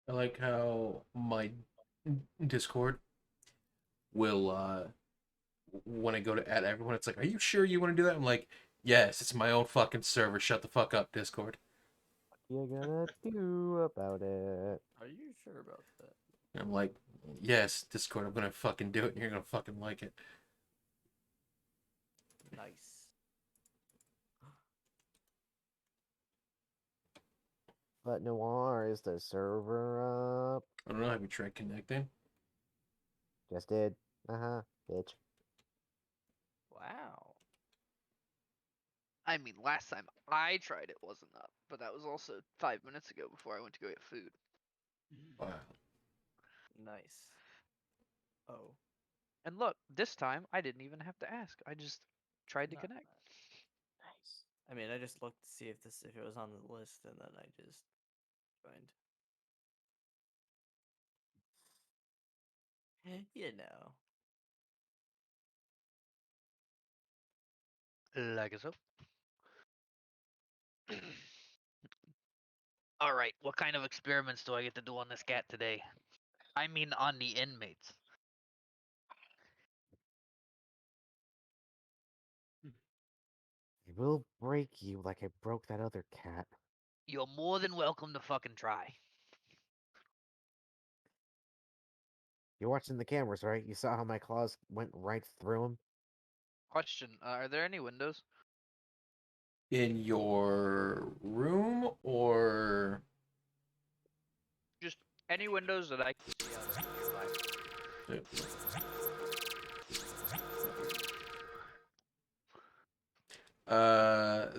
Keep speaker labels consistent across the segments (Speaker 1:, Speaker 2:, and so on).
Speaker 1: I like how my Discord will when I go to add everyone, it's like, "Are you sure you want to do that?" I'm like, "Yes, it's my own fucking server. Shut the fuck up, Discord."
Speaker 2: You gonna do about it?
Speaker 3: Are you sure about that?
Speaker 1: And I'm like, "Yes, Discord. I'm gonna fucking do it, and you're gonna fucking like it."
Speaker 3: Nice.
Speaker 2: But Noir, is the server up?
Speaker 1: I don't know. Have you tried connecting?
Speaker 2: Just did. Bitch.
Speaker 3: Wow.
Speaker 4: I mean, last time I tried it wasn't up, but that was also 5 minutes ago before I went to go get food.
Speaker 1: Wow.
Speaker 3: Nice. Oh.
Speaker 4: And look, this time I didn't even have to ask. I just tried to
Speaker 3: Not
Speaker 4: connect.
Speaker 3: bad. Nice. I mean, I just looked to see if it was on the list, and then I just joined. You know.
Speaker 4: Like so. All right, what kind of experiments do I get to do on this cat today? I mean, on the inmates.
Speaker 2: I will break you like I broke that other cat.
Speaker 4: You're more than welcome to fucking try.
Speaker 2: You're watching the cameras, right? You saw how my claws went right through him?
Speaker 4: Question: Are there any windows?
Speaker 1: In your room or
Speaker 4: Just any windows that I can see out of nearby.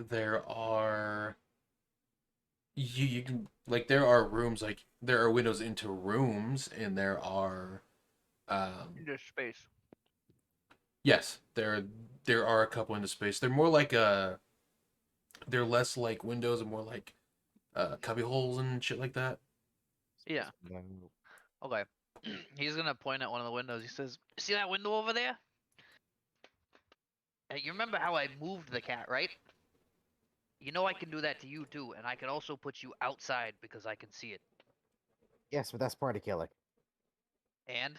Speaker 1: there are you can like there are rooms like there are windows into rooms and there are
Speaker 4: Just space.
Speaker 1: yes there are a couple into space. They're more like they're less like windows and more like cubby holes and shit like that.
Speaker 4: Yeah.
Speaker 2: No.
Speaker 4: Okay. He's gonna point at one of the windows. He says, "See that window over there? Hey, you remember how I moved the cat, right? You know I can do that to you too, and I can also put you outside because I can see it.
Speaker 2: Yes, but that's party killing.
Speaker 4: And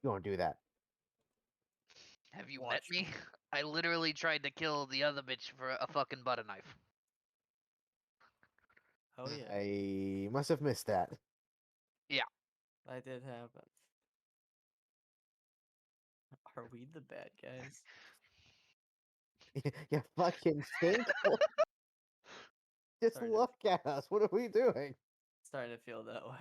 Speaker 2: You won't do that.
Speaker 4: have you met
Speaker 3: Watch
Speaker 4: me? I literally tried to kill the other bitch for a fucking butter knife.
Speaker 3: Oh yeah,
Speaker 2: I must have missed that.
Speaker 3: that did happen. Are we the bad guys?
Speaker 2: You fucking think? Just
Speaker 3: Starting to,
Speaker 2: look at us. What are we doing?
Speaker 3: starting to feel that way.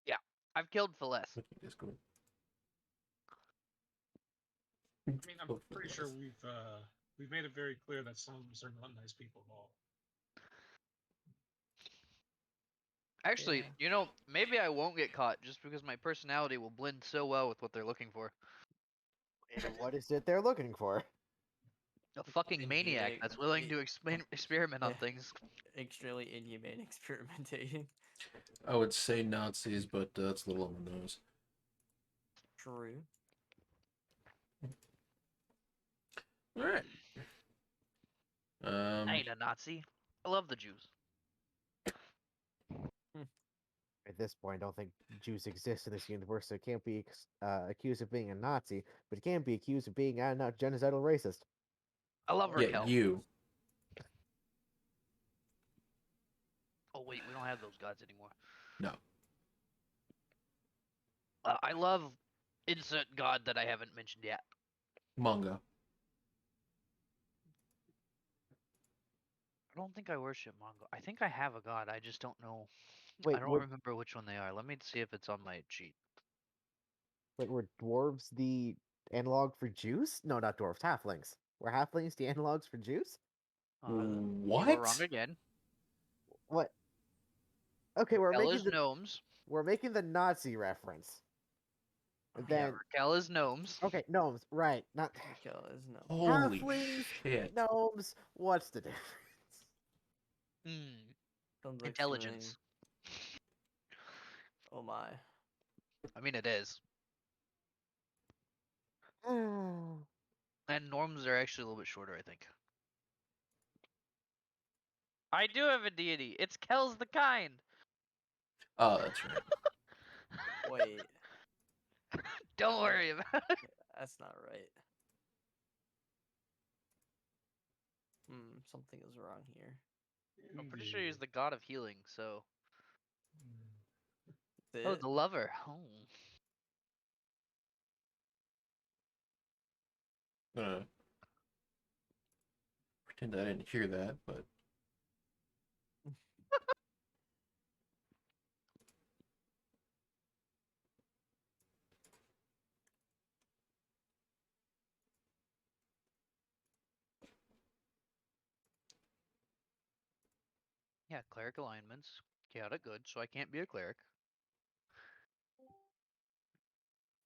Speaker 4: Yeah, I've killed for less.
Speaker 1: Okay, Discord.
Speaker 5: I mean, I'm pretty sure we've made it very clear that some of us are not nice people at all.
Speaker 4: Actually,
Speaker 3: Yeah.
Speaker 4: you know, maybe I won't get caught just because my personality will blend so well with what they're looking for.
Speaker 2: And what is it they're looking for?
Speaker 4: A fucking maniac
Speaker 3: Inhumane.
Speaker 4: that's willing to experiment on
Speaker 3: Yeah.
Speaker 4: things.
Speaker 3: Extremely inhumane experimentating.
Speaker 1: I would say Nazis, but that's a little on the nose.
Speaker 3: True.
Speaker 1: All right.
Speaker 4: I ain't a Nazi. I love the Jews.
Speaker 2: At this point, I don't think Jews exist in this universe, so it can't be accused of being a Nazi, but it can be accused of being a not genocidal racist.
Speaker 4: I love
Speaker 1: Yeah,
Speaker 4: Raquel.
Speaker 1: you.
Speaker 4: Oh wait, we don't have those gods anymore.
Speaker 1: No.
Speaker 4: I love insert god that I haven't mentioned yet.
Speaker 1: Manga.
Speaker 4: I don't think I worship Mongo. I think I have a god. I just don't know.
Speaker 2: Wait,
Speaker 4: I don't
Speaker 2: were,
Speaker 4: remember which one they are. Let me see if it's on my cheat.
Speaker 2: wait, were dwarves the analog for Jews? No, not dwarves, halflings. Were halflings the analogs for Jews?
Speaker 4: You were wrong
Speaker 1: What?
Speaker 4: again.
Speaker 2: What? Okay,
Speaker 4: Raquel is gnomes.
Speaker 2: we're making the Nazi reference. And
Speaker 4: Yeah,
Speaker 2: then
Speaker 4: Raquel is gnomes.
Speaker 2: okay, gnomes, right? Not
Speaker 3: Kill is no.
Speaker 1: Holy
Speaker 2: halflings,
Speaker 1: shit.
Speaker 2: gnomes. What's the difference?
Speaker 4: Hmm.
Speaker 3: Sounds like
Speaker 4: Intelligence.
Speaker 3: Oh my.
Speaker 4: I mean, it is. And norms are actually a little bit shorter, I think.
Speaker 6: I do have a deity. It's Kel's the Kind.
Speaker 1: Oh, that's right.
Speaker 3: Wait,
Speaker 4: Don't worry about it.
Speaker 3: that's not right. Something is wrong here.
Speaker 6: I'm pretty sure he's the god of healing, so
Speaker 3: That's
Speaker 4: Oh,
Speaker 3: it?
Speaker 4: the lover. Oh.
Speaker 1: I'm gonna pretend I didn't hear that, but
Speaker 4: Yeah, cleric alignments. Chaotic good, so I can't be a cleric.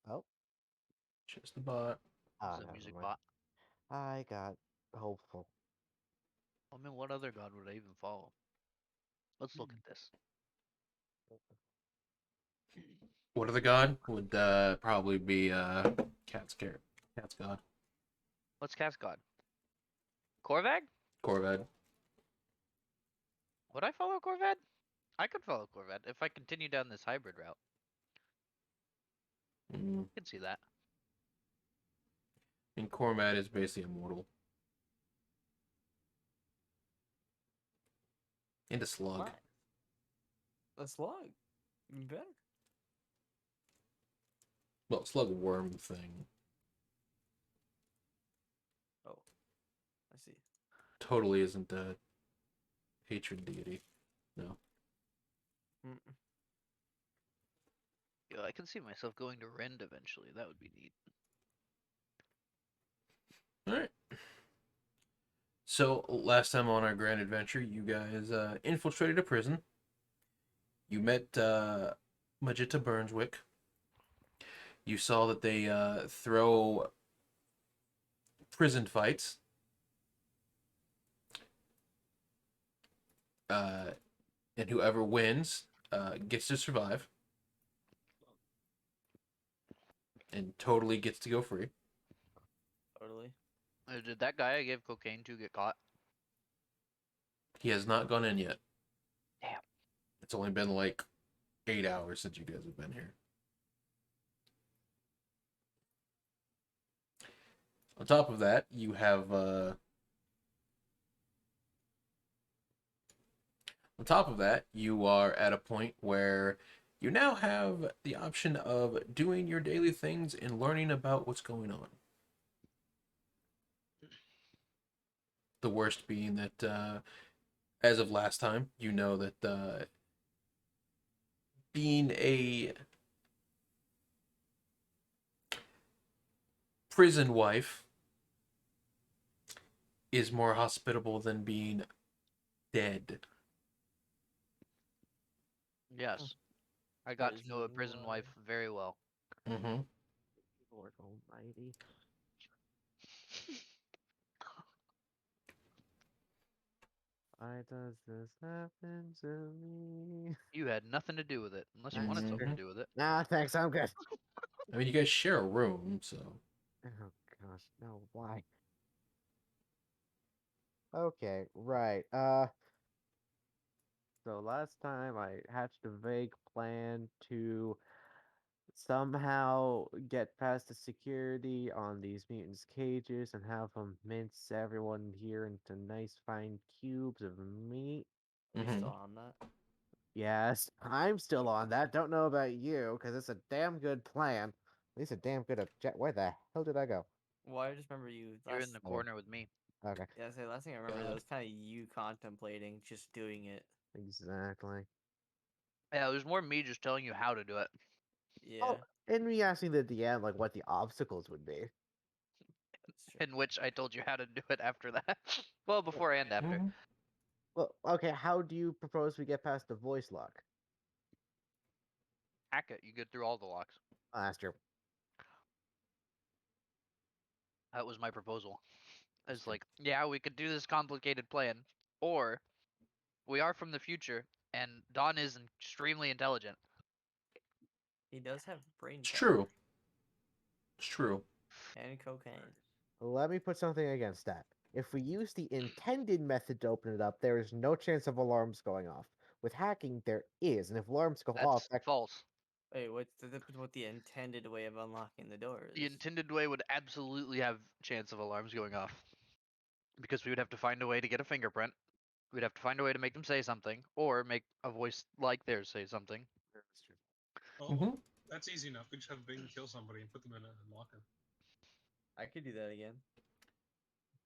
Speaker 2: Oh,
Speaker 1: just the bot.
Speaker 2: ah,
Speaker 4: It's a
Speaker 2: never
Speaker 4: music
Speaker 2: mind.
Speaker 4: bot.
Speaker 2: I got hopeful.
Speaker 4: I mean, what other god would I even follow? Let's look
Speaker 2: Hmm.
Speaker 4: at this.
Speaker 1: What other god would probably be Cat's carrot. Cat's god.
Speaker 4: What's cast god? Korvad?
Speaker 1: Corvad.
Speaker 4: Would I follow Korvad? I could follow Korvad if I continue down this hybrid route.
Speaker 1: Mm.
Speaker 4: I can see that.
Speaker 1: And Cormad is basically immortal. And a slug.
Speaker 3: What? A slug. Even better.
Speaker 1: Well, slug worm thing.
Speaker 3: Oh, I see.
Speaker 1: Totally isn't a patron deity. No.
Speaker 3: Mm-mm.
Speaker 4: Yeah, I can see myself going to Rend eventually. That would be neat.
Speaker 1: Alright. So, last time on our grand adventure, you guys infiltrated a prison. You met Majita Burnswick. You saw that they throw prison fights. And whoever wins gets to survive. And totally gets to go free.
Speaker 3: Totally.
Speaker 4: Did that guy I gave cocaine to get caught?
Speaker 1: He has not gone in yet.
Speaker 4: Damn.
Speaker 1: It's only been like 8 hours since you guys have been here. On top of that, you have on top of that, you are at a point where you now have the option of doing your daily things and learning about what's going on. The worst being that, as of last time, you know that being a prison wife is more hospitable than being dead.
Speaker 4: Yes. I got to know a
Speaker 3: Prison
Speaker 4: prison wife very well.
Speaker 1: Mm-hmm.
Speaker 2: Lord Almighty. Why does this happen to me?
Speaker 4: You had nothing to do with it, unless you
Speaker 2: That's
Speaker 4: wanted something to
Speaker 1: true.
Speaker 4: do with it.
Speaker 2: Nah, thanks. I'm good.
Speaker 1: I mean, you guys share a room, so
Speaker 2: Oh gosh, no. Why? Okay, right. So last time I hatched a vague plan to somehow get past the security on these mutants' cages and have them mince everyone here into nice fine cubes of meat.
Speaker 3: Are you
Speaker 1: Mhm.
Speaker 3: still on that?
Speaker 2: Yes, I'm still on that. Don't know about you, because it's a damn good plan. At least a damn good object. Where the hell did I go?
Speaker 3: Well, I just remember you.
Speaker 4: You're in
Speaker 3: Last,
Speaker 4: the
Speaker 2: Oh.
Speaker 4: corner with me.
Speaker 2: Okay,
Speaker 3: yeah, say last thing I remember, that
Speaker 1: God.
Speaker 3: was kind of you contemplating just doing it.
Speaker 2: exactly.
Speaker 4: Yeah, it was more me just telling you how to do it.
Speaker 3: Yeah,
Speaker 2: Oh, and me asking the DM like what the obstacles would be.
Speaker 3: that's true.
Speaker 4: In which I told you how to do it after that. Well, before and after.
Speaker 1: Mhm.
Speaker 2: Well, okay, how do you propose we get past the voice lock?
Speaker 4: Hack it. You get through all the locks.
Speaker 2: Oh, that's true.
Speaker 4: That was my proposal.
Speaker 2: That's
Speaker 4: It's
Speaker 2: true.
Speaker 4: like, yeah, we could do this complicated plan, or we are from the future, and Don is extremely intelligent.
Speaker 3: He does have brain
Speaker 1: It's
Speaker 3: power
Speaker 1: true. It's true.
Speaker 3: and cocaine.
Speaker 2: let me put something against that. If we use the intended method to open it up, there is no chance of alarms going off. With hacking, there is, and if alarms go off,
Speaker 4: That's
Speaker 2: that
Speaker 4: false.
Speaker 3: Wait, what the intended way of unlocking the door is?
Speaker 4: The intended way would absolutely have chance of alarms going off. Because we would have to find a way to get a fingerprint. We'd have to find a way to make them say something, or make a voice like theirs say something.
Speaker 5: Well,
Speaker 1: Mhm.
Speaker 5: that's easy enough. We just have Bing kill somebody and put them in a locker.
Speaker 3: I could do that again.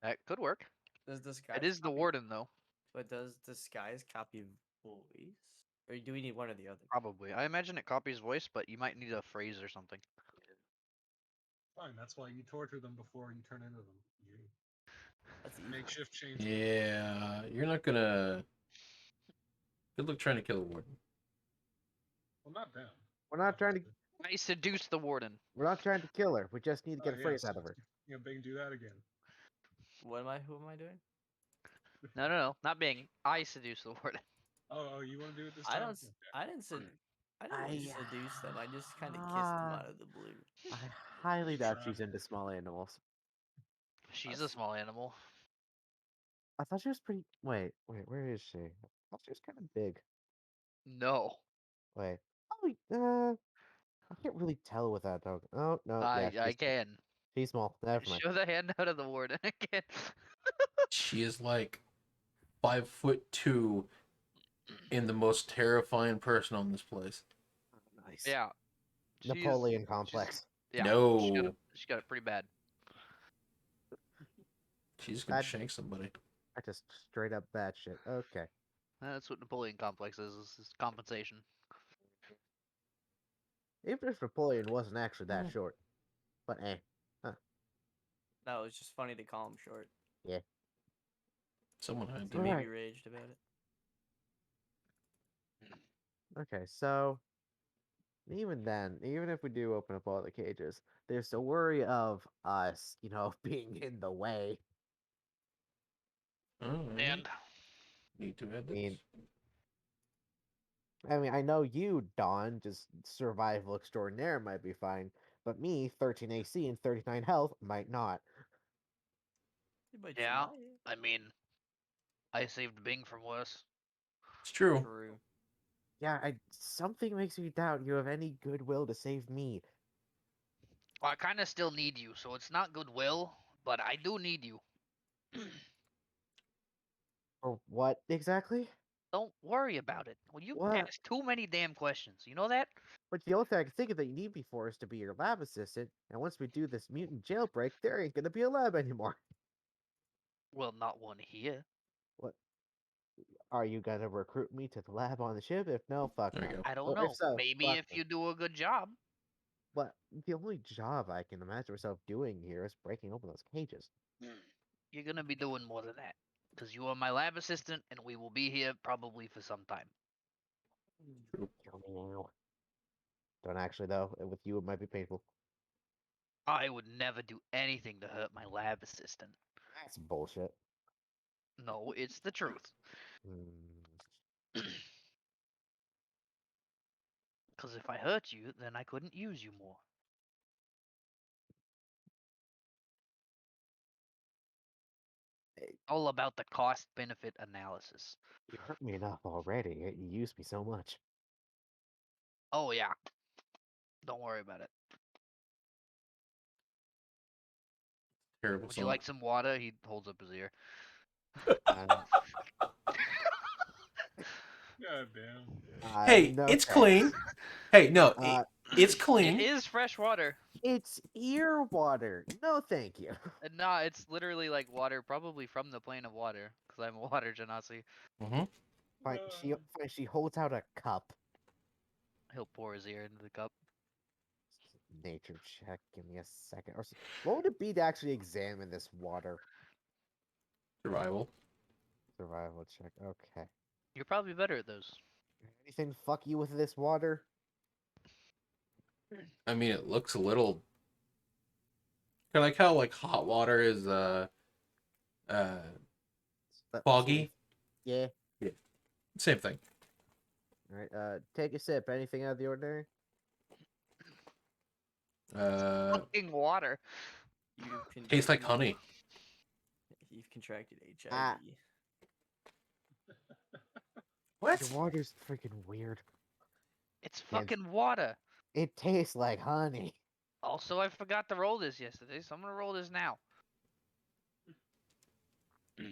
Speaker 4: That could work.
Speaker 3: Does disguise?
Speaker 4: It is the
Speaker 3: copy-
Speaker 4: warden, though.
Speaker 3: But does disguise copy voice? Or do we need one or the other?
Speaker 4: Probably. I imagine it copies voice, but you might need a phrase or something.
Speaker 5: Fine, that's why you torture them before you turn into them. You
Speaker 3: That's easy.
Speaker 5: makeshift change.
Speaker 1: Yeah, you're not gonna. Good luck trying to kill a warden.
Speaker 5: Well, not them.
Speaker 2: we're not trying to
Speaker 4: I seduce the warden.
Speaker 2: we're not trying to kill her. We just need to get a phrase
Speaker 5: Yes,
Speaker 2: out of her.
Speaker 5: You know, Bing, do that again.
Speaker 3: Who am I doing?
Speaker 4: No, not being. I seduce the warden.
Speaker 5: Oh, you want to do it this
Speaker 3: I
Speaker 5: time?
Speaker 3: don't.
Speaker 5: Okay.
Speaker 3: I didn't really
Speaker 2: I-
Speaker 3: seduce them. I just kind of kissed them
Speaker 2: Ah.
Speaker 3: out of the blue.
Speaker 2: I highly doubt
Speaker 5: Try.
Speaker 2: she's into small animals.
Speaker 4: She's a
Speaker 3: That's-
Speaker 4: small animal.
Speaker 2: I thought she was pretty. Wait, where is she? I thought she was kind of big.
Speaker 4: No.
Speaker 2: Wait. Oh, I can't really tell with that dog. Oh no, yeah,
Speaker 4: I can.
Speaker 2: she's small. Never mind.
Speaker 4: Show the hand out of the warden again.
Speaker 1: She is like 5'2" and the most terrifying person on this place.
Speaker 2: Nice.
Speaker 4: Yeah. she's-
Speaker 2: Napoleon
Speaker 4: she's-
Speaker 2: complex.
Speaker 4: Yeah.
Speaker 1: No.
Speaker 4: She got it pretty bad.
Speaker 1: She's gonna
Speaker 2: I'd-
Speaker 1: shank somebody.
Speaker 2: I just straight up bad shit. Okay.
Speaker 4: That's what Napoleon complex is compensation.
Speaker 2: Even if Napoleon wasn't actually that short. But
Speaker 3: No, it's just funny to call him short.
Speaker 1: Someone had
Speaker 3: He
Speaker 1: to.
Speaker 2: Alright.
Speaker 3: maybe raged about it.
Speaker 2: okay, so even then, even if we do open up all the cages, there's the worry of us, being in the way.
Speaker 4: And
Speaker 1: Need to add
Speaker 2: mean,
Speaker 1: this.
Speaker 2: I mean, I know you, Don, just survival extraordinaire might be fine, but me, 13 AC and 39 health, might not.
Speaker 3: But
Speaker 4: Yeah.
Speaker 3: you
Speaker 4: I mean, I saved Bing from worse.
Speaker 1: It's true.
Speaker 3: might. True.
Speaker 2: Yeah, something makes me doubt you have any goodwill to save me.
Speaker 4: Well, I kind of still need you, so it's not goodwill, but I do need you.
Speaker 2: Or what exactly?
Speaker 4: Don't worry about it. Well, you
Speaker 2: What?
Speaker 4: ask too many damn questions. You know that?
Speaker 2: But the only thing I can think of that you need me for is to be your lab assistant, and once we do this mutant jailbreak, there ain't gonna be a lab anymore.
Speaker 4: Well, not one here.
Speaker 2: What? Are you gonna recruit me to the lab on the ship? If no, fuck
Speaker 1: There you
Speaker 2: no.
Speaker 1: go.
Speaker 4: I don't
Speaker 2: Or
Speaker 4: know.
Speaker 2: If so,
Speaker 4: Maybe
Speaker 2: fuck
Speaker 4: if
Speaker 2: me.
Speaker 4: you do a good job.
Speaker 2: But the only job I can imagine myself doing here is breaking open those cages.
Speaker 4: You're gonna be doing more than that. Because you are my lab assistant, and we will be here probably for some time.
Speaker 2: Kill me now. Don't actually though. With you, it might be painful.
Speaker 4: I would never do anything to hurt my lab assistant.
Speaker 2: That's bullshit.
Speaker 4: No, it's the truth.
Speaker 2: Hmm.
Speaker 4: Because if I hurt you, then I couldn't use you more. All about the cost benefit analysis.
Speaker 2: You hurt me enough already. Yet you used me so much.
Speaker 4: Oh, yeah. Don't worry about it.
Speaker 1: Terrible.
Speaker 4: Would you like some water? He holds up his ear.
Speaker 2: Uh,
Speaker 5: God damn.
Speaker 1: Hey,
Speaker 2: no
Speaker 1: it's
Speaker 2: thanks.
Speaker 1: clean. Hey, no,
Speaker 2: Uh,
Speaker 1: it's
Speaker 4: It
Speaker 1: clean.
Speaker 4: is fresh water.
Speaker 2: It's ear water. No, thank you.
Speaker 4: Nah, it's literally like water, probably from the plane of water. Because I'm a water genasi.
Speaker 1: Mm-hmm.
Speaker 2: Fine, she holds out a cup.
Speaker 4: He'll pour his ear into the cup.
Speaker 2: Nature check. Give me a second. What would it be to actually examine this water?
Speaker 1: Survival.
Speaker 2: Survival check. Okay.
Speaker 4: You're probably better at those.
Speaker 2: Anything fuck you with this water?
Speaker 1: I mean, it looks a little. Kind of like how hot water is foggy.
Speaker 2: Yeah.
Speaker 1: Same thing.
Speaker 2: All right. Take a sip. Anything out of the ordinary?
Speaker 4: Fucking water.
Speaker 1: Tastes like honey.
Speaker 3: You've contracted HIV.
Speaker 2: Ah.
Speaker 1: What?
Speaker 2: Your water's freaking weird.
Speaker 4: It's
Speaker 2: Can't-
Speaker 4: fucking water.
Speaker 2: It tastes like honey.
Speaker 6: Also, I forgot to roll this yesterday, so I'm gonna roll this now. I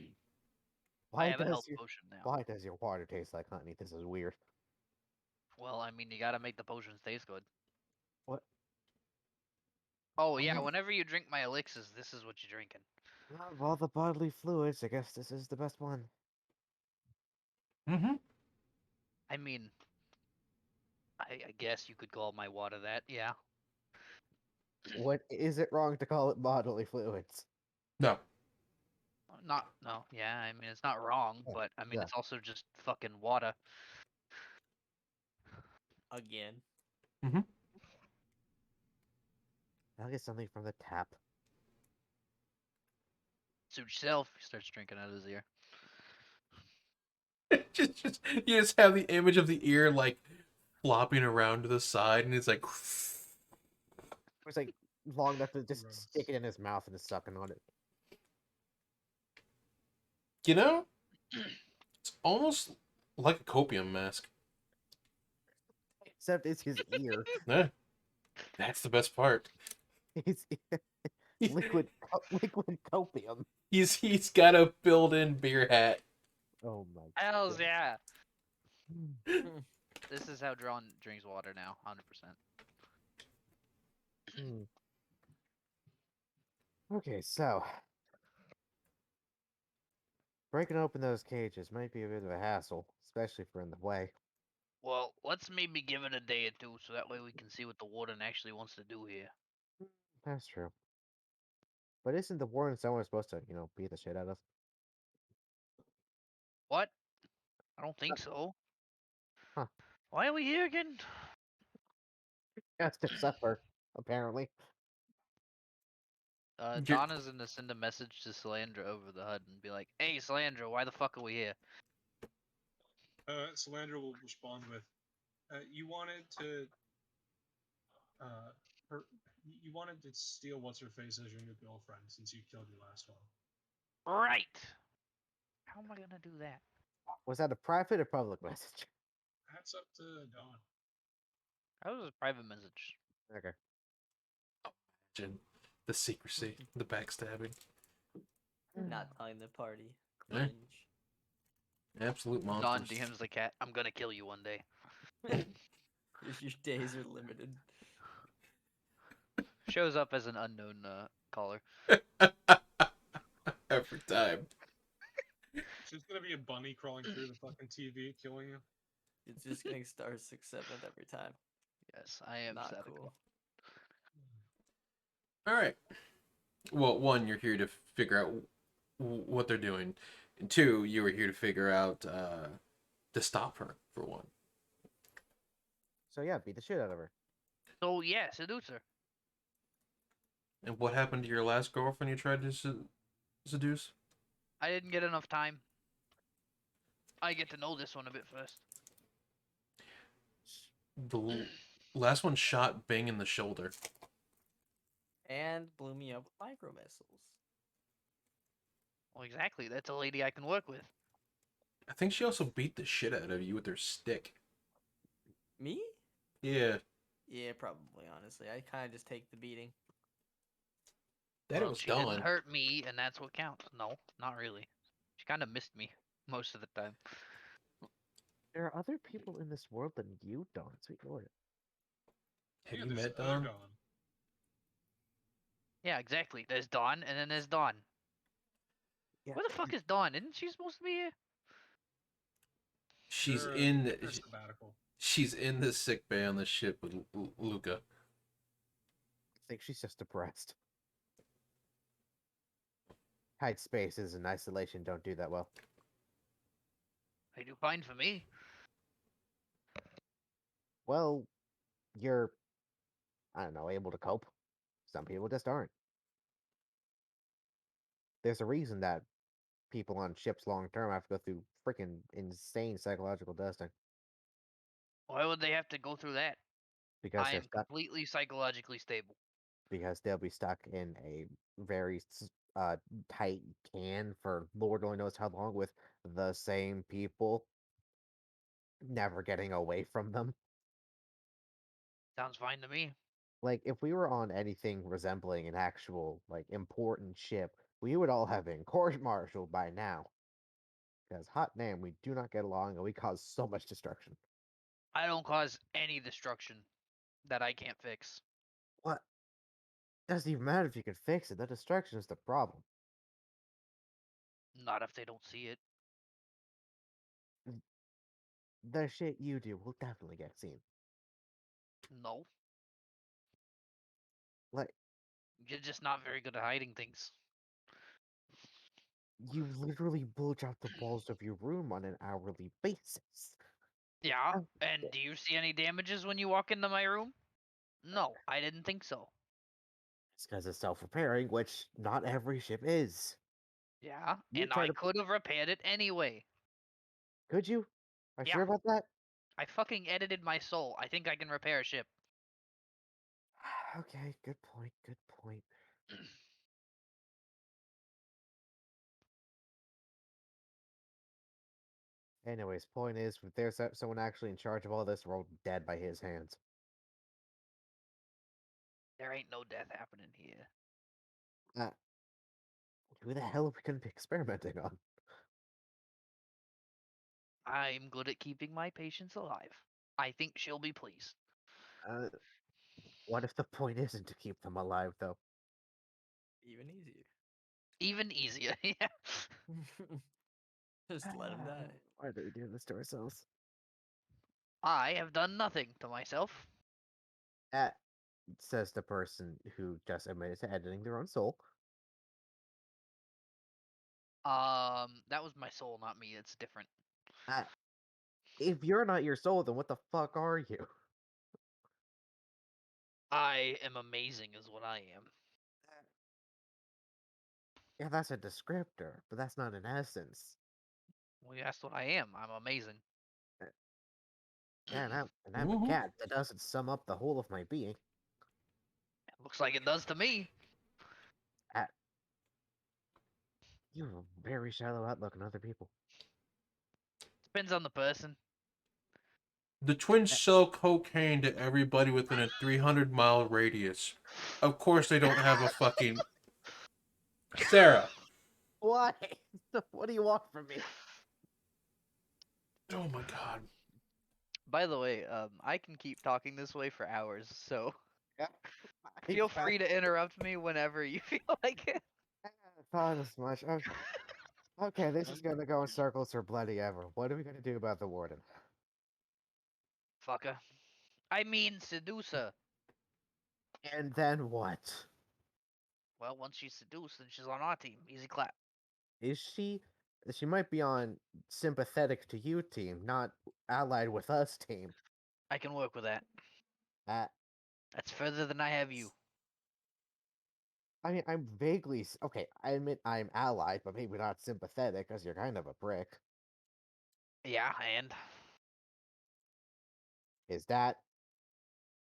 Speaker 2: Why
Speaker 6: have a health
Speaker 2: does your
Speaker 6: potion now.
Speaker 2: Why does your water taste like honey? This is weird.
Speaker 6: Well, I mean, you gotta make the potions taste good.
Speaker 2: What?
Speaker 6: Oh yeah,
Speaker 2: Oh.
Speaker 6: whenever you drink my elixirs, this is what you're drinking.
Speaker 2: Out of all the bodily fluids, I guess this is the best one.
Speaker 1: Mm-hmm.
Speaker 6: I mean, I guess you could call my water that, yeah.
Speaker 2: What is it wrong to call it bodily fluids?
Speaker 1: No.
Speaker 6: No, yeah, I mean, it's not wrong,
Speaker 2: Yeah,
Speaker 6: but I mean,
Speaker 2: yeah.
Speaker 6: it's also just fucking water.
Speaker 3: Again.
Speaker 2: I'll get something from the tap.
Speaker 6: Suit yourself. He starts drinking out of his ear.
Speaker 1: You just have the image of the ear like flopping around to the side, and it's like.
Speaker 2: It's like long enough to just
Speaker 5: Gross.
Speaker 2: stick it in his mouth and is sucking on it.
Speaker 1: You know, it's almost like a copium mask.
Speaker 2: Except it's his ear.
Speaker 1: Yeah, that's the best part.
Speaker 2: It's liquid copium.
Speaker 1: He's got a built-in beer hat.
Speaker 2: Oh my
Speaker 6: Hells
Speaker 2: God.
Speaker 6: yeah. This is how Drawn drinks water now, 100%.
Speaker 2: Hmm. Okay, so breaking open those cages might be a bit of a hassle, especially if we're in the way.
Speaker 6: Well, let's maybe give it a day or two, so that way we can see what the warden actually wants to do here.
Speaker 2: That's true. But isn't the warden someone supposed to, beat the shit out of?
Speaker 6: What? I don't think so.
Speaker 2: Huh.
Speaker 6: Why are we here again?
Speaker 2: That's to suffer, apparently.
Speaker 1: You're-
Speaker 6: Donna's gonna send a message to Salandra over the HUD and be like, "Hey, Salandra, why the fuck are we here?"
Speaker 5: Salandra will respond with, "You wanted to, you wanted to steal what's her face as your new girlfriend since you killed your last one."
Speaker 6: Right. How am I gonna do that?
Speaker 2: Was that a private or public message?
Speaker 5: That's up to Dawn.
Speaker 6: That was a private message.
Speaker 2: Okay.
Speaker 1: Imagine the secrecy, the backstabbing.
Speaker 3: Not telling the party.
Speaker 1: Yeah.
Speaker 3: Cringe.
Speaker 1: Absolute
Speaker 6: Don
Speaker 1: monsters.
Speaker 6: DMs the cat. I'm gonna kill you one day.
Speaker 3: Your days are limited.
Speaker 6: Shows up as an unknown caller.
Speaker 1: Every time.
Speaker 5: She's gonna be a bunny crawling through the fucking TV, killing you.
Speaker 3: It's just getting star 6-7 every time.
Speaker 6: Yes, I am
Speaker 3: Not
Speaker 6: sadical.
Speaker 3: cool.
Speaker 1: All right. Well, one, you're here to figure out what they're doing, and two, you were here to figure out to stop her. For one.
Speaker 2: So yeah, beat the shit out of her.
Speaker 6: So yeah, seduce her.
Speaker 1: And what happened to your last girlfriend you tried to seduce?
Speaker 6: I didn't get enough time. I get to know this one a bit first.
Speaker 1: The last one shot Bing in the shoulder.
Speaker 3: And blew me up with micro missiles.
Speaker 6: Well, exactly. That's a lady I can work with.
Speaker 1: I think she also beat the shit out of you with her stick.
Speaker 3: Me?
Speaker 1: Yeah.
Speaker 3: Yeah, probably, honestly. I kind of just take the beating.
Speaker 1: That
Speaker 6: Well,
Speaker 1: was
Speaker 6: she
Speaker 1: done.
Speaker 6: didn't hurt me, and that's what counts. No, not really. She kind of missed me most of the time.
Speaker 2: There are other people in this world than you, Dawn. Sweet lord.
Speaker 1: Have
Speaker 5: Yeah,
Speaker 1: you
Speaker 5: there's
Speaker 1: met
Speaker 5: other
Speaker 1: Dawn?
Speaker 6: Yeah, exactly. There's Dawn, and then there's Dawn.
Speaker 2: Yeah.
Speaker 6: Where the fuck is Dawn? Isn't she supposed to be here?
Speaker 1: She's
Speaker 5: They're,
Speaker 1: in.
Speaker 5: they're sabbatical.
Speaker 1: She's in the sick bay on the ship with Luca.
Speaker 2: I think she's just depressed. Tight spaces and isolation don't do that well.
Speaker 6: They do fine for me.
Speaker 2: Well, you're, I don't know, able to cope. Some people just aren't. There's a reason that people on ships long term have to go through freaking insane psychological testing
Speaker 6: Why would they have to go through that?
Speaker 2: because
Speaker 6: I
Speaker 2: they're
Speaker 6: am
Speaker 2: stuck.
Speaker 6: completely psychologically stable.
Speaker 2: because they'll be stuck in a very tight can for Lord only knows how long with the same people, never getting away from them.
Speaker 6: Sounds fine to me.
Speaker 2: Like, if we were on anything resembling an actual, like, important ship, we would all have been court-martialed by now. Because, hot damn, we do not get along and we cause so much destruction.
Speaker 6: I don't cause any destruction that I can't fix.
Speaker 2: What? Doesn't even matter if you can fix it, the destruction is the problem.
Speaker 6: Not if they don't see it.
Speaker 2: The shit you do will definitely get seen.
Speaker 6: No.
Speaker 2: Like,
Speaker 6: You're just not very good at hiding things.
Speaker 2: you literally bulge out the walls of your room on an hourly basis.
Speaker 6: Yeah.
Speaker 2: Oh,
Speaker 6: And do you see any damages when you walk into my room? No, I didn't think so.
Speaker 2: It's because it's self-repairing, which not every ship is.
Speaker 6: Yeah.
Speaker 2: You
Speaker 6: And
Speaker 2: try
Speaker 6: I
Speaker 2: to-
Speaker 6: could have repaired it anyway.
Speaker 2: Could you? Are you
Speaker 6: Yeah.
Speaker 2: sure about that?
Speaker 6: I fucking edited my soul. I think I can repair a ship.
Speaker 2: Okay, good point, good point. Anyways, point is, if there's someone actually in charge of all this, we're all dead by his hands.
Speaker 6: There ain't no death happening here.
Speaker 2: Who the hell are we going to be experimenting on?
Speaker 6: I'm good at keeping my patients alive. I think she'll be pleased.
Speaker 2: What if the point isn't to keep them alive, though?
Speaker 3: Even easier.
Speaker 6: Even easier, yeah.
Speaker 3: Just let him die.
Speaker 2: Why do we do this to ourselves?
Speaker 6: I have done nothing to myself.
Speaker 2: Says the person who just admitted to editing their own soul.
Speaker 6: That was my soul, not me. It's different.
Speaker 2: If you're not your soul, then what the fuck are you?
Speaker 6: I am amazing, is what I am.
Speaker 2: Yeah, that's a descriptor, but that's not an essence.
Speaker 6: Well, you asked what I am. I'm amazing.
Speaker 2: Yeah, and I'm a
Speaker 1: Mhm.
Speaker 2: cat. That doesn't sum up the whole of my being.
Speaker 6: Looks like it does to me.
Speaker 2: You have a very shallow outlook on other people.
Speaker 6: Depends on the person.
Speaker 1: The twins sell cocaine to everybody within a 300-mile radius. Of course, they don't have a fucking Sarah.
Speaker 2: Why? What do you want from me?
Speaker 1: Oh my god.
Speaker 4: By the way, I can keep talking this way for hours, so
Speaker 2: Yeah.
Speaker 4: feel free to interrupt me whenever you feel like it.
Speaker 2: I thought as much. Okay, this is gonna go in circles for bloody ever. What are we gonna do about the warden?
Speaker 6: Fucker. I mean, seducer.
Speaker 2: And then what?
Speaker 6: Well, once she's seduced, then she's on our team. Easy clap.
Speaker 2: Is she? She might be on sympathetic to you team, not allied with us team.
Speaker 6: I can work with that.
Speaker 2: Uh,
Speaker 6: That's further than I have you.
Speaker 2: I mean, I'm vaguely okay. I admit I'm allied, but maybe not sympathetic, because you're kind of a prick.
Speaker 6: Yeah, and
Speaker 2: Is that?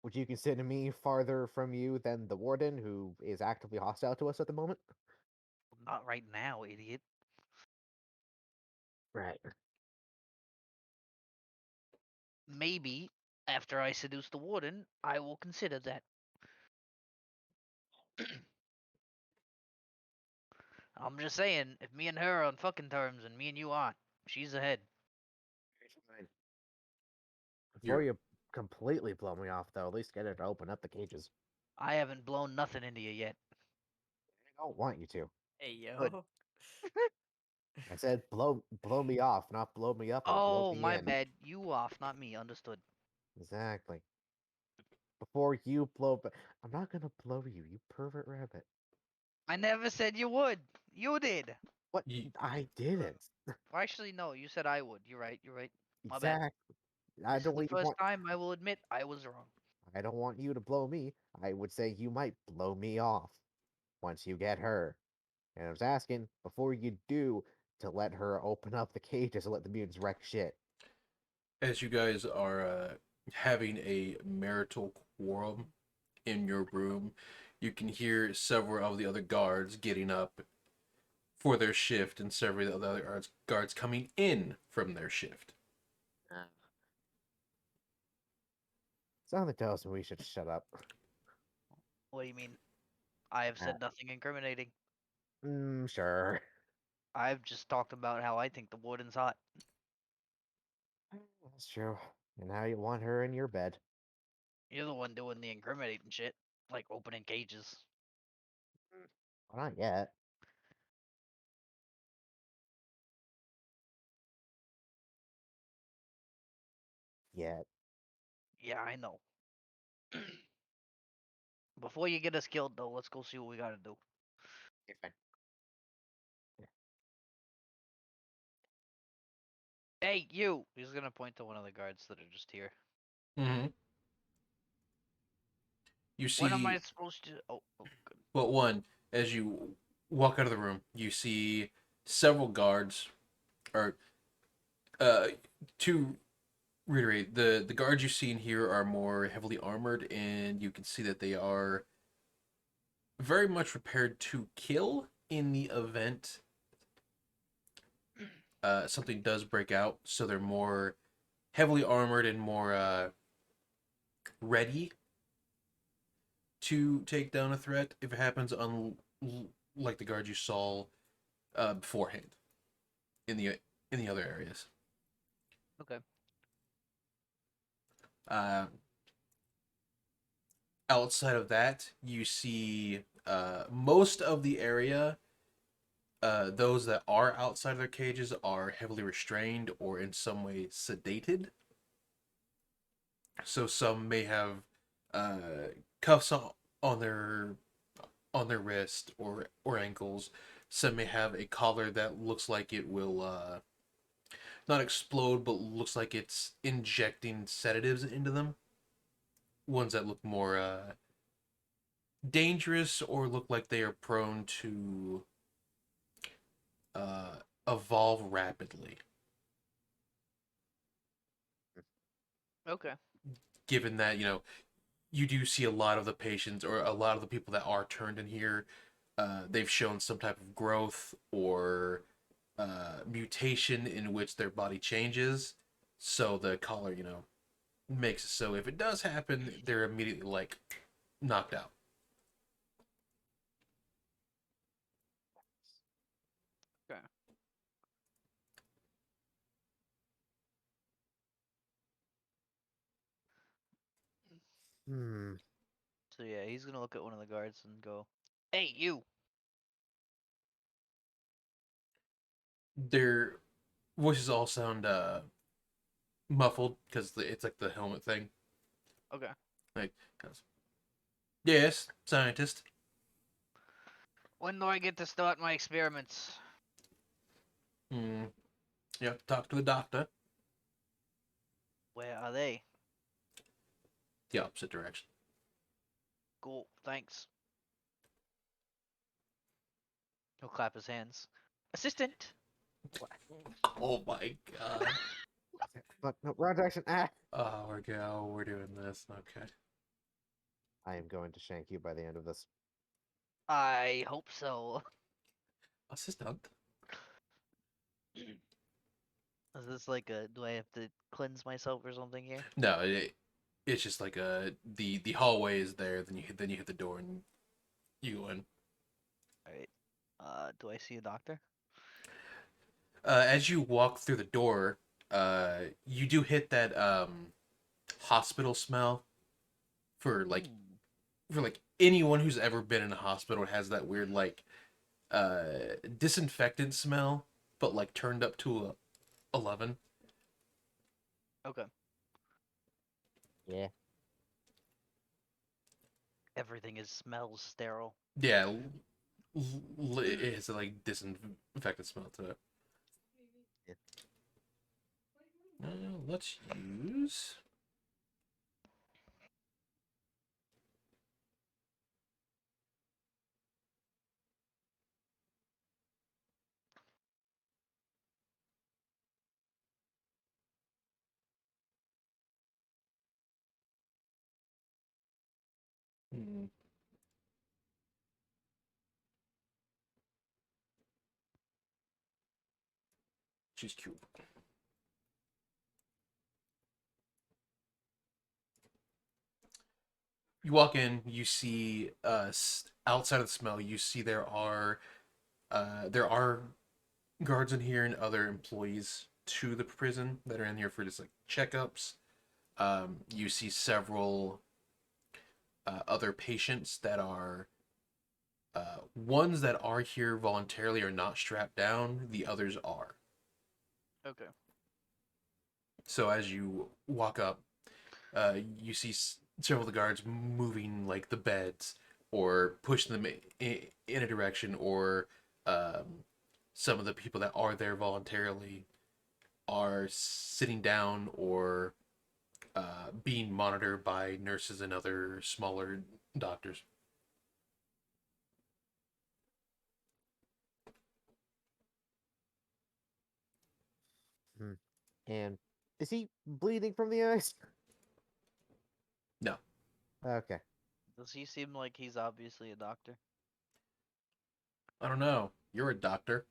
Speaker 2: Would you consider me farther from you than the warden, who is actively hostile to us at the moment?
Speaker 6: not right now, idiot.
Speaker 2: Right.
Speaker 6: Maybe after I seduce the warden, I will consider that. I'm just saying, if me and her are on fucking terms and me and you aren't, she's ahead.
Speaker 2: Fine. Before
Speaker 1: You're-
Speaker 2: you completely blow me off, though, at least get her to open up the cages.
Speaker 6: I haven't blown nothing into you yet.
Speaker 2: I don't want you to.
Speaker 3: Hey yo.
Speaker 4: Good.
Speaker 2: I said blow me off, not blow me up or blow
Speaker 6: Oh,
Speaker 2: me
Speaker 6: my
Speaker 2: in.
Speaker 6: bad. You off, not me. Understood.
Speaker 2: Exactly. Before you blow, I'm not gonna blow you, you pervert rabbit.
Speaker 6: I never said you would. You did.
Speaker 2: What?
Speaker 1: Ye-
Speaker 2: I didn't.
Speaker 6: Well, actually, no. You said I would. You're right. You're right. My bad.
Speaker 2: Exactly. I
Speaker 6: This is
Speaker 2: don't
Speaker 6: the
Speaker 2: even
Speaker 6: first
Speaker 2: want.
Speaker 6: time I will admit I was wrong.
Speaker 2: I don't want you to blow me. I would say you might blow me off once you get her. And I was asking before you do to let her open up the cages and let the mutants wreck shit.
Speaker 1: As you guys are having a marital quarrel in your room, you can hear several of the other guards getting up for their shift and several of the other guards coming in from their shift.
Speaker 2: Something tells me we should shut up.
Speaker 6: What do you mean? I have said nothing incriminating.
Speaker 2: Sure.
Speaker 6: I've just talked about how I think the warden's hot.
Speaker 2: That's true. And now you want her in your bed.
Speaker 6: You're the one doing the incriminating shit, like opening cages.
Speaker 2: Well, not yet. Yet.
Speaker 6: Yeah, I know. Before you get us killed, though, let's go see what we gotta do.
Speaker 2: Okay, fine.
Speaker 6: Hey, you! He's gonna point to one of the guards that are just here.
Speaker 1: Mm-hmm. You
Speaker 6: What am I
Speaker 1: see,
Speaker 6: supposed to? Oh, good.
Speaker 1: well, one, as you walk out of the room, you see several guards, or to reiterate, the guards you see in here are more heavily armored, and you can see that they are very much prepared to kill in the event something does break out. So they're more heavily armored and more ready to take down a threat if it happens, like the guard you saw beforehand in the other areas.
Speaker 6: Okay.
Speaker 1: Outside of that, you see most of the area. Those that are outside of their cages are heavily restrained or in some way sedated. So some may have cuffs on their wrist or ankles. Some may have a collar that looks like it will not explode, but looks like it's injecting sedatives into them. Ones that look more dangerous or look like they are prone to evolve rapidly.
Speaker 6: Okay.
Speaker 1: Given that, you do see a lot of the patients or a lot of the people that are turned in here, they've shown some type of growth or mutation in which their body changes. So the collar, makes it so if it does happen, they're immediately like knocked out.
Speaker 6: Okay.
Speaker 2: Hmm.
Speaker 6: So yeah, he's gonna look at one of the guards and go, "Hey, you!"
Speaker 1: Their voices all sound muffled because it's like the helmet thing.
Speaker 6: Okay.
Speaker 1: Like, yes, scientist.
Speaker 6: When do I get to start my experiments?
Speaker 1: Hmm. You have to talk to the doctor.
Speaker 6: Where are they?
Speaker 1: The opposite direction.
Speaker 6: Cool. Thanks. He'll clap his hands. Assistant.
Speaker 1: Oh my god.
Speaker 2: Look, no, wrong direction. Ah!
Speaker 1: Oh, we're doing this. Okay.
Speaker 2: I am going to shank you by the end of this.
Speaker 6: I hope so.
Speaker 1: Assistant.
Speaker 6: Is this like a? Do I have to cleanse myself or something here?
Speaker 1: No, it's just like the hallway is there. Then you hit the door and you go in.
Speaker 6: All right. Do I see a doctor?
Speaker 1: As you walk through the door, you do hit that hospital smell for like
Speaker 6: Ooh.
Speaker 1: for like anyone who's ever been in a hospital. It has that weird like disinfectant smell, but like turned up to 11.
Speaker 6: Okay.
Speaker 2: Yeah.
Speaker 6: Everything smells sterile.
Speaker 1: Yeah, it has a like disinfectant smell to it.
Speaker 2: Yeah.
Speaker 1: Let's use. Hmm. She's cute. You walk in, you see outside of the smell, you see there are guards in here and other employees to the prison that are in here for just like checkups. You see several other patients that are ones that are here voluntarily are not strapped down. The others are.
Speaker 4: Okay.
Speaker 1: So as you walk up, you see several of the guards moving like the beds or pushing them in a direction, or some of the people that are there voluntarily are sitting down or being monitored by nurses and other smaller doctors.
Speaker 2: And is he bleeding from the eyes?
Speaker 1: No.
Speaker 2: Okay.
Speaker 4: Does he seem like he's obviously a doctor?
Speaker 1: I don't know. You're a doctor.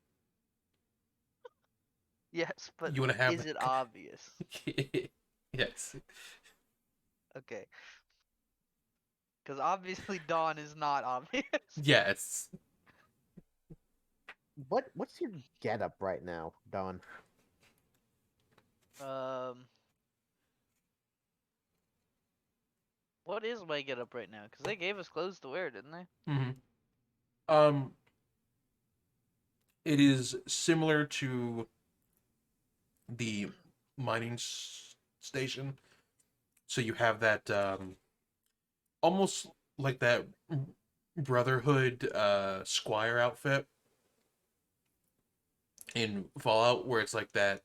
Speaker 4: Yes, but
Speaker 1: You want to have
Speaker 4: is it obvious?
Speaker 1: Yes.
Speaker 4: Okay. Because obviously Dawn is not obvious.
Speaker 1: Yes.
Speaker 2: What's your getup right now, Don?
Speaker 4: What is my getup right now? Because they gave us clothes to wear, didn't they?
Speaker 1: Mm-hmm. It is similar to the mining station. So you have that almost like that Brotherhood Squire outfit in Fallout, where it's like that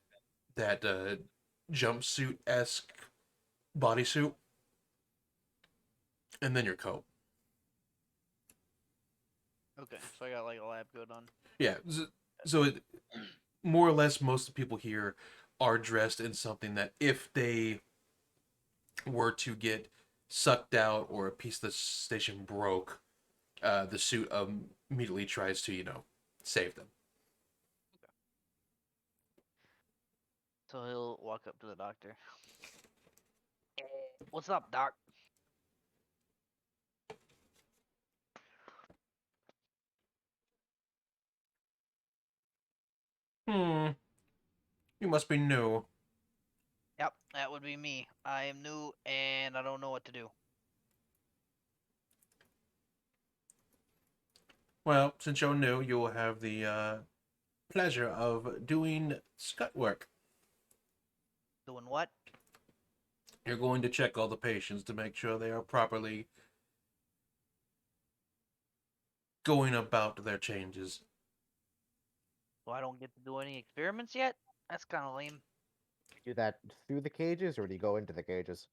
Speaker 1: jumpsuit esque bodysuit, and then your coat.
Speaker 4: Okay, so I got like a lab coat on.
Speaker 1: Yeah. So it, more or less, most of the people here are dressed in something that if they were to get sucked out or a piece of the station broke, the suit immediately tries to, save them.
Speaker 4: So he'll walk up to the doctor. What's up, doc?
Speaker 1: You must be new.
Speaker 4: Yep, that would be me. I am new and I don't know what to do.
Speaker 1: Well, since you're new, you will have the pleasure of doing scut work.
Speaker 4: Doing what?
Speaker 1: You're going to check all the patients to make sure they are properly going about their changes.
Speaker 4: So I don't get to do any experiments yet? That's kind of lame.
Speaker 2: Do that through the cages, or do you go into the cages?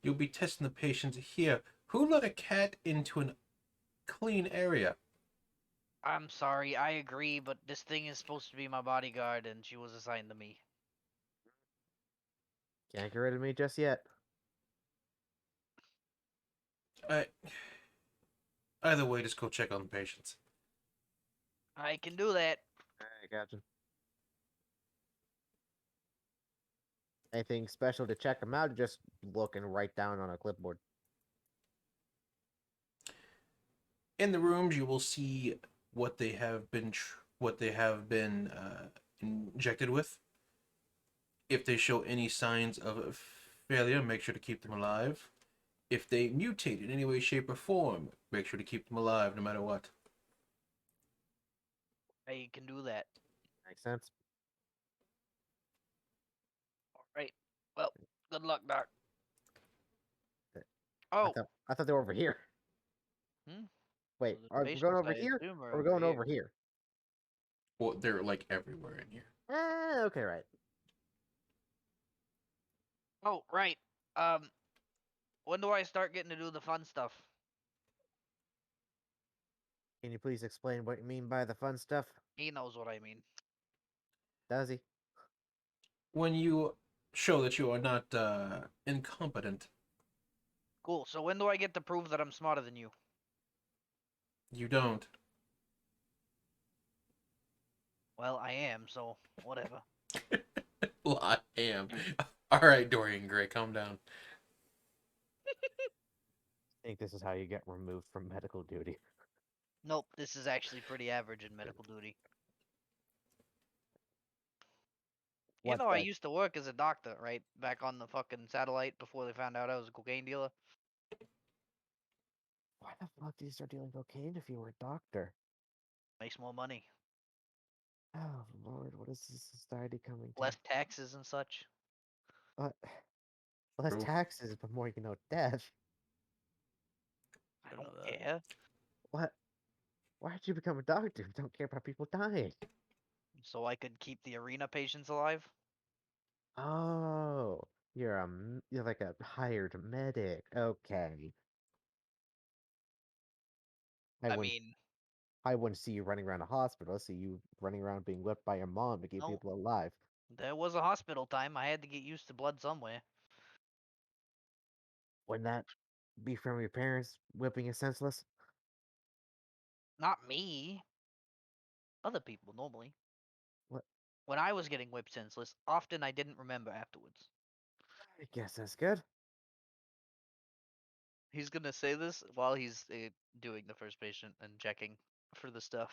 Speaker 1: You'll be testing the patients here. Who let a cat into an clean area?
Speaker 4: I'm sorry, I agree, but this thing is supposed to be my bodyguard and she was assigned to me.
Speaker 2: Can't get rid of me just yet.
Speaker 1: Either way, just go check on the patients.
Speaker 4: I can do that.
Speaker 2: I gotcha. Anything special to check them out? Or just looking right down on a clipboard.
Speaker 1: In the rooms, you will see what they have been injected with. If they show any signs of failure, make sure to keep them alive. If they mutate in any way, shape, or form, make sure to keep them alive no matter what.
Speaker 4: I can do that.
Speaker 2: Makes sense.
Speaker 4: Alright. Well, good luck, Doc.
Speaker 2: Uh,
Speaker 4: Oh,
Speaker 2: I thought they were over here.
Speaker 4: Hmm?
Speaker 2: Wait,
Speaker 4: well, the
Speaker 2: are we
Speaker 4: patients,
Speaker 2: going over
Speaker 4: I
Speaker 2: here?
Speaker 4: assume,
Speaker 2: Or are we going over here?
Speaker 1: Well, they're like everywhere in here.
Speaker 2: Okay, right.
Speaker 4: Oh, right. When do I start getting to do the fun stuff?
Speaker 2: Can you please explain what you mean by the fun stuff?
Speaker 4: He knows what I mean.
Speaker 2: Does he?
Speaker 1: When you show that you are not incompetent,
Speaker 4: Cool. So when do I get to prove that I'm smarter than you?
Speaker 1: you don't.
Speaker 6: Well, I am, so whatever.
Speaker 1: Well, I am. All right, Dorian Gray, calm down.
Speaker 2: I think this is how you get removed from medical duty.
Speaker 6: Nope, this is actually pretty average in medical duty. You
Speaker 2: What's
Speaker 6: know, I
Speaker 2: that?
Speaker 6: used to work as a doctor, right? Back on the fucking satellite before they found out I was a cocaine dealer.
Speaker 2: Why the fuck do you start dealing cocaine if you were a doctor?
Speaker 6: Makes more money.
Speaker 2: Oh Lord, what is this society coming to?
Speaker 6: Less taxes and such.
Speaker 2: What? Less
Speaker 1: True.
Speaker 2: taxes, but more, death.
Speaker 6: I
Speaker 3: Don't
Speaker 6: don't
Speaker 3: know that.
Speaker 6: care.
Speaker 2: What? Why did you become a doctor if you don't care about people dying?
Speaker 6: So I could keep the arena patients alive.
Speaker 2: Oh, you're like a hired medic. Okay. I
Speaker 6: I
Speaker 2: wouldn't
Speaker 6: mean,
Speaker 2: I wouldn't see you running around a hospital. I see you running around being whipped by your mom to keep
Speaker 6: no,
Speaker 2: people alive.
Speaker 6: there was a hospital time. I had to get used to blood somewhere.
Speaker 2: Wouldn't that be from your parents whipping you senseless?
Speaker 6: Not me. Other people normally.
Speaker 2: What?
Speaker 6: When I was getting whipped senseless, often I didn't remember afterwards.
Speaker 2: I guess that's good.
Speaker 4: He's gonna say this while he's doing the first patient and checking for the stuff.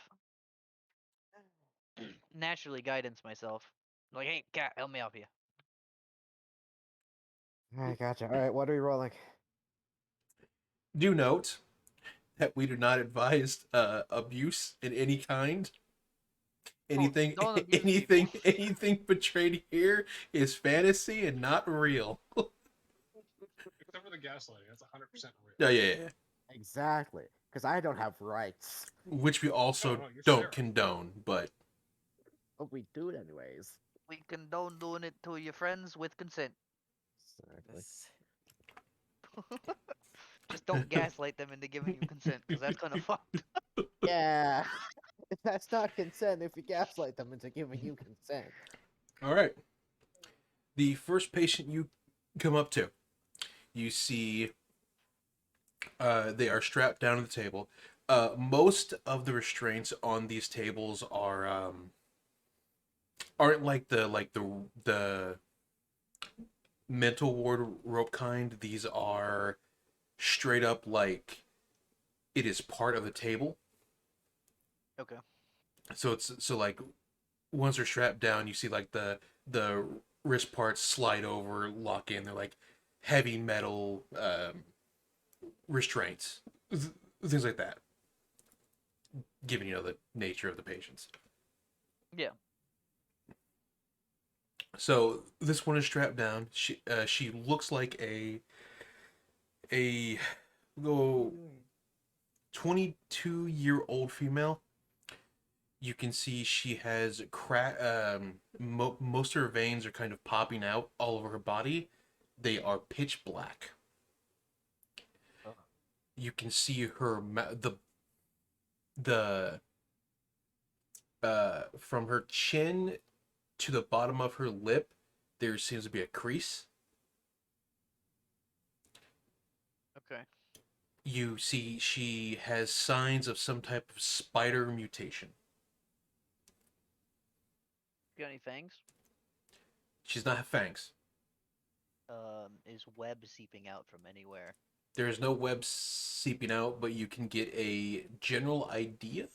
Speaker 6: Naturally, guidance myself. Like, hey, cat, help me out here.
Speaker 2: I gotcha. All right, what are we rolling?
Speaker 1: Do note that we do not advise abuse in any kind. Anything,
Speaker 6: don't abuse
Speaker 1: anything,
Speaker 6: people.
Speaker 1: anything portrayed here is fantasy and not real.
Speaker 5: Except for the gaslighting, that's 100% real.
Speaker 1: Yeah, yeah, yeah.
Speaker 2: Exactly, because I don't have rights,
Speaker 1: Which we also
Speaker 5: no, you're
Speaker 1: don't
Speaker 5: Sarah.
Speaker 1: condone, but
Speaker 2: but we do it anyways.
Speaker 6: We condone doing it to your friends with consent.
Speaker 2: Exactly.
Speaker 3: This-
Speaker 6: Just don't gaslight them into giving you consent, because that's kind of fucked.
Speaker 2: Yeah, that's not consent if you gaslight them into giving you consent.
Speaker 1: all right. The first patient you come up to, you see they are strapped down to the table. Most of the restraints on these tables are aren't like the mental ward rope kind. These are straight up like it is part of the table.
Speaker 6: Okay.
Speaker 1: So it's so like once they're strapped down, you see like the wrist parts slide over, lock in. They're like heavy metal restraints, things like that. Given the nature of the patients.
Speaker 6: Yeah.
Speaker 1: So this one is strapped down. She looks like a 22-year-old female. You can see she has most of her veins are kind of popping out all over her body. They are pitch black.
Speaker 2: Oh.
Speaker 1: You can see her the from her chin to the bottom of her lip, there seems to be a crease.
Speaker 6: Okay.
Speaker 1: You see she has signs of some type of spider mutation.
Speaker 6: Got any fangs?
Speaker 1: She does not have fangs.
Speaker 6: Is web seeping out from anywhere?
Speaker 1: There is no web seeping out, but you can get a general idea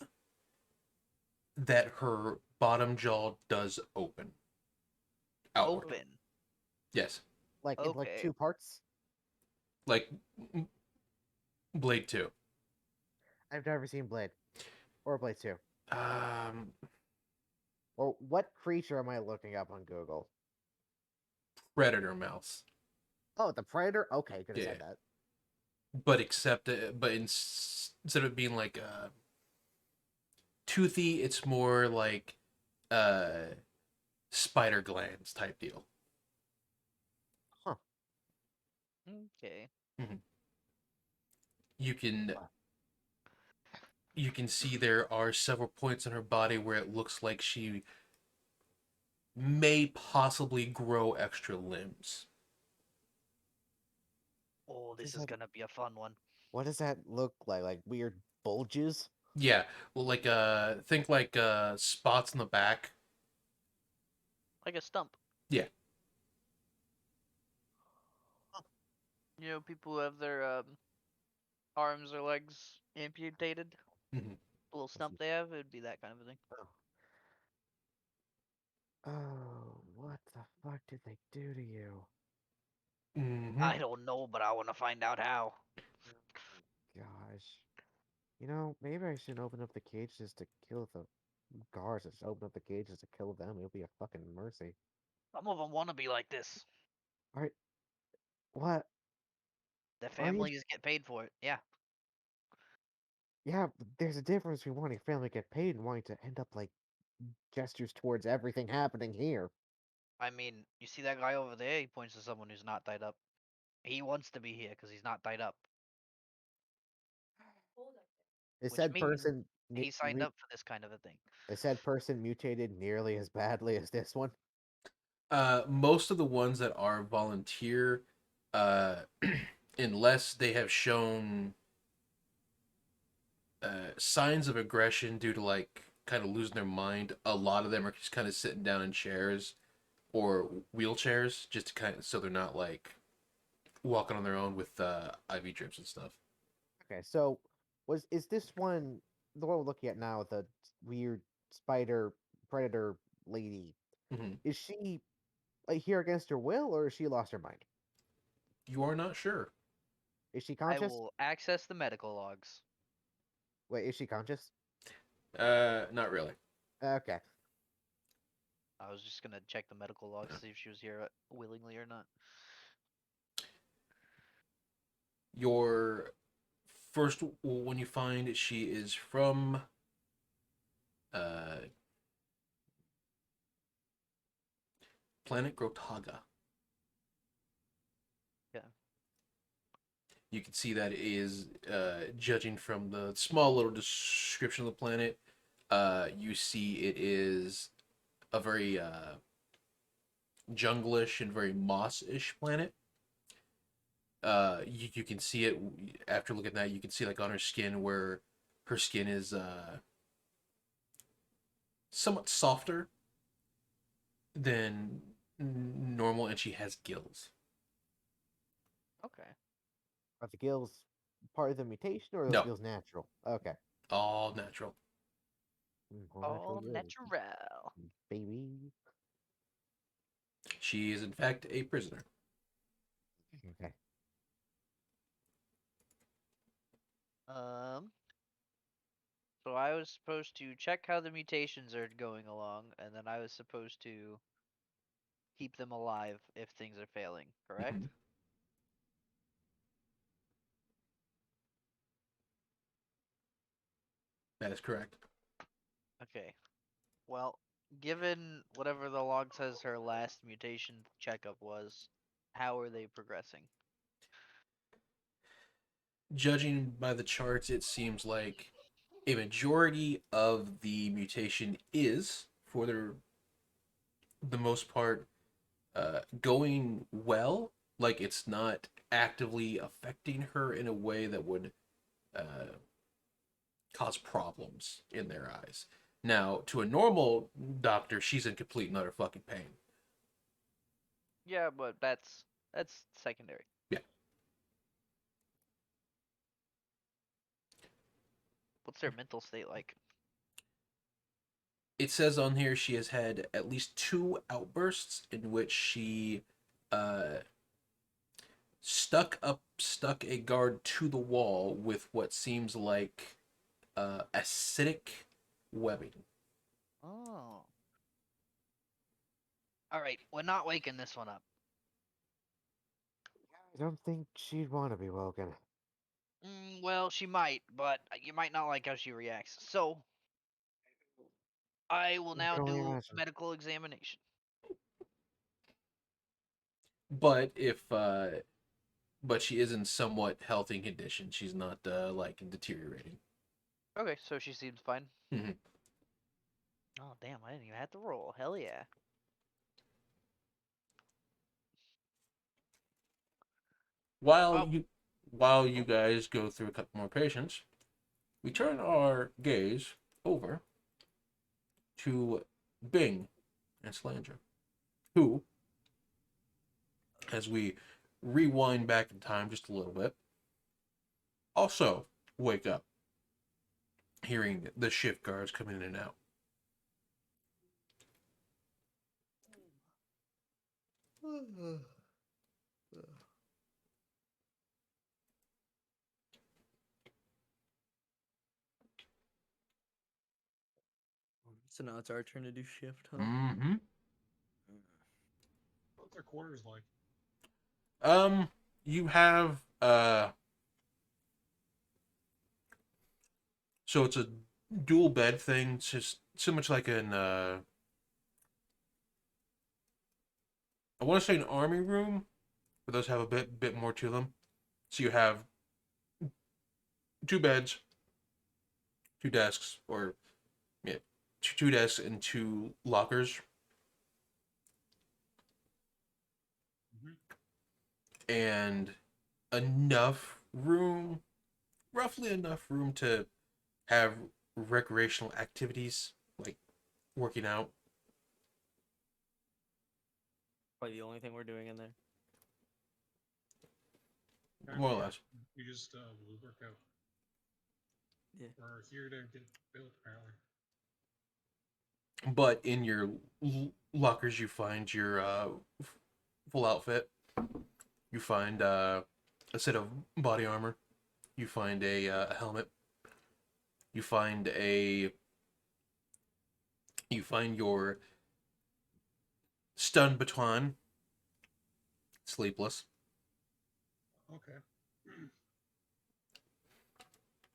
Speaker 1: that her bottom jaw does open. Outward.
Speaker 6: Open.
Speaker 1: Yes.
Speaker 2: Like in like
Speaker 6: Okay.
Speaker 2: 2 parts.
Speaker 1: Like Blade 2.
Speaker 2: I've never seen Blade or Blade 2.
Speaker 1: Um,
Speaker 2: Or what creature am I looking up on Google?
Speaker 1: Predator mouse.
Speaker 2: Oh, the Predator. Okay, could have said
Speaker 1: Yeah.
Speaker 2: that.
Speaker 1: But instead of being like toothy, it's more like spider glands type deal.
Speaker 6: Okay.
Speaker 1: You can
Speaker 2: Wow.
Speaker 1: you can see there are several points in her body where it looks like she may possibly grow extra limbs.
Speaker 6: Oh, this
Speaker 2: Is
Speaker 6: is
Speaker 2: that-
Speaker 6: gonna be a fun one.
Speaker 2: What does that look like? Like weird bulges?
Speaker 1: Yeah, well, like think like spots in the back.
Speaker 6: Like a stump.
Speaker 1: Yeah.
Speaker 6: You know, people who have their arms or legs amputated.
Speaker 1: Mhm.
Speaker 6: The little stump they have, it'd be that kind of a thing.
Speaker 2: Oh, what the fuck did they do to you?
Speaker 1: Mhm.
Speaker 6: I don't know, but I want to find out how.
Speaker 2: Gosh. You know, maybe I shouldn't open up the cages to kill the guards. I should open up the cages to kill them. It'll be a fucking mercy.
Speaker 6: Some of them want to be like this.
Speaker 2: Alright, what?
Speaker 6: Their
Speaker 2: Are you?
Speaker 6: families get paid for it. Yeah.
Speaker 2: Yeah, but there's a difference between wanting family to get paid and wanting to end up like gestures towards everything happening here.
Speaker 6: I mean, you see that guy over there? He points to someone who's not tied up. He wants to be here because he's not tied up,
Speaker 2: Is
Speaker 6: which
Speaker 2: said
Speaker 6: means
Speaker 2: person
Speaker 6: he signed up for this kind of a thing.
Speaker 2: is said person mutated nearly as badly as this one?
Speaker 1: Most of the ones that are volunteer, uh, unless they have shown signs of aggression due to like kind of losing their mind, a lot of them are just kind of sitting down in chairs or wheelchairs just to kind of so they're not like walking on their own with IV drips and stuff.
Speaker 2: Okay, so is this one the one we're looking at now, the weird spider predator lady?
Speaker 1: Hmm.
Speaker 2: Is she like here against her will, or is she lost her mind?
Speaker 1: You are not sure.
Speaker 2: Is she
Speaker 6: I
Speaker 2: conscious?
Speaker 6: will access the medical logs.
Speaker 2: Wait, is she conscious?
Speaker 1: Not really.
Speaker 2: Okay.
Speaker 6: I was just gonna check the medical logs to see if she was here willingly or not.
Speaker 1: Your first one you find she is from uh planet Grotaga.
Speaker 6: Yeah.
Speaker 1: You can see that is judging from the small little description of the planet. You see it is a very junglish and very moss-ish planet. You can see it after looking at that. You can see like on her skin where her skin is somewhat softer than normal, and she has gills.
Speaker 6: Okay.
Speaker 2: Are the gills part of the mutation, or are those
Speaker 1: No,
Speaker 2: gills natural? Okay.
Speaker 1: all natural.
Speaker 2: All
Speaker 6: All
Speaker 2: natural gills,
Speaker 6: natural.
Speaker 2: baby.
Speaker 1: She is in fact a prisoner.
Speaker 2: Okay.
Speaker 6: So I was supposed to check how the mutations are going along, and then I was supposed to keep them alive if things are failing, correct?
Speaker 1: Mhm. That is correct.
Speaker 6: Okay. Well, given whatever the log says her last mutation checkup was, how are they progressing?
Speaker 1: Judging by the charts, it seems like a majority of the mutation is, for the most part, going well. Like it's not actively affecting her in a way that would uh, cause problems in their eyes. Now, to a normal doctor, she's in complete and utter fucking pain.
Speaker 6: Yeah, but that's secondary.
Speaker 1: Yeah.
Speaker 6: What's their mental state like?
Speaker 1: It says on here she has had at least 2 outbursts in which she uh, stuck a guard to the wall with what seems like acidic webbing.
Speaker 6: Oh. All right, we're not waking this one up.
Speaker 2: I don't think she'd want to be woken.
Speaker 6: Well, she might, but you might not like how she reacts. So, I will
Speaker 2: I
Speaker 6: now
Speaker 2: can only
Speaker 6: do
Speaker 2: imagine.
Speaker 6: medical examination.
Speaker 1: But if but she is in somewhat healthy condition. She's not like deteriorating.
Speaker 6: Okay, so she seems fine.
Speaker 1: Mhm.
Speaker 6: Oh, damn, I didn't even have to roll. Hell yeah.
Speaker 1: While
Speaker 6: Oh,
Speaker 1: you while you guys go through a couple more patients, we turn our gaze over to Bing and Slanger, who, as we rewind back in time just a little bit, also wake up hearing the shift guards come in and out.
Speaker 3: So now it's our turn to do shift, huh?
Speaker 1: Mm-hmm.
Speaker 5: What's their quarters like?
Speaker 1: You have so it's a dual bed thing. It's just so much like an I want to say an army room, but those have a bit more to them. So you have two beds, two desks, or yeah, two desks and two lockers,
Speaker 5: Mhm.
Speaker 1: and enough room, roughly enough room to have recreational activities like working out.
Speaker 3: Probably the only thing we're doing in there.
Speaker 5: Okay,
Speaker 1: More or
Speaker 5: yeah,
Speaker 1: less.
Speaker 5: We just will work out.
Speaker 3: Yeah.
Speaker 5: We're here to get built, apparently.
Speaker 1: But in your lockers, you find your full outfit. You find a set of body armor. You find a helmet. You find your stun baton. Sleepless.
Speaker 5: Okay.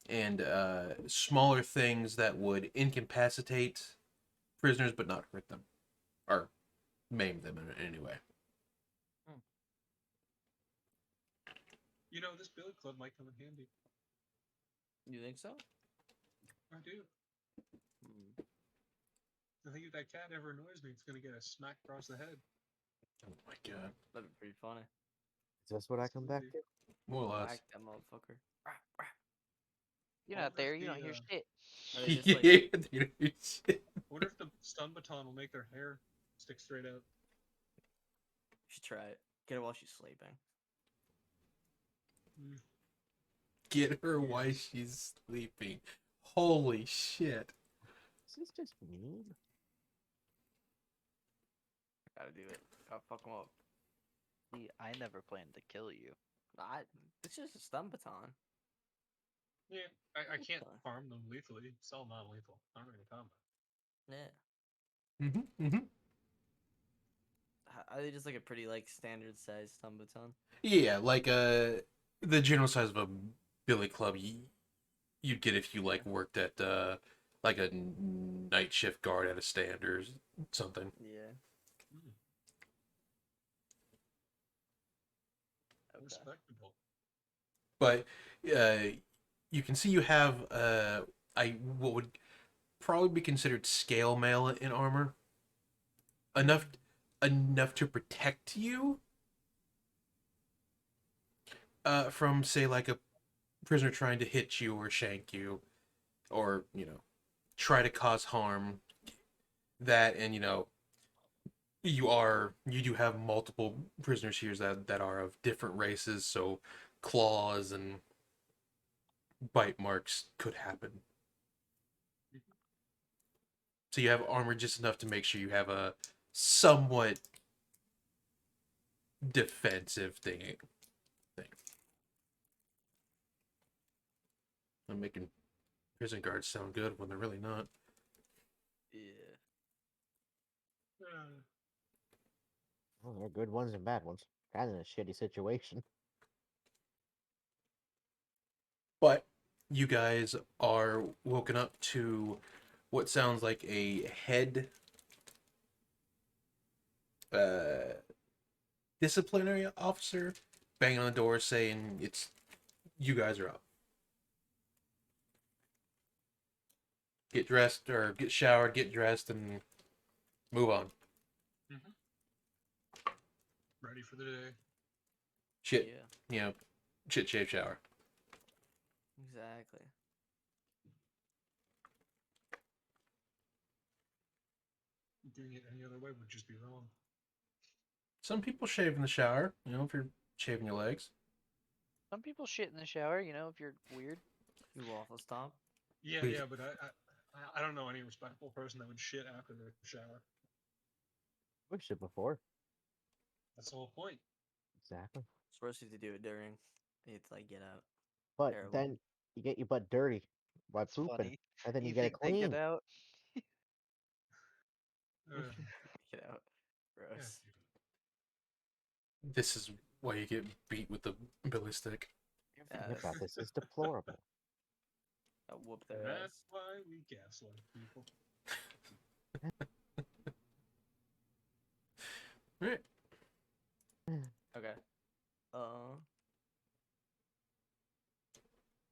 Speaker 1: And smaller things that would incapacitate prisoners but not hurt them. Or maim them in any way.
Speaker 5: You know, this billy club might come in handy.
Speaker 3: You think so?
Speaker 5: I do. I think if that cat ever annoys me, it's gonna get a smack across the head.
Speaker 1: Oh my god.
Speaker 3: That'd be pretty funny.
Speaker 2: Is this what I come back to?
Speaker 1: More or less.
Speaker 3: Whack that motherfucker. Rah, rah.
Speaker 6: You're
Speaker 5: Well,
Speaker 6: not there.
Speaker 5: if
Speaker 6: You don't
Speaker 5: the,
Speaker 6: hear shit.
Speaker 3: Or they just like
Speaker 1: Yeah, shit.
Speaker 5: Wonder if the stun baton will make their hair stick straight out.
Speaker 3: you should try it. Get her while she's sleeping.
Speaker 5: Mm.
Speaker 1: Get her while she's sleeping. Holy shit.
Speaker 2: Is this just mean?
Speaker 3: Gotta do it. Gotta fuck him up.
Speaker 6: See, I never planned to kill you.
Speaker 3: It's just a stun baton.
Speaker 5: Yeah, I can't
Speaker 3: Okay.
Speaker 5: farm them lethally. Sell non-lethal. I'm not in combat.
Speaker 3: Yeah.
Speaker 1: Mm-hmm.
Speaker 3: Are they just like a pretty like standard size stun baton?
Speaker 1: Yeah, like the general size of a billy club you'd get if you like worked at like a night shift guard at a stand or something.
Speaker 3: Yeah.
Speaker 5: Mm,
Speaker 3: Okay.
Speaker 5: respectable.
Speaker 1: But you can see you have what would probably be considered scale mail in armor. Enough to protect you from say like a prisoner trying to hit you or shank you or try to cause harm. That and you do have multiple prisoners here that are of different races, so claws and bite marks could happen. So you have armor just enough to make sure you have a somewhat defensive thing. I'm making prison guards sound good when they're really not.
Speaker 3: Yeah.
Speaker 2: Well, there are good ones and bad ones. Kind of in a shitty situation.
Speaker 1: But you guys are woken up to what sounds like a head disciplinary officer banging on the door saying it's you guys are up. Get dressed or get showered, get dressed, and move on.
Speaker 5: Ready for the day.
Speaker 1: Shit,
Speaker 3: Yeah.
Speaker 1: shit, shave, shower.
Speaker 3: Exactly.
Speaker 5: doing it any other way would just be wrong.
Speaker 1: Some people shave in the shower. You know, if you're shaving your legs.
Speaker 6: Some people shit in the shower, you know, if you're weird.
Speaker 3: You waffle stomp.
Speaker 5: Yeah,
Speaker 1: Please.
Speaker 5: yeah, but I don't know any respectable person that would shit after their shower.
Speaker 2: We've shit before.
Speaker 5: That's the whole point.
Speaker 2: Exactly.
Speaker 3: Especially to do it during. You have to like get out.
Speaker 2: But
Speaker 3: Terrible.
Speaker 2: then you get your butt dirty by
Speaker 6: It's
Speaker 2: pooping,
Speaker 6: funny.
Speaker 2: and then you,
Speaker 6: You
Speaker 2: get it
Speaker 6: think they
Speaker 2: clean.
Speaker 6: get out?
Speaker 3: Get out.
Speaker 5: Yeah,
Speaker 3: Gross.
Speaker 5: dude.
Speaker 1: This is why you get beat with the billy stick.
Speaker 2: I thought this is deplorable.
Speaker 3: I'll whoop
Speaker 5: And
Speaker 3: their ass.
Speaker 5: that's why we gaslight people.
Speaker 1: Right.
Speaker 3: Okay.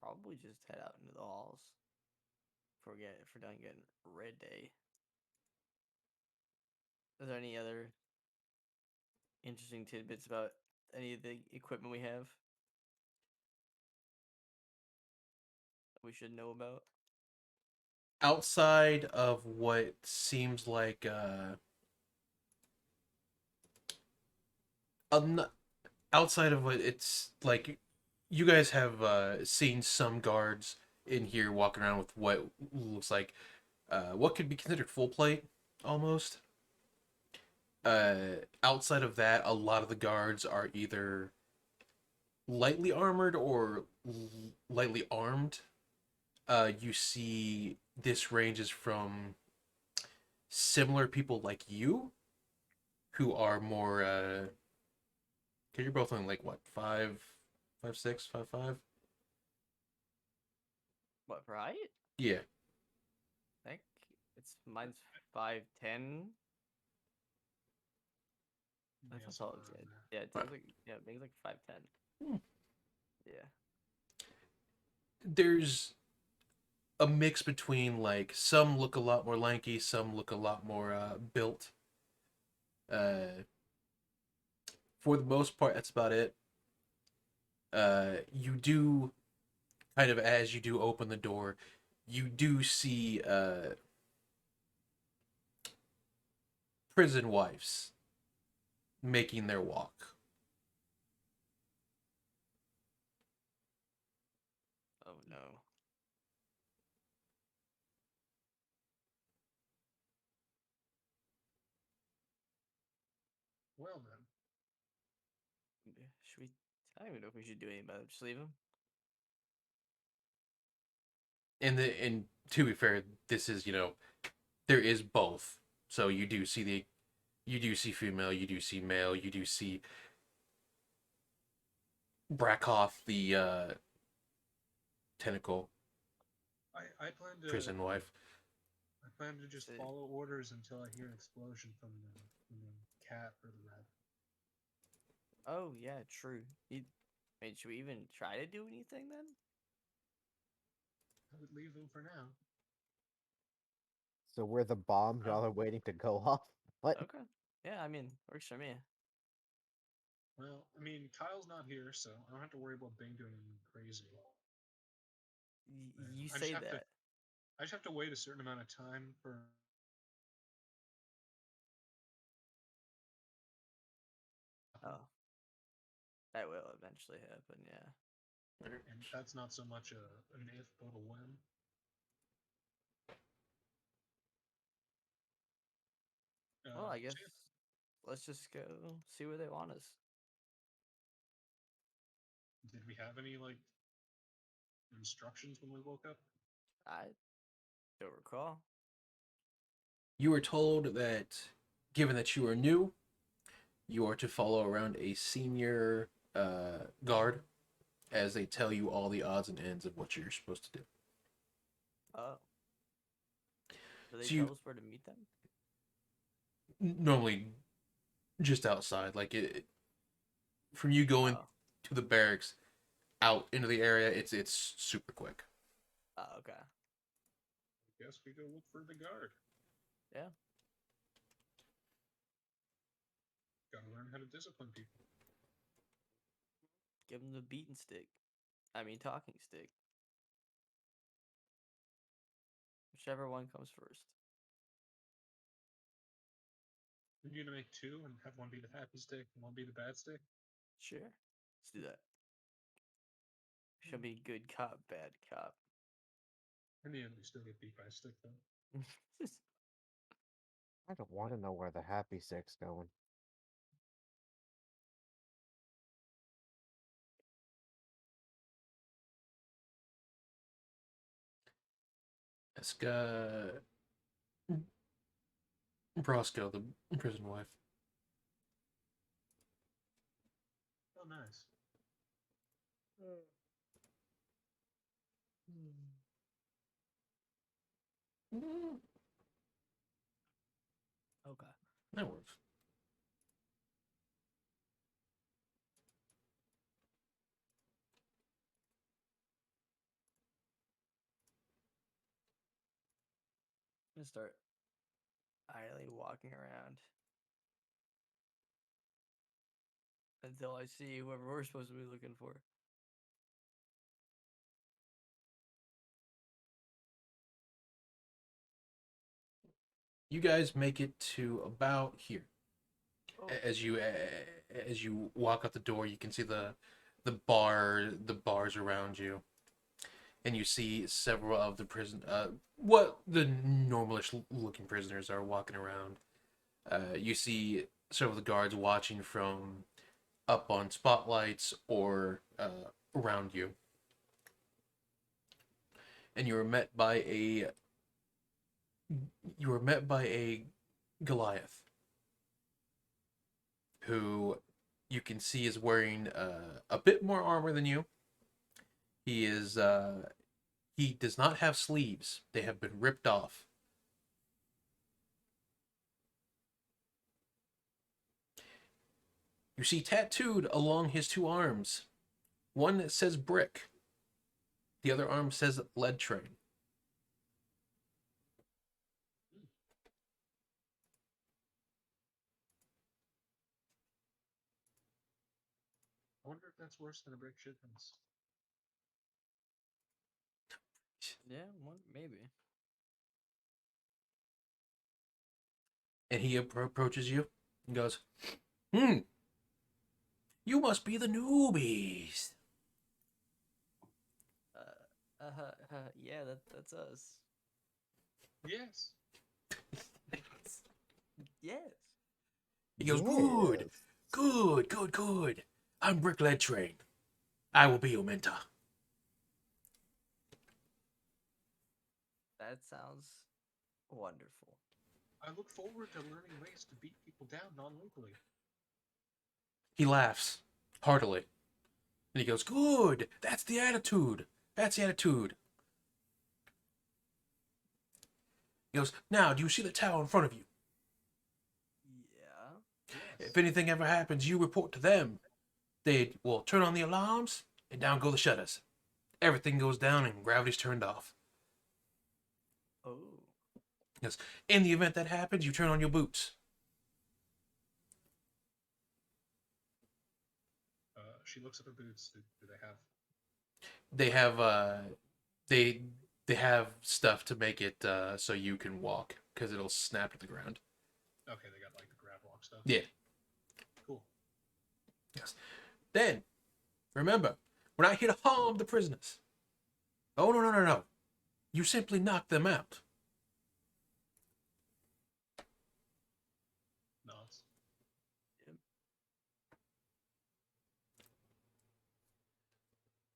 Speaker 3: Probably just head out into the halls. If we're done getting red day. Is there any other interesting tidbits about any of the equipment we have that we should know about?
Speaker 1: Outside of what seems like outside of what it's like, you guys have seen some guards in here walking around with what looks like what could be considered full plate almost. Outside of that, a lot of the guards are either lightly armored or lightly armed. You see this ranges from similar people like you, who are more cause you're both only like what, 5'6", 5'5"?
Speaker 3: What for height?
Speaker 1: Yeah.
Speaker 3: I think mine's 5'10".
Speaker 5: Yeah,
Speaker 3: That's
Speaker 5: somewhere
Speaker 3: all it's
Speaker 5: around
Speaker 3: Yeah,
Speaker 5: there.
Speaker 3: it
Speaker 1: Right.
Speaker 3: sounds like Meg's like 5'10".
Speaker 1: Hmm.
Speaker 3: Yeah.
Speaker 1: There's a mix between like some look a lot more lanky, some look a lot more built. For the most part, that's about it. You do kind of, as you do open the door, you do see prison wives making their walk.
Speaker 3: Oh no.
Speaker 5: Well then,
Speaker 3: Should we? I don't even know if we should do anything about it. Just leave him.
Speaker 1: And to be fair, this is, you know, there is both. So you do see female, you do see male, you do see Brakoff, the tentacle
Speaker 5: I plan to
Speaker 1: prison wife.
Speaker 5: I plan to just
Speaker 3: See.
Speaker 5: follow orders until I hear an explosion from the cat or the rat.
Speaker 3: Oh yeah, true. Wait, should we even try to do anything then?
Speaker 5: I would leave them for now.
Speaker 2: So we're the bomb.
Speaker 5: Oh.
Speaker 2: Y'all are waiting to go off. What?
Speaker 3: Okay. Yeah, I mean, works for me.
Speaker 5: Well, I mean, Kyle's not here, so I don't have to worry about Bing doing anything crazy.
Speaker 3: You
Speaker 5: I just
Speaker 3: say
Speaker 5: have to-
Speaker 3: that.
Speaker 5: I just have to wait a certain amount of time for.
Speaker 3: Oh. That will eventually happen, yeah.
Speaker 5: And that's not so much an if, but a when.
Speaker 3: Well, I
Speaker 5: So
Speaker 3: guess
Speaker 5: yeah,
Speaker 3: let's just go see where they want us.
Speaker 5: did we have any like instructions when we woke up?
Speaker 3: I don't recall.
Speaker 1: You were told that, given that you are new, you are to follow around a senior guard as they tell you all the odds and ends of what you're supposed to do.
Speaker 3: Oh. Do they
Speaker 1: So you-
Speaker 3: tell us where to meet them?
Speaker 1: Normally, just outside, like from you going
Speaker 3: Oh.
Speaker 1: to the barracks out into the area, it's super quick.
Speaker 3: Oh, okay.
Speaker 5: I guess we go look for the guard.
Speaker 3: Yeah.
Speaker 5: Gotta learn how to discipline people.
Speaker 3: Give them the beating stick. I mean, talking stick. Whichever one comes first.
Speaker 5: You're gonna make two and have one be the happy stick and one be the bad stick.
Speaker 3: Sure. Let's do that. She'll be good cop, bad cop.
Speaker 5: In the end, we still get beat by a stick though.
Speaker 2: I don't want to know where the happy stick's going.
Speaker 1: Ask Brosco, the prison wife.
Speaker 5: Oh, nice.
Speaker 1: Mm,
Speaker 3: Okay.
Speaker 1: that works.
Speaker 3: I'm gonna start idly walking around until I see whoever we're supposed to be looking for.
Speaker 1: You guys make it to about here.
Speaker 3: Oh.
Speaker 1: As you walk out the door, you can see the bars around you, and you see several of the what the normalish looking prisoners are walking around. You see several of the guards watching from up on spotlights or around you, and you are met by a Goliath, who you can see is wearing a bit more armor than you. He does not have sleeves; they have been ripped off. You see tattooed along his two arms, one that says brick, the other arm says lead train.
Speaker 5: I wonder if that's worse than a brick shipments.
Speaker 3: Yeah, maybe.
Speaker 1: And he approaches you and goes, "Hmm, you must be the newbies."
Speaker 3: Yeah, that's us.
Speaker 5: Yes.
Speaker 3: Yes.
Speaker 1: He goes, "Good,
Speaker 2: Yes.
Speaker 1: good, good, good. I'm Brick Lead Train. I will be your mentor."
Speaker 3: That sounds wonderful.
Speaker 5: I look forward to learning ways to beat people down non-locally.
Speaker 1: He laughs heartily. And he goes, "Good, that's the attitude. That's the attitude." He goes, "Now, do you see the tower in front of you?
Speaker 3: Yeah.
Speaker 1: If anything ever happens, you report to them. They will turn on the alarms, and down go the shutters. Everything goes down, and gravity's turned off.
Speaker 3: Oh.
Speaker 1: Because in the event that happens, you turn on your boots."
Speaker 5: She looks at her boots. Do they have?
Speaker 1: They have they have stuff to make it so you can walk because it'll snap to the ground.
Speaker 5: Okay, they got like the grab walk stuff.
Speaker 1: Yeah.
Speaker 5: Cool.
Speaker 1: Yes. Then, remember, we're not here to harm the prisoners. Oh, no, no, no, no. You simply knock them out.
Speaker 5: Nods.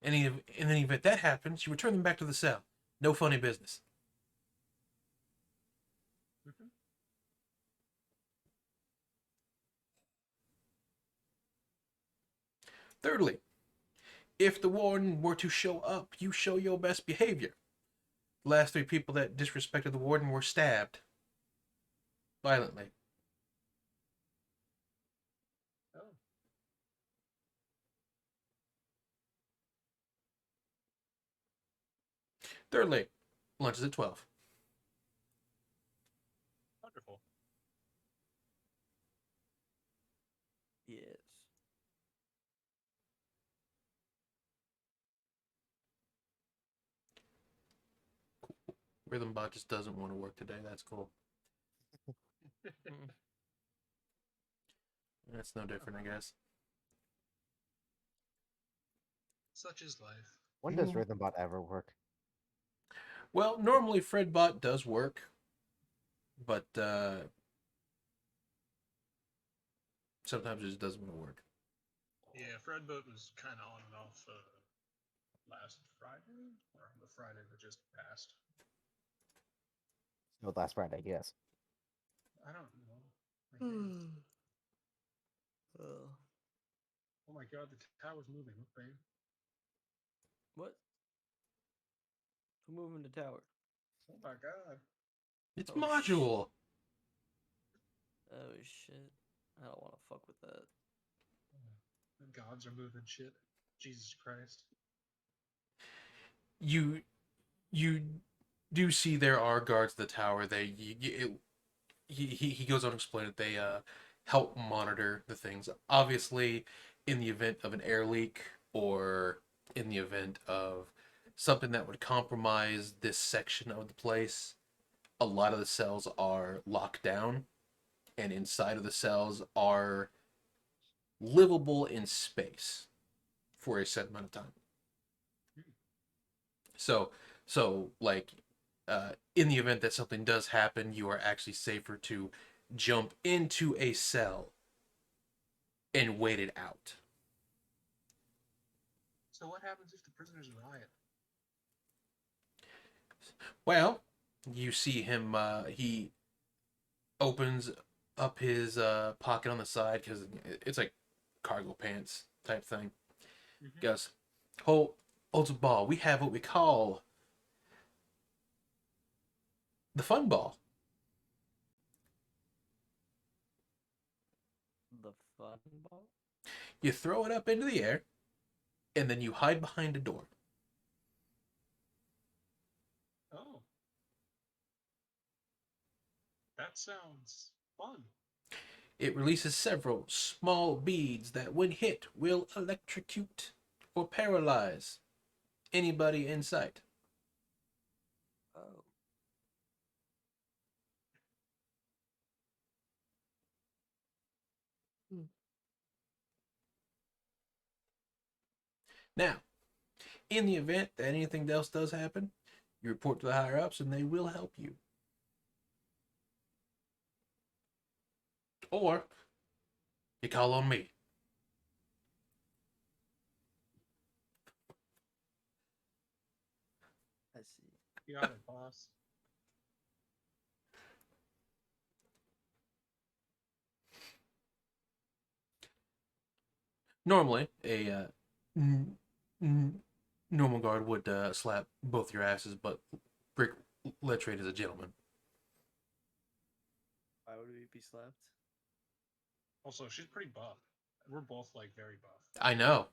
Speaker 1: And in any event that happens, you return them back to the cell. No funny business.
Speaker 5: Mhm.
Speaker 1: Thirdly, if the warden were to show up, you show your best behavior. The last three people that disrespected the warden were stabbed violently.
Speaker 5: Oh,
Speaker 1: Thirdly, lunch is at 12.
Speaker 5: wonderful.
Speaker 3: Yes.
Speaker 1: Rhythm Bot just doesn't want to work today. That's cool. That's no different, I guess.
Speaker 5: Such is life.
Speaker 2: When does
Speaker 1: Mm.
Speaker 2: Rhythmbot ever work?
Speaker 1: Well, normally Fredbot does work, but sometimes it just doesn't want to work.
Speaker 5: Yeah, Fredboat was kind of on and off last Friday, or the Friday that just passed.
Speaker 2: No, last Friday, yes.
Speaker 5: I don't know. I guess.
Speaker 3: Oh.
Speaker 5: Oh my god, the tower's moving. Okay.
Speaker 3: What? Who moving the tower?
Speaker 5: Oh my god.
Speaker 1: It's
Speaker 3: Oh,
Speaker 1: module.
Speaker 3: Oh shit. I don't want to fuck with that.
Speaker 5: The gods are moving shit. Jesus Christ.
Speaker 1: You do see there are guards at the tower. He goes on to explain that they help monitor the things. Obviously, in the event of an air leak or in the event of something that would compromise this section of the place, a lot of the cells are locked down, and inside of the cells are livable in space for a set amount of time. So like in the event that something does happen, you are actually safer to jump into a cell and wait it out.
Speaker 5: So what happens if the prisoners riot?
Speaker 1: Well, you see him he opens up his pocket on the side because it's like cargo pants type thing.
Speaker 5: Mhm.
Speaker 1: Goes, holds a ball. We have what we call the fun ball.
Speaker 3: The fun ball?
Speaker 1: You throw it up into the air, and then you hide behind a door.
Speaker 5: Oh. That sounds fun.
Speaker 1: It releases several small beads that, when hit, will electrocute or paralyze anybody in sight.
Speaker 3: Oh.
Speaker 1: Now, in the event that anything else does happen, you report to the higher ups and they will help you. Or you call on me.
Speaker 3: I see.
Speaker 5: You got it, boss.
Speaker 1: Normally, a normal guard would slap both your asses, but Brick Lettrade is a gentleman.
Speaker 3: Why would we be slapped?
Speaker 5: Also, she's pretty buff. We're both like very buff.
Speaker 1: I know.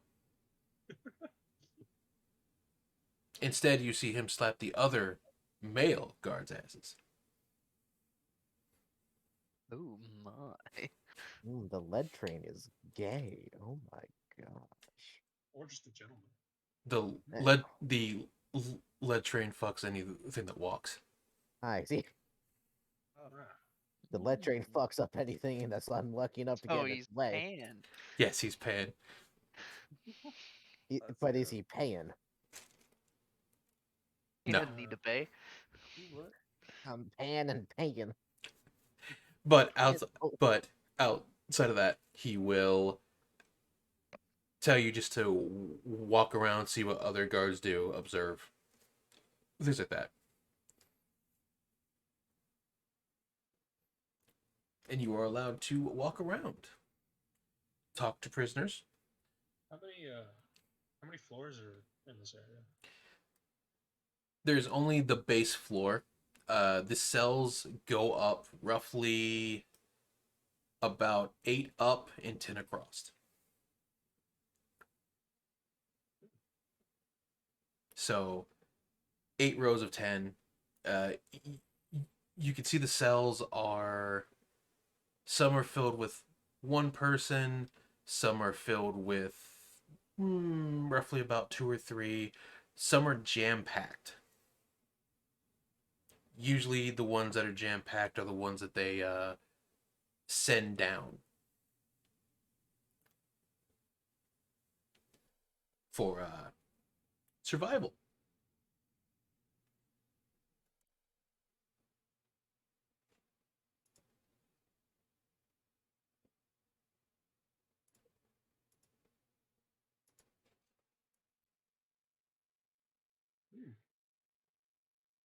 Speaker 1: Instead, you see him slap the other male guards' asses.
Speaker 4: Oh my.
Speaker 2: The lead train is gay. Oh my gosh.
Speaker 5: Or just a gentleman.
Speaker 1: The lead train fucks anything that walks.
Speaker 2: I see.
Speaker 3: Oh.
Speaker 5: Ah.
Speaker 2: The lead train fucks up anything that's unlucky enough to get
Speaker 6: Oh,
Speaker 2: in
Speaker 6: he's
Speaker 2: its way.
Speaker 6: paying.
Speaker 1: Yes, he's paying.
Speaker 3: That's
Speaker 2: But is
Speaker 3: good.
Speaker 2: he paying?
Speaker 6: He
Speaker 1: No.
Speaker 6: doesn't need to pay.
Speaker 3: What?
Speaker 2: I'm paying and paying.
Speaker 1: But
Speaker 2: Yes,
Speaker 1: outside of that, he will tell you just to walk around, see what other guards do, observe. Things like that. And you are allowed to walk around. Talk to prisoners.
Speaker 5: How many floors are in this area?
Speaker 1: There's only the base floor. The cells go up roughly about 8 up and 10 across. So 8 rows of 10. You can see the cells are, some are filled with one person, some are filled with roughly about 2 or 3. Some are jam-packed. Usually the ones that are jam-packed are the ones that they send down. for survival.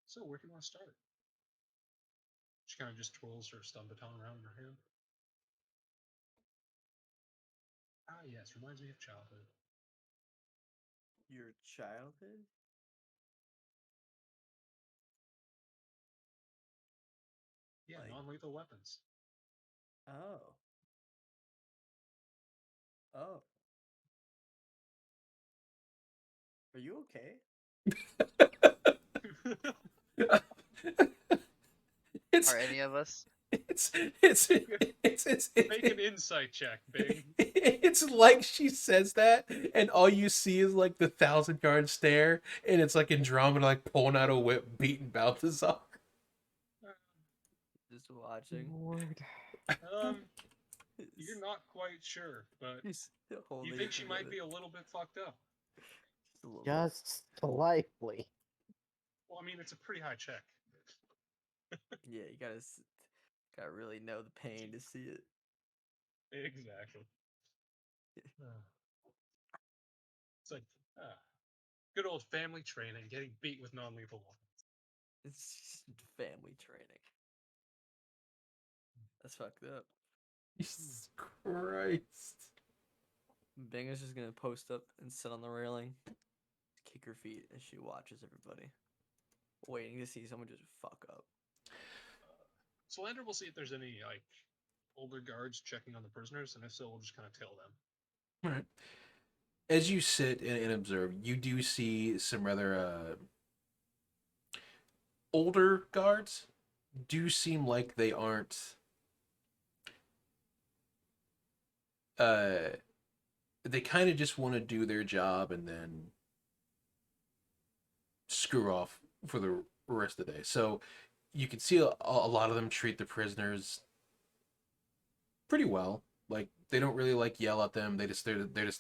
Speaker 5: So where do you want to start? She kind of just twirls her stun baton around in her hand. Ah, yes, reminds me of childhood.
Speaker 3: Your childhood?
Speaker 5: Yeah,
Speaker 3: Like-
Speaker 5: non-lethal weapons.
Speaker 3: Oh. Oh. Are you okay?
Speaker 1: It's
Speaker 6: Are any of us?
Speaker 1: it's it's
Speaker 5: Make an insight check, Bing.
Speaker 1: it's like she says that, and all you see is like the 1,000-yard stare, and it's like Andromeda like pulling out a whip, beating Balthazar.
Speaker 3: Just watching.
Speaker 2: Lord.
Speaker 5: You're not quite sure, but
Speaker 3: He's holding
Speaker 5: you
Speaker 3: it
Speaker 5: think she might
Speaker 3: together.
Speaker 5: be a little bit fucked up.
Speaker 3: Just a little bit.
Speaker 2: Just slightly.
Speaker 5: Well, I mean, it's a pretty high check.
Speaker 3: Yeah, you gotta really know the pain to see it.
Speaker 5: Exactly. It's like, good old family training, getting beat with non-lethal weapons.
Speaker 3: It's just family training. That's fucked up.
Speaker 1: Jesus Christ.
Speaker 3: Bing is just gonna post up and sit on the railing, kick her feet as she watches everybody, waiting to see someone just fuck up.
Speaker 5: So Lander will see if there's any like older guards checking on the prisoners, and if so, we'll just kind of tail them.
Speaker 1: All right. As you sit and observe, you do see some rather older guards. Do seem like they aren't they kind of just want to do their job and then screw off for the rest of the day. So you can see a lot of them treat the prisoners pretty well. Like they don't really like yell at them. They're just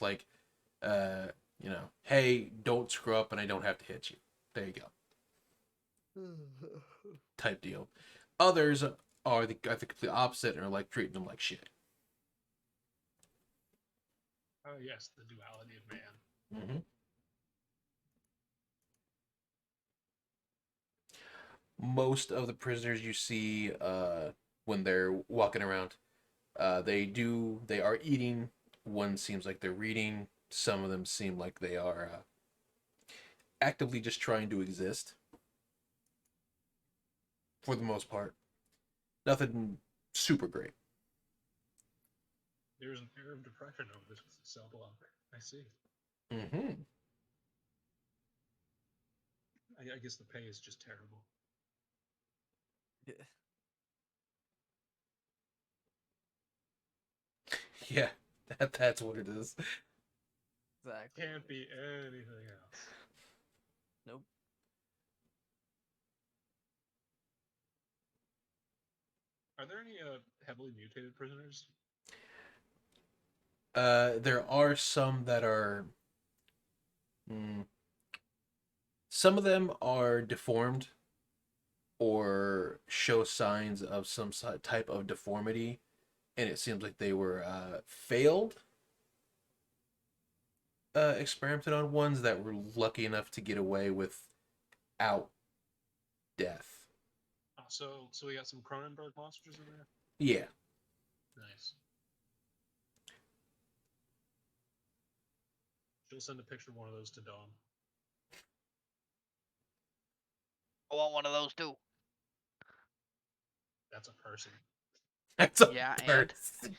Speaker 1: like, you know, hey, don't screw up, and I don't have to hit you. There you go. Type deal. Others are the complete opposite and are like treating them like shit.
Speaker 5: Oh yes, the duality of man.
Speaker 1: Mm-hmm. Most of the prisoners you see when they're walking around, they are eating. One seems like they're reading. Some of them seem like they are actively just trying to exist. For the most part, nothing super great.
Speaker 5: There's an air of depression over this cell block. I see.
Speaker 1: Mm-hmm.
Speaker 5: I guess the pay is just terrible.
Speaker 3: Yeah.
Speaker 1: Yeah, that's what it is.
Speaker 3: Exactly.
Speaker 5: Can't be anything else.
Speaker 3: Nope.
Speaker 5: Are there any heavily mutated prisoners?
Speaker 1: There are some that are. Some of them are deformed or show signs of some type of deformity, and it seems like they were failed experimented on ones that were lucky enough to get away without death.
Speaker 5: So we got some Cronenberg monsters in there.
Speaker 1: Yeah.
Speaker 5: Nice. She'll send a picture of one of those to Dawn.
Speaker 6: I want one of those too.
Speaker 5: That's a person.
Speaker 1: That's a
Speaker 6: Yeah, and?
Speaker 1: person.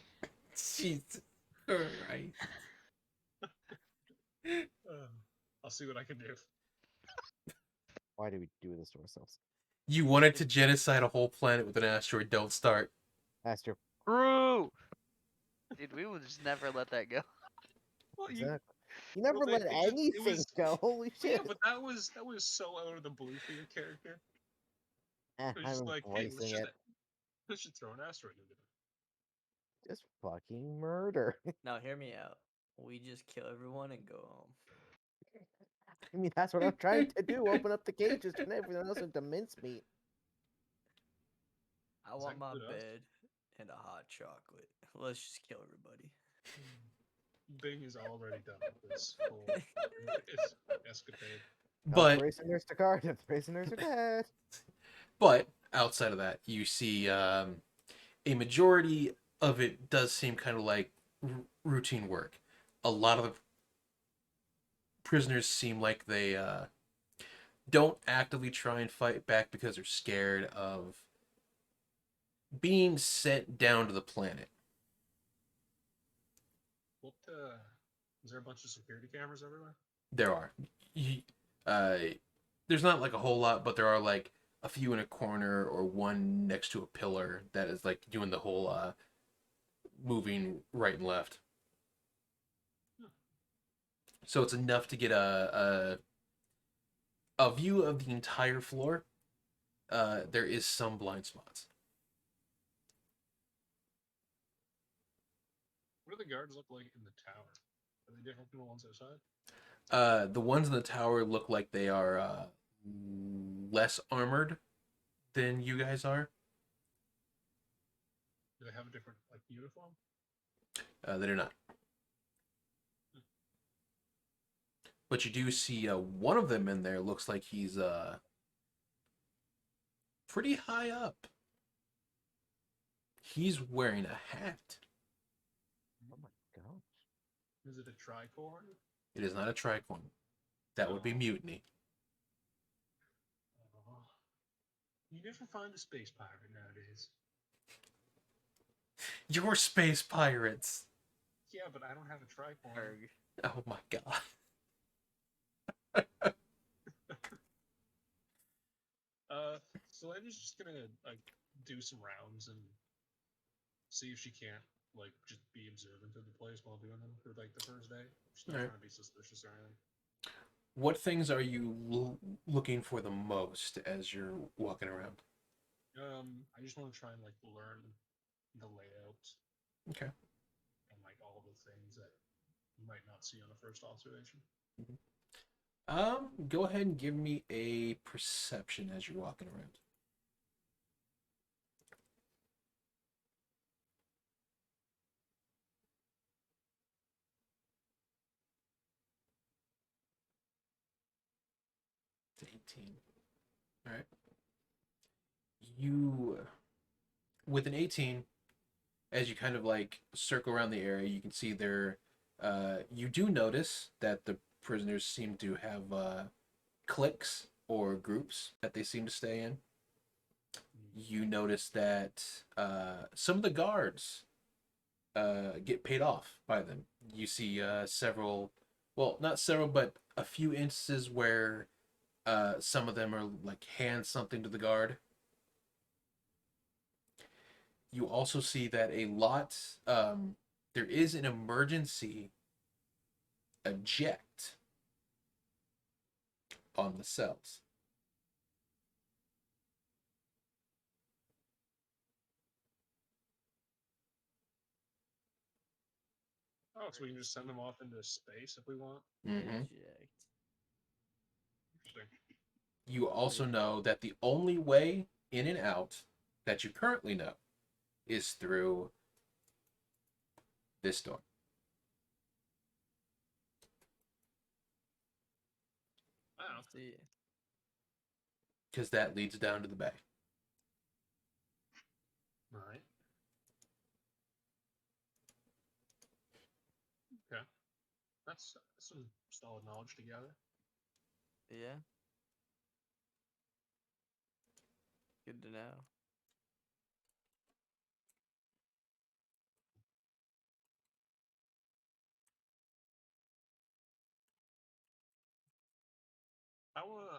Speaker 1: Jesus Christ.
Speaker 5: I'll see what I can do.
Speaker 2: Why do we do this to ourselves?
Speaker 1: You wanted to genocide a whole planet with an asteroid. Don't start.
Speaker 2: Astro.
Speaker 6: True. Dude, we would just never let that go.
Speaker 5: Well,
Speaker 2: Exactly. You never
Speaker 5: well,
Speaker 2: let
Speaker 5: it just- it
Speaker 2: anything
Speaker 5: was-
Speaker 2: go. Holy
Speaker 5: yeah,
Speaker 2: shit.
Speaker 5: but that was so out of the blue for your character. It was just
Speaker 2: I'm
Speaker 5: like, hey,
Speaker 2: embracing it.
Speaker 5: let's just throw an asteroid into it.
Speaker 2: Just fucking murder.
Speaker 3: Now hear me out. We just kill everyone and go home.
Speaker 2: I mean, that's what I'm trying to do. Open up the cages, turn everything else into mincemeat.
Speaker 3: I
Speaker 5: Is
Speaker 3: want
Speaker 5: that
Speaker 3: my
Speaker 5: good enough?
Speaker 3: bed and a hot chocolate. Let's just kill everybody.
Speaker 5: Bing is already done with this whole escapade.
Speaker 1: But
Speaker 2: Prisoners to Cardiff. Prisoners are dead.
Speaker 1: but outside of that, you see a majority of it does seem kind of like routine work. A lot of the prisoners seem like they don't actively try and fight back because they're scared of being sent down to the planet.
Speaker 5: What is there a bunch of security cameras everywhere?
Speaker 1: There are. There's not like a whole lot, but there are like a few in a corner or one next to a pillar that is like doing the whole moving right and left. So it's enough to get a view of the entire floor. There is some blind spots.
Speaker 5: What do the guards look like in the tower? Are they different from the ones outside?
Speaker 1: The ones in the tower look like they are less armored than you guys are.
Speaker 5: Do they have a different like uniform?
Speaker 1: They do not. But you do see one of them in there looks like he's pretty high up. He's wearing a hat.
Speaker 2: Oh my gosh.
Speaker 5: Is it a tricorn?
Speaker 1: It is not a tricorn. That would be mutiny.
Speaker 5: You never find a space pirate nowadays.
Speaker 1: You're space pirates.
Speaker 5: Yeah, but I don't have a tricorn.
Speaker 3: Erg.
Speaker 1: Oh my god.
Speaker 5: Selena's just gonna like do some rounds and see if she can't like just be observant of the place while doing them for like the first day. She's not
Speaker 1: Alright.
Speaker 5: trying to be suspicious or anything.
Speaker 1: What things are you looking for the most as you're walking around?
Speaker 5: I just want to try and like learn the layout
Speaker 1: Okay.
Speaker 5: and like all the things that you might not see on a first observation.
Speaker 1: Go ahead and give me a perception as you're walking around. It's 18. All right. With an 18, as you kind of like circle around the area, you can see there. You do notice that the prisoners seem to have cliques or groups that they seem to stay in. You notice that some of the guards get paid off by them. You see several, well, not several, but a few instances where some of them are like hand something to the guard. You also see that a lot, there is an emergency eject on the cells.
Speaker 5: Oh, so we can just send them off into space if we want.
Speaker 1: Mm-hmm.
Speaker 3: Eject.
Speaker 5: Interesting.
Speaker 1: You also know that the only way in and out that you currently know is through this door.
Speaker 5: Wow.
Speaker 3: See.
Speaker 1: Because that leads down to the bay.
Speaker 5: All right. Okay. That's some solid knowledge to gather.
Speaker 3: Yeah. Good to know.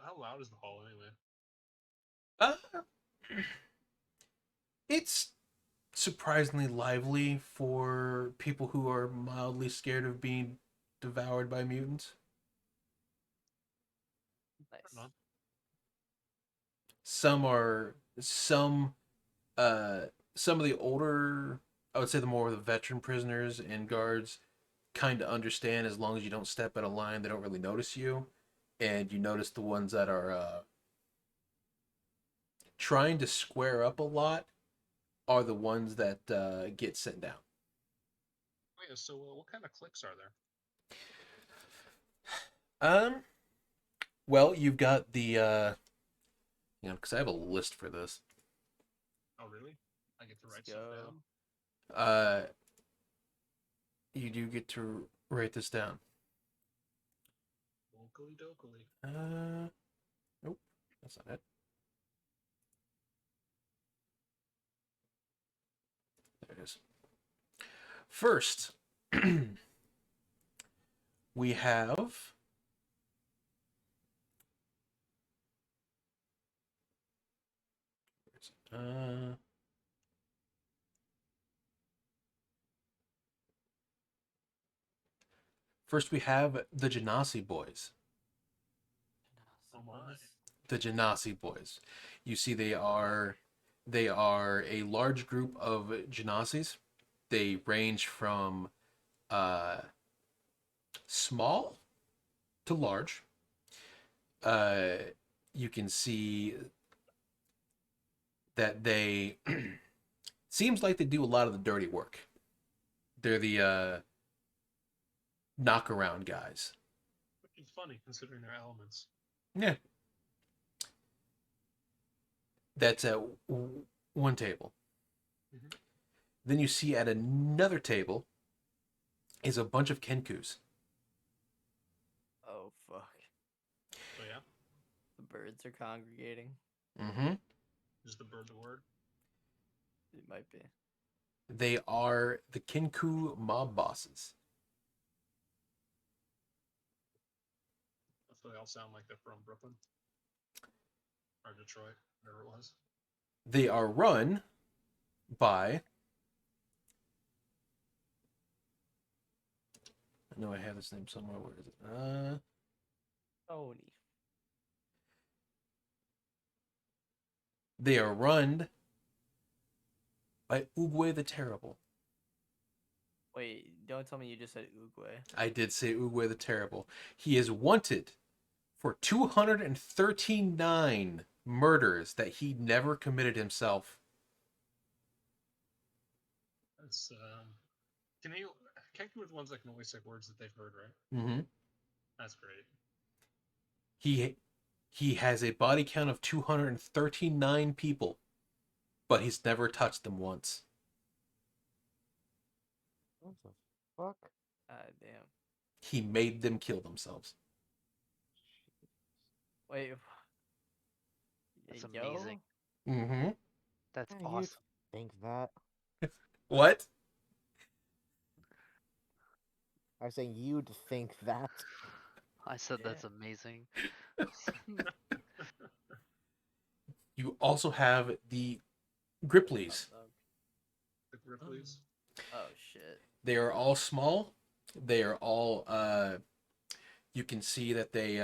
Speaker 5: How loud is the hall anyway?
Speaker 1: Uh, it's surprisingly lively for people who are mildly scared of being devoured by mutants.
Speaker 3: Nice.
Speaker 5: Right on.
Speaker 1: Some of the older, I would say the more of the veteran prisoners and guards kind of understand as long as you don't step out of line, they don't really notice you. and you notice the ones that are trying to square up a lot are the ones that get sent down.
Speaker 5: Wait, so what kind of cliques are there?
Speaker 1: Well, you've got the because I have a list for this.
Speaker 5: Oh, really? I get to write
Speaker 3: Let's
Speaker 5: stuff
Speaker 3: go.
Speaker 5: down.
Speaker 1: You do get to write this down.
Speaker 5: Locally dokily.
Speaker 1: Nope, that's not it. There it is. First, we have first we have the Genasi boys.
Speaker 5: Oh my.
Speaker 1: The Genasi boys. You see, they are a large group of Genasis. They range from small to large. You can see that they seems like they do a lot of the dirty work. They're the knockaround guys.
Speaker 5: Which is funny considering their elements.
Speaker 1: Yeah. That's at one table.
Speaker 5: Mhm.
Speaker 1: Then you see at another table is a bunch of Kenkus.
Speaker 3: Oh fuck!
Speaker 5: So yeah,
Speaker 3: The birds are congregating.
Speaker 1: Mm-hmm.
Speaker 5: is the bird the word?
Speaker 3: It might be.
Speaker 1: They are the Kenku mob bosses.
Speaker 5: So they all sound like they're from Brooklyn or Detroit, whatever it was.
Speaker 1: They are run by. I know I have this name somewhere. Where is it?
Speaker 3: Tony.
Speaker 1: They are run by Oogway the Terrible.
Speaker 3: Wait, don't tell me you just said Uruguay.
Speaker 1: I did say Oogway the Terrible. He is wanted for 239 murders that he never committed himself.
Speaker 5: That's Kenku are the ones that can only say words that they've heard, right?
Speaker 1: Mm-hmm.
Speaker 5: That's great.
Speaker 1: He has a body count of 239 people, but he's never touched them once.
Speaker 2: What the fuck?
Speaker 3: Damn.
Speaker 1: He made them kill themselves.
Speaker 3: Wait.
Speaker 4: That's
Speaker 3: Yo?
Speaker 4: amazing.
Speaker 1: Mm-hmm.
Speaker 4: That's
Speaker 2: Yeah, you'd
Speaker 4: awesome.
Speaker 2: think that.
Speaker 1: What?
Speaker 2: I was saying you'd think that.
Speaker 4: I said that's
Speaker 3: Yeah.
Speaker 4: amazing.
Speaker 1: You also have the Grippleys.
Speaker 5: The Grippleys.
Speaker 3: Oh shit.
Speaker 1: They are all small. They are all you can see that they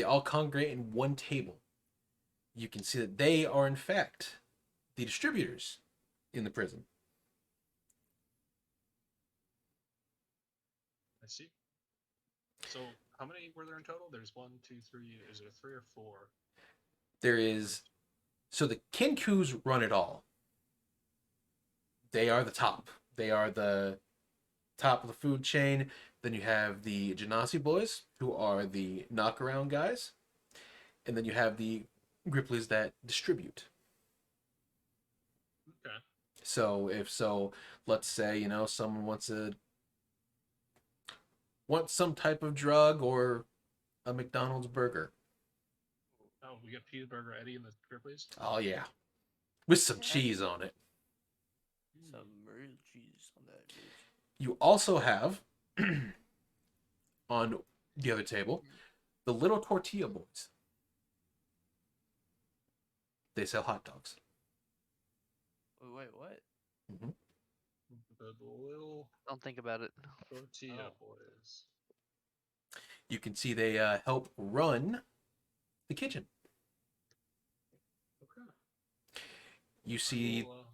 Speaker 1: all congregate in one table. You can see that they are in fact the distributors in the prison.
Speaker 5: I see. So how many were there in total? There's 1, 2, 3. Is there 3 or 4?
Speaker 1: There is so the Kenkus run it all. They are the top. They are the top of the food chain. Then you have the Genasi boys, who are the knockaround guys. And then you have the Grippleys that distribute.
Speaker 5: Okay.
Speaker 1: So let's say, someone wants some type of drug or a McDonald's burger.
Speaker 5: Oh, we got Peter Burger Eddie and the Grippleys.
Speaker 1: Oh yeah. With some cheese on it.
Speaker 3: Some real cheese on that bitch.
Speaker 1: You also have on the other table the little tortilla boys. They sell hot dogs.
Speaker 3: Wait, what?
Speaker 1: Mm-hmm.
Speaker 5: The little
Speaker 4: Don't think about it.
Speaker 5: tortilla
Speaker 3: Oh.
Speaker 5: boys.
Speaker 1: You can see they help run the kitchen.
Speaker 5: Okay.
Speaker 1: You see,
Speaker 5: Well,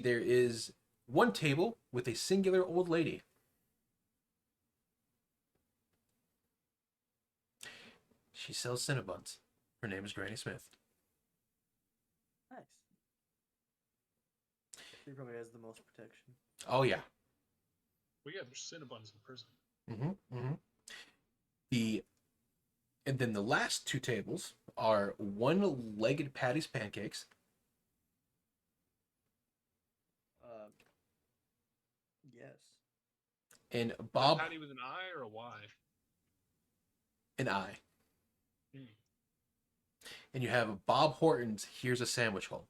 Speaker 1: there is one table with a singular old lady. She sells Cinnabons. Her name is Granny Smith.
Speaker 3: Nice. She probably has the most protection.
Speaker 1: Oh yeah.
Speaker 5: Well, yeah, there's Cinnabons in prison.
Speaker 1: And then the last two tables are one-legged Patty's pancakes.
Speaker 3: Yes.
Speaker 1: And
Speaker 5: Is that
Speaker 1: Bob
Speaker 5: Patty with an I or a Y?
Speaker 1: and I.
Speaker 5: Hmm.
Speaker 1: And you have Bob Horton's Here's a Sandwich Hole.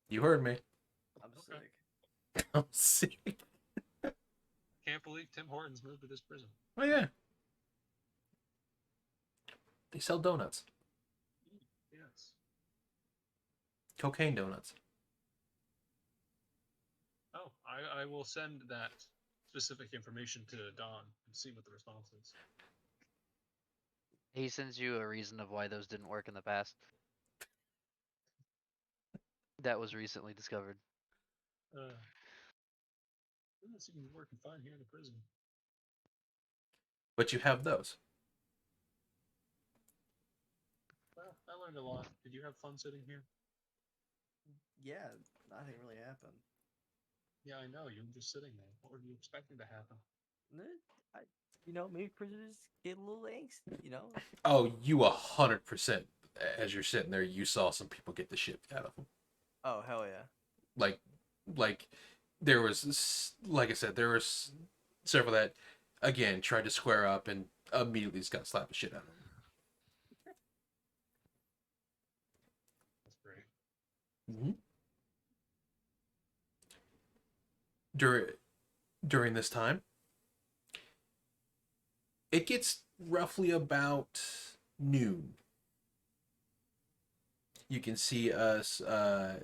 Speaker 1: You heard me.
Speaker 3: I'm
Speaker 5: Okay.
Speaker 3: sick.
Speaker 1: I'm sick.
Speaker 5: Can't believe Tim Hortons moved to this prison.
Speaker 1: Oh yeah. They sell donuts.
Speaker 5: Yes.
Speaker 1: Cocaine donuts.
Speaker 5: Oh, I will send that specific information to Don and see what the response is.
Speaker 4: He sends you a reason of why those didn't work in the past. That was recently discovered.
Speaker 5: That seems working fine here in the prison.
Speaker 1: But you have those.
Speaker 5: Well, I learned a lot. Did you have fun sitting here?
Speaker 3: Yeah, nothing really happened.
Speaker 5: Yeah, I know. You were just sitting there. What were you expecting to happen?
Speaker 3: Maybe prisoners get a little angst,
Speaker 1: Oh, you 100%. As you're sitting there, you saw some people get the shit out of them.
Speaker 3: Oh, hell yeah.
Speaker 1: Like there was, like I said, there was several that, again, tried to square up and immediately just got slapped the shit out of them.
Speaker 5: That's great.
Speaker 1: Mm-hmm. During this time, it gets roughly about noon. You can see us a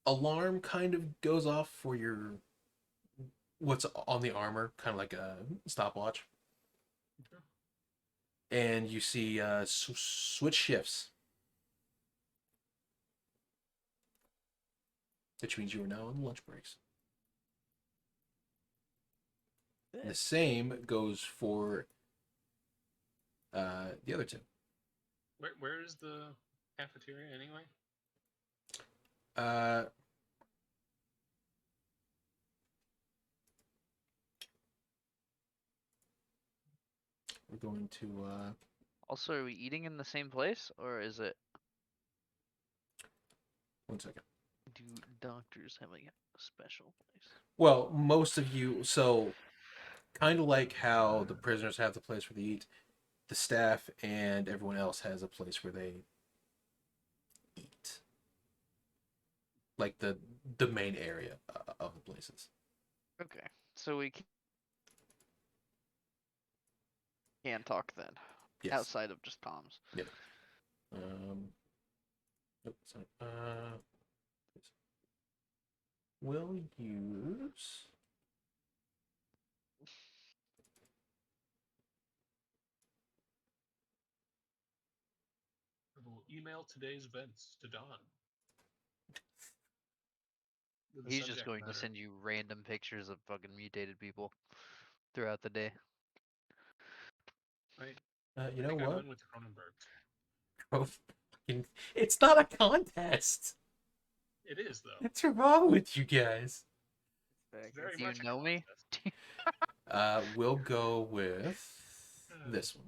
Speaker 1: alarm kind of goes off for your what's on the armor, kind of like a stopwatch, and you see switch shifts, which means you are now on lunch breaks. And the same goes for the other two.
Speaker 5: Where is the cafeteria anyway?
Speaker 1: We're going to
Speaker 4: Also, are we eating in the same place, or is it?
Speaker 1: 1 second.
Speaker 4: Do doctors have a special place?
Speaker 1: Well, most of you, so kind of like how the prisoners have the place where they eat, the staff and everyone else has a place where they eat. Like the main area of the places.
Speaker 4: Okay, so we can talk then,
Speaker 1: Yes.
Speaker 4: outside of just comms.
Speaker 1: Yep. Sorry. We'll use.
Speaker 5: We'll email today's events to Don. With the
Speaker 4: He's just
Speaker 5: subject
Speaker 4: going to
Speaker 5: matter.
Speaker 4: send you random pictures of fucking mutated people throughout the day.
Speaker 5: Right.
Speaker 1: You
Speaker 5: I
Speaker 1: know
Speaker 5: think I
Speaker 1: what?
Speaker 5: went with Cronenberg.
Speaker 1: Oh, it's not a contest.
Speaker 5: It is though.
Speaker 1: What's wrong with you guys?
Speaker 5: It's very
Speaker 4: Do you
Speaker 5: much a
Speaker 4: know me?
Speaker 5: contest.
Speaker 1: We'll go with this one.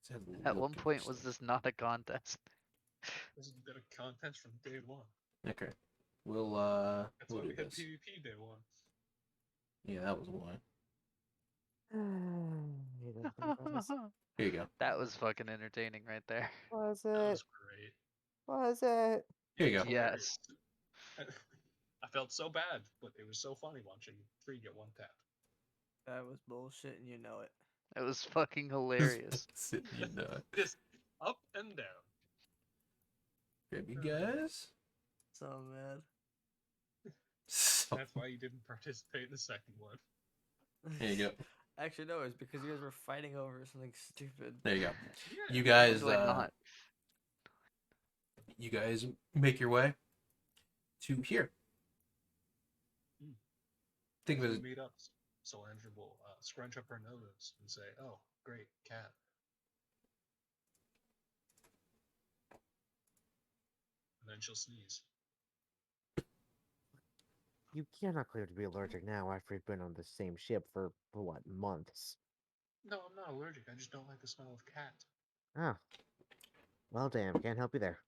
Speaker 1: It has a
Speaker 4: At
Speaker 1: little
Speaker 4: one
Speaker 1: bit of
Speaker 4: point, was
Speaker 1: stuff.
Speaker 4: this not a contest?
Speaker 5: This has been a contest from day one.
Speaker 1: Okay. We'll
Speaker 5: That's
Speaker 1: we'll
Speaker 5: why
Speaker 1: do
Speaker 5: we had
Speaker 1: this.
Speaker 5: PvP day one.
Speaker 1: Yeah, that was why.
Speaker 2: Hey, that's no promise.
Speaker 1: Here you go.
Speaker 4: That was fucking entertaining right there.
Speaker 2: Was
Speaker 5: That
Speaker 2: it?
Speaker 5: was great.
Speaker 2: Was it?
Speaker 1: Here you
Speaker 5: It
Speaker 1: go.
Speaker 5: was hilarious.
Speaker 4: Yes.
Speaker 5: I felt so bad, but it was so funny watching 3 get 1 tap.
Speaker 3: That was bullshit, and you know it.
Speaker 4: It was fucking hilarious.
Speaker 1: You know.
Speaker 5: Just up and down.
Speaker 1: Grab you guys.
Speaker 3: So mad.
Speaker 1: So,
Speaker 5: That's why you didn't participate in the second one.
Speaker 1: there you go.
Speaker 3: Actually, no, it's because you guys were fighting over something stupid.
Speaker 1: There you go.
Speaker 5: Yeah.
Speaker 1: You guys
Speaker 4: Usually not.
Speaker 1: you guys make your way to here. Think of
Speaker 5: When
Speaker 1: it
Speaker 5: we meet up, Solandra will scrunch up her nose and say, "Oh, great cat." And then she'll sneeze.
Speaker 2: You cannot claim to be allergic now after you've been on the same ship for what, months?
Speaker 5: No, I'm not allergic. I just don't like the smell of cat.
Speaker 2: Oh. Well, damn, can't help you there.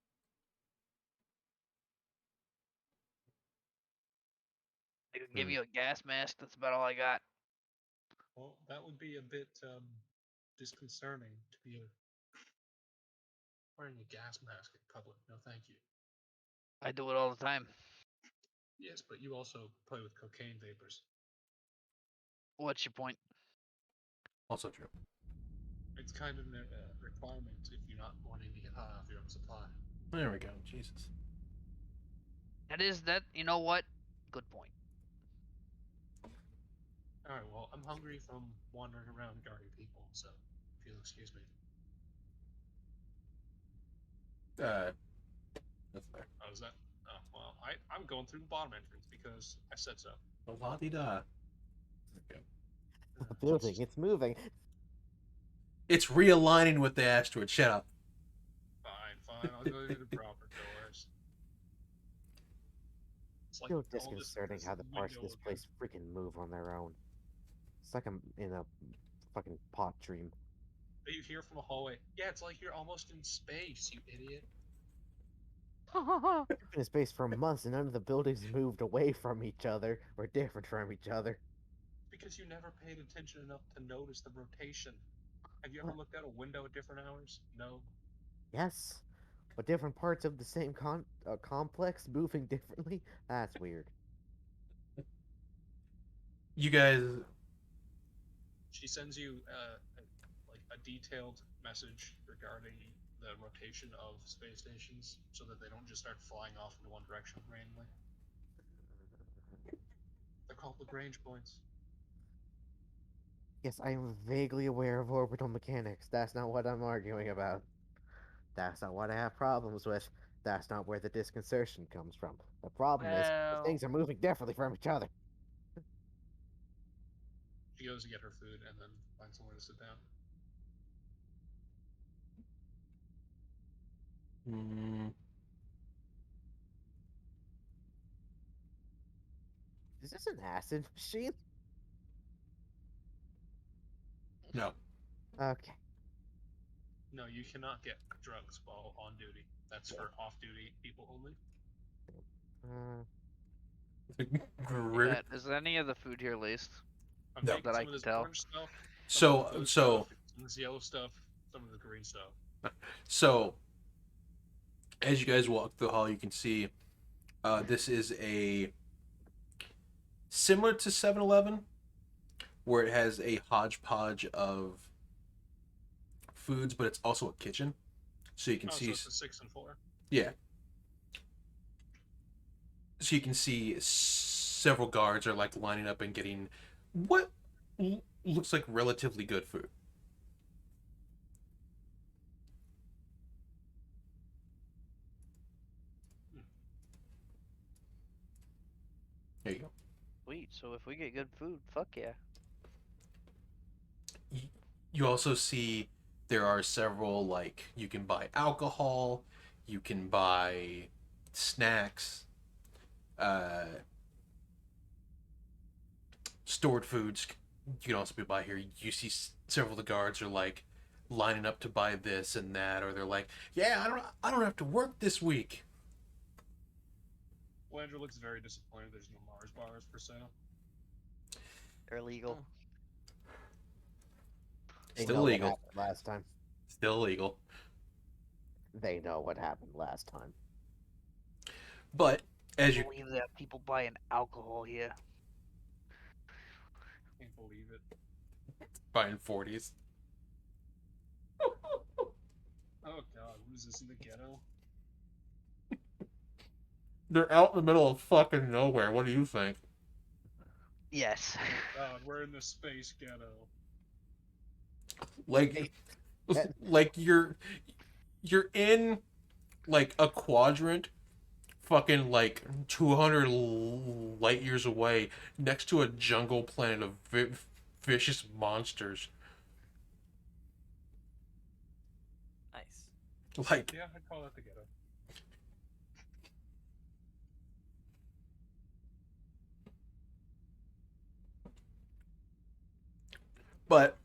Speaker 6: I can give you a gas mask. That's about all I got.
Speaker 5: Well, that would be a bit disconcerting to be wearing a gas mask in public. No, thank you.
Speaker 6: I do it all the time.
Speaker 5: Yes, but you also play with cocaine vapors.
Speaker 6: What's your point?
Speaker 1: also true.
Speaker 5: It's kind of a requirement if you're not wanting to get high off your own supply.
Speaker 1: There we go. Jesus.
Speaker 6: That is that. You know what? Good point.
Speaker 5: All right. Well, I'm hungry from wandering around guarding people, so if you'll excuse me.
Speaker 1: That's fair.
Speaker 5: Oh, is that? Oh, well, I'm going through the bottom entrance because I said so.
Speaker 1: La di da. Okay.
Speaker 2: The building, it's moving.
Speaker 1: It's realigning with the asteroid. Shut up.
Speaker 5: Fine. I'll go through the proper doors. It's like
Speaker 2: So
Speaker 5: all this-
Speaker 2: disconcerting
Speaker 5: this
Speaker 2: how the parts of
Speaker 5: window
Speaker 2: this
Speaker 5: again.
Speaker 2: place freaking move on their own. It's like I'm in a fucking pot dream.
Speaker 5: That you hear from a hallway. Yeah, it's like you're almost in space, you idiot.
Speaker 2: I've been in space for months and none of the buildings moved away from each other or different from each other.
Speaker 5: Because you never paid attention enough to notice the rotation. Have you ever looked out a window at different hours? No.
Speaker 2: Yes, but different parts of the same complex moving differently? That's weird.
Speaker 1: You guys.
Speaker 5: She sends you like a detailed message regarding the rotation of space stations, so that they don't just start flying off into one direction randomly. They're called Lagrange points.
Speaker 2: Yes, I am vaguely aware of orbital mechanics. That's not what I'm arguing about. That's not what I have problems with. That's not where the disconcertion comes from. The problem is
Speaker 6: Well,
Speaker 2: things are moving differently from each other.
Speaker 5: She goes to get her food and then finds somewhere to sit down.
Speaker 1: Mm,
Speaker 2: Is this an acid machine?
Speaker 1: no.
Speaker 2: Okay.
Speaker 5: No, you cannot get drugs while on duty. That's for off-duty people only.
Speaker 1: Gr-
Speaker 6: yeah, is any of the food here laced?
Speaker 5: I'm
Speaker 1: No.
Speaker 5: taking
Speaker 6: That I
Speaker 5: some
Speaker 6: can
Speaker 5: of this
Speaker 6: tell.
Speaker 5: orange stuff, some of the
Speaker 1: So
Speaker 5: blue
Speaker 1: so
Speaker 5: stuff, some of this yellow stuff, some of the green stuff.
Speaker 1: so as you guys walk through the hall, you can see this is a similar to 7-Eleven, where it has a hodgepodge of foods, but it's also a kitchen, so you can
Speaker 5: Oh,
Speaker 1: see
Speaker 5: so it's a 6 and 4.
Speaker 1: yeah. So you can see several guards are like lining up and getting what looks like relatively good food. There you go.
Speaker 6: Sweet. So if we get good food, fuck yeah.
Speaker 1: You also see there are several, like, you can buy alcohol, you can buy snacks, stored foods. You can also be buy here. You see several of the guards are like lining up to buy this and that, or they're like, "Yeah, I don't have to work this week."
Speaker 5: Landra looks very disappointed there's no Mars bars for sale.
Speaker 6: They're illegal.
Speaker 2: They
Speaker 1: Still
Speaker 2: know what
Speaker 1: legal.
Speaker 2: happened last time.
Speaker 1: Still illegal.
Speaker 2: They know what happened last time.
Speaker 1: But as
Speaker 6: I
Speaker 1: you
Speaker 6: believe that people buying alcohol here.
Speaker 5: Can't believe it.
Speaker 1: buying 40s,
Speaker 5: Oh god, what is this in the ghetto?
Speaker 1: they're out in the middle of fucking nowhere. What do you think?
Speaker 6: Yes.
Speaker 5: God, we're in the space ghetto.
Speaker 1: Like,
Speaker 2: that-
Speaker 1: like you're in like a quadrant fucking like 200 light years away, next to a jungle planet of vicious monsters.
Speaker 3: Nice.
Speaker 1: Like,
Speaker 5: Yeah, I'd call that the ghetto.
Speaker 1: but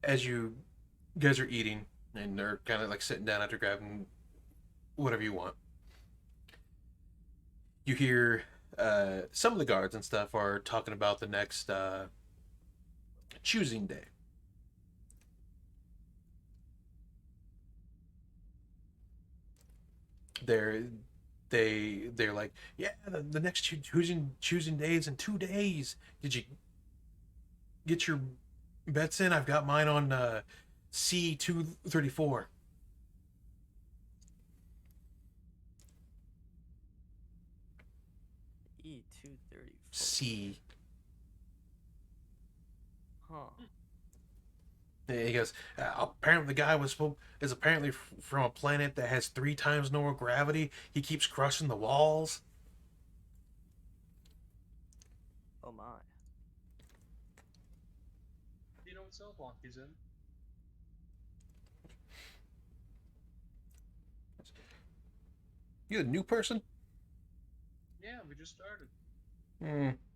Speaker 1: as you guys are eating and they're kind of like sitting down after grabbing whatever you want, you hear some of the guards and stuff are talking about the next choosing day. They're they're like, yeah, the next choosing day is in 2 days. Did you get your bets in? I've got mine on C234.
Speaker 3: E234.
Speaker 1: C.
Speaker 3: Huh.
Speaker 1: He goes, apparently the guy is apparently from a planet that has 3 times normal gravity. He keeps crushing the walls.
Speaker 3: Oh my.
Speaker 5: You know what cell block he's in?
Speaker 1: You a new person?
Speaker 5: Yeah, we just started.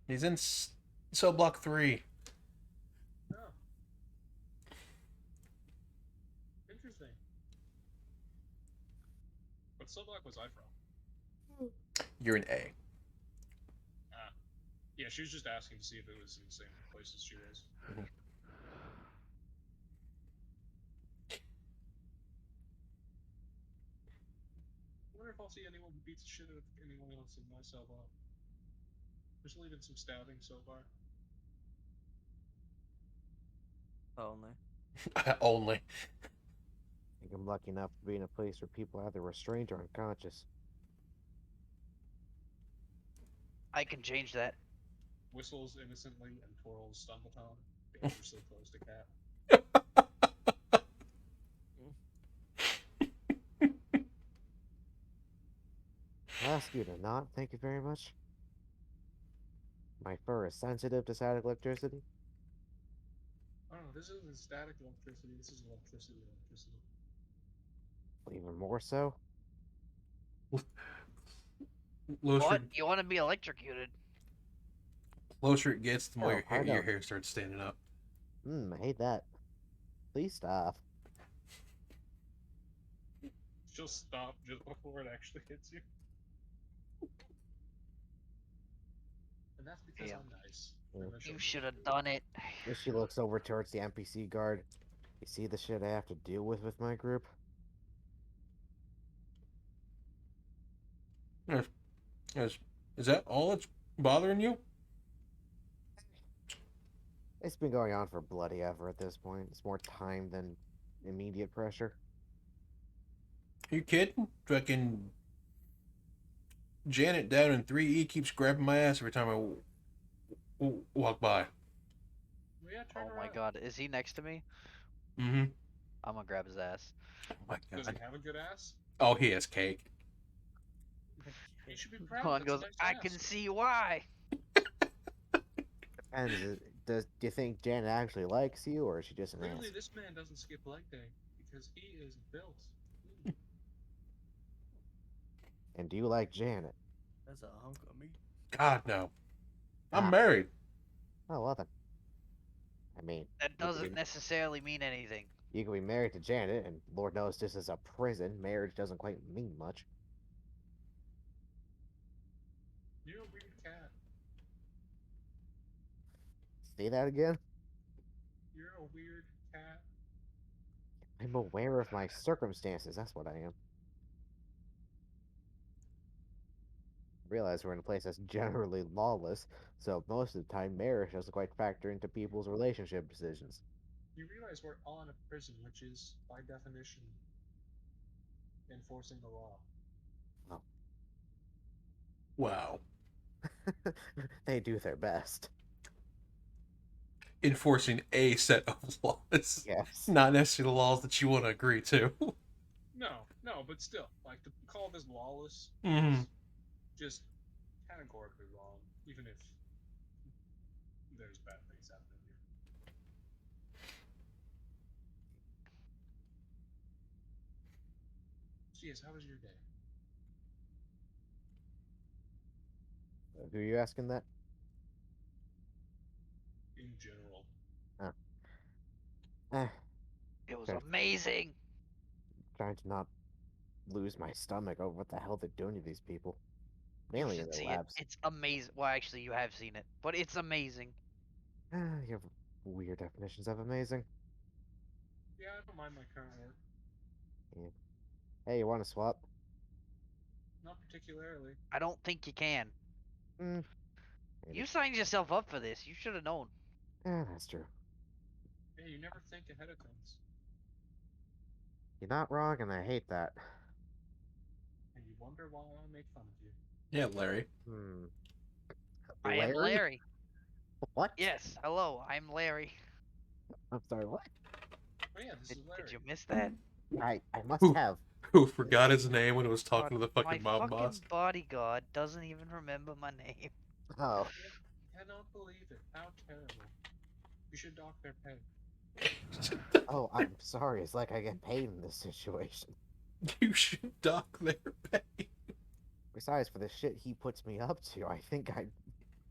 Speaker 1: He's in cell block 3.
Speaker 5: Oh. Interesting. What cell block was I from?
Speaker 1: You're an A.
Speaker 5: Yeah, she was just asking to see if it was in the same place as she was. I wonder if I'll see anyone who beats the shit out of anyone else in my cell block. Just leaving some stabbing so far.
Speaker 3: Only.
Speaker 1: Only.
Speaker 2: I think I'm lucky enough to be in a place where people are either restrained or unconscious.
Speaker 6: I can change that.
Speaker 5: Whistles innocently and twirls Stumbleton, dangerously close to Cat.
Speaker 2: I'll ask you to not, thank you very much. My fur is sensitive to static electricity.
Speaker 5: Oh, this isn't static electricity, this is electricity.
Speaker 2: Even more so.
Speaker 1: Closer,
Speaker 6: What? You want to be electrocuted?
Speaker 1: closer it gets, the more
Speaker 2: Oh, I
Speaker 1: your
Speaker 2: know.
Speaker 1: hair starts standing up.
Speaker 2: I hate that. Please stop.
Speaker 5: She'll stop just before it actually hits you. And that's because
Speaker 6: Yeah.
Speaker 5: I'm nice.
Speaker 2: Yeah.
Speaker 5: And then she'll
Speaker 6: You
Speaker 5: do
Speaker 6: should have
Speaker 5: it.
Speaker 6: done it.
Speaker 2: As she looks over towards the NPC guard. You see the shit I have to deal with my group?
Speaker 1: Is that all that's bothering you?
Speaker 2: It's been going on for bloody ever at this point. It's more time than immediate pressure.
Speaker 1: Are you kidding? Fucking Janet down in 3E keeps grabbing my ass every time I walk by.
Speaker 5: Well, yeah, turn
Speaker 6: Oh my
Speaker 5: around.
Speaker 6: god, is he next to me?
Speaker 1: Mm-hmm.
Speaker 6: I'm gonna grab his ass.
Speaker 1: Oh my
Speaker 5: Does he
Speaker 1: god.
Speaker 5: have a good ass?
Speaker 1: Oh, he has cake.
Speaker 5: You should be proud.
Speaker 6: Colin
Speaker 5: That's a
Speaker 6: goes,
Speaker 5: nice
Speaker 6: I
Speaker 5: ass.
Speaker 6: can see why.
Speaker 2: And do you think Janet actually likes you, or is she just an
Speaker 5: Clearly,
Speaker 2: ass?
Speaker 5: this man doesn't skip leg day because he is built.
Speaker 2: And do you like Janet?
Speaker 3: That's a hunk of meat.
Speaker 1: God, no. I'm
Speaker 2: Ah.
Speaker 1: married.
Speaker 2: Oh, well then. I mean,
Speaker 6: That
Speaker 2: you could
Speaker 6: doesn't
Speaker 2: be-
Speaker 6: necessarily mean anything.
Speaker 2: you can be married to Janet, and Lord knows this is a prison. Marriage doesn't quite mean much.
Speaker 5: You're a weird cat.
Speaker 2: Say that again?
Speaker 5: You're a weird cat.
Speaker 2: I'm aware of my circumstances, that's what I am. Realize we're in a place that's generally lawless, so most of the time marriage doesn't quite factor into people's relationship decisions.
Speaker 5: You realize we're on a prison, which is, by definition, enforcing the law.
Speaker 1: Wow.
Speaker 2: They do their best.
Speaker 1: Enforcing a set of laws.
Speaker 2: Yes.
Speaker 1: Not necessarily the laws that you want to agree to.
Speaker 5: No, No, but still, like to call this lawless
Speaker 1: Mhm.
Speaker 5: is just categorically wrong, even if there's bad things happening here. Jeez, how was your day?
Speaker 2: Who are you asking that?
Speaker 5: In general.
Speaker 2: Oh. Eh,
Speaker 6: It was
Speaker 2: Okay.
Speaker 6: amazing.
Speaker 2: trying to not lose my stomach over what the hell they're doing to these people.
Speaker 6: You
Speaker 2: Mainly in
Speaker 6: should
Speaker 2: their
Speaker 6: see
Speaker 2: labs.
Speaker 6: it. It's amazing. Well, actually, you have seen it, but it's amazing.
Speaker 2: You have weird definitions of amazing.
Speaker 5: Yeah, I don't mind my current work.
Speaker 2: Hey, you want to swap?
Speaker 5: Not particularly.
Speaker 6: I don't think you can.
Speaker 2: Mm, maybe.
Speaker 6: You signed yourself up for this. You should have known.
Speaker 2: That's true.
Speaker 5: Yeah, you never think ahead of things.
Speaker 2: You're not wrong, and I hate that.
Speaker 5: And you wonder why I make fun of you.
Speaker 1: Yeah, Larry.
Speaker 2: Hmm.
Speaker 6: I am Larry.
Speaker 2: What?
Speaker 6: Yes. Hello. I'm Larry.
Speaker 2: I'm sorry, what?
Speaker 5: Oh yeah, this
Speaker 6: Did,
Speaker 5: is Larry.
Speaker 6: did you miss that?
Speaker 2: I must
Speaker 1: Who?
Speaker 2: have.
Speaker 1: Who forgot his name when it was talking to the
Speaker 6: My
Speaker 1: fucking mob
Speaker 6: fucking
Speaker 1: boss?
Speaker 6: bodyguard doesn't even remember my name.
Speaker 2: Oh,
Speaker 5: Cannot believe it. How terrible. You should dock their pay.
Speaker 2: oh, I'm sorry. It's like I get paid in this situation.
Speaker 1: You should dock their pay.
Speaker 2: Besides, for the shit he puts me up to, I think I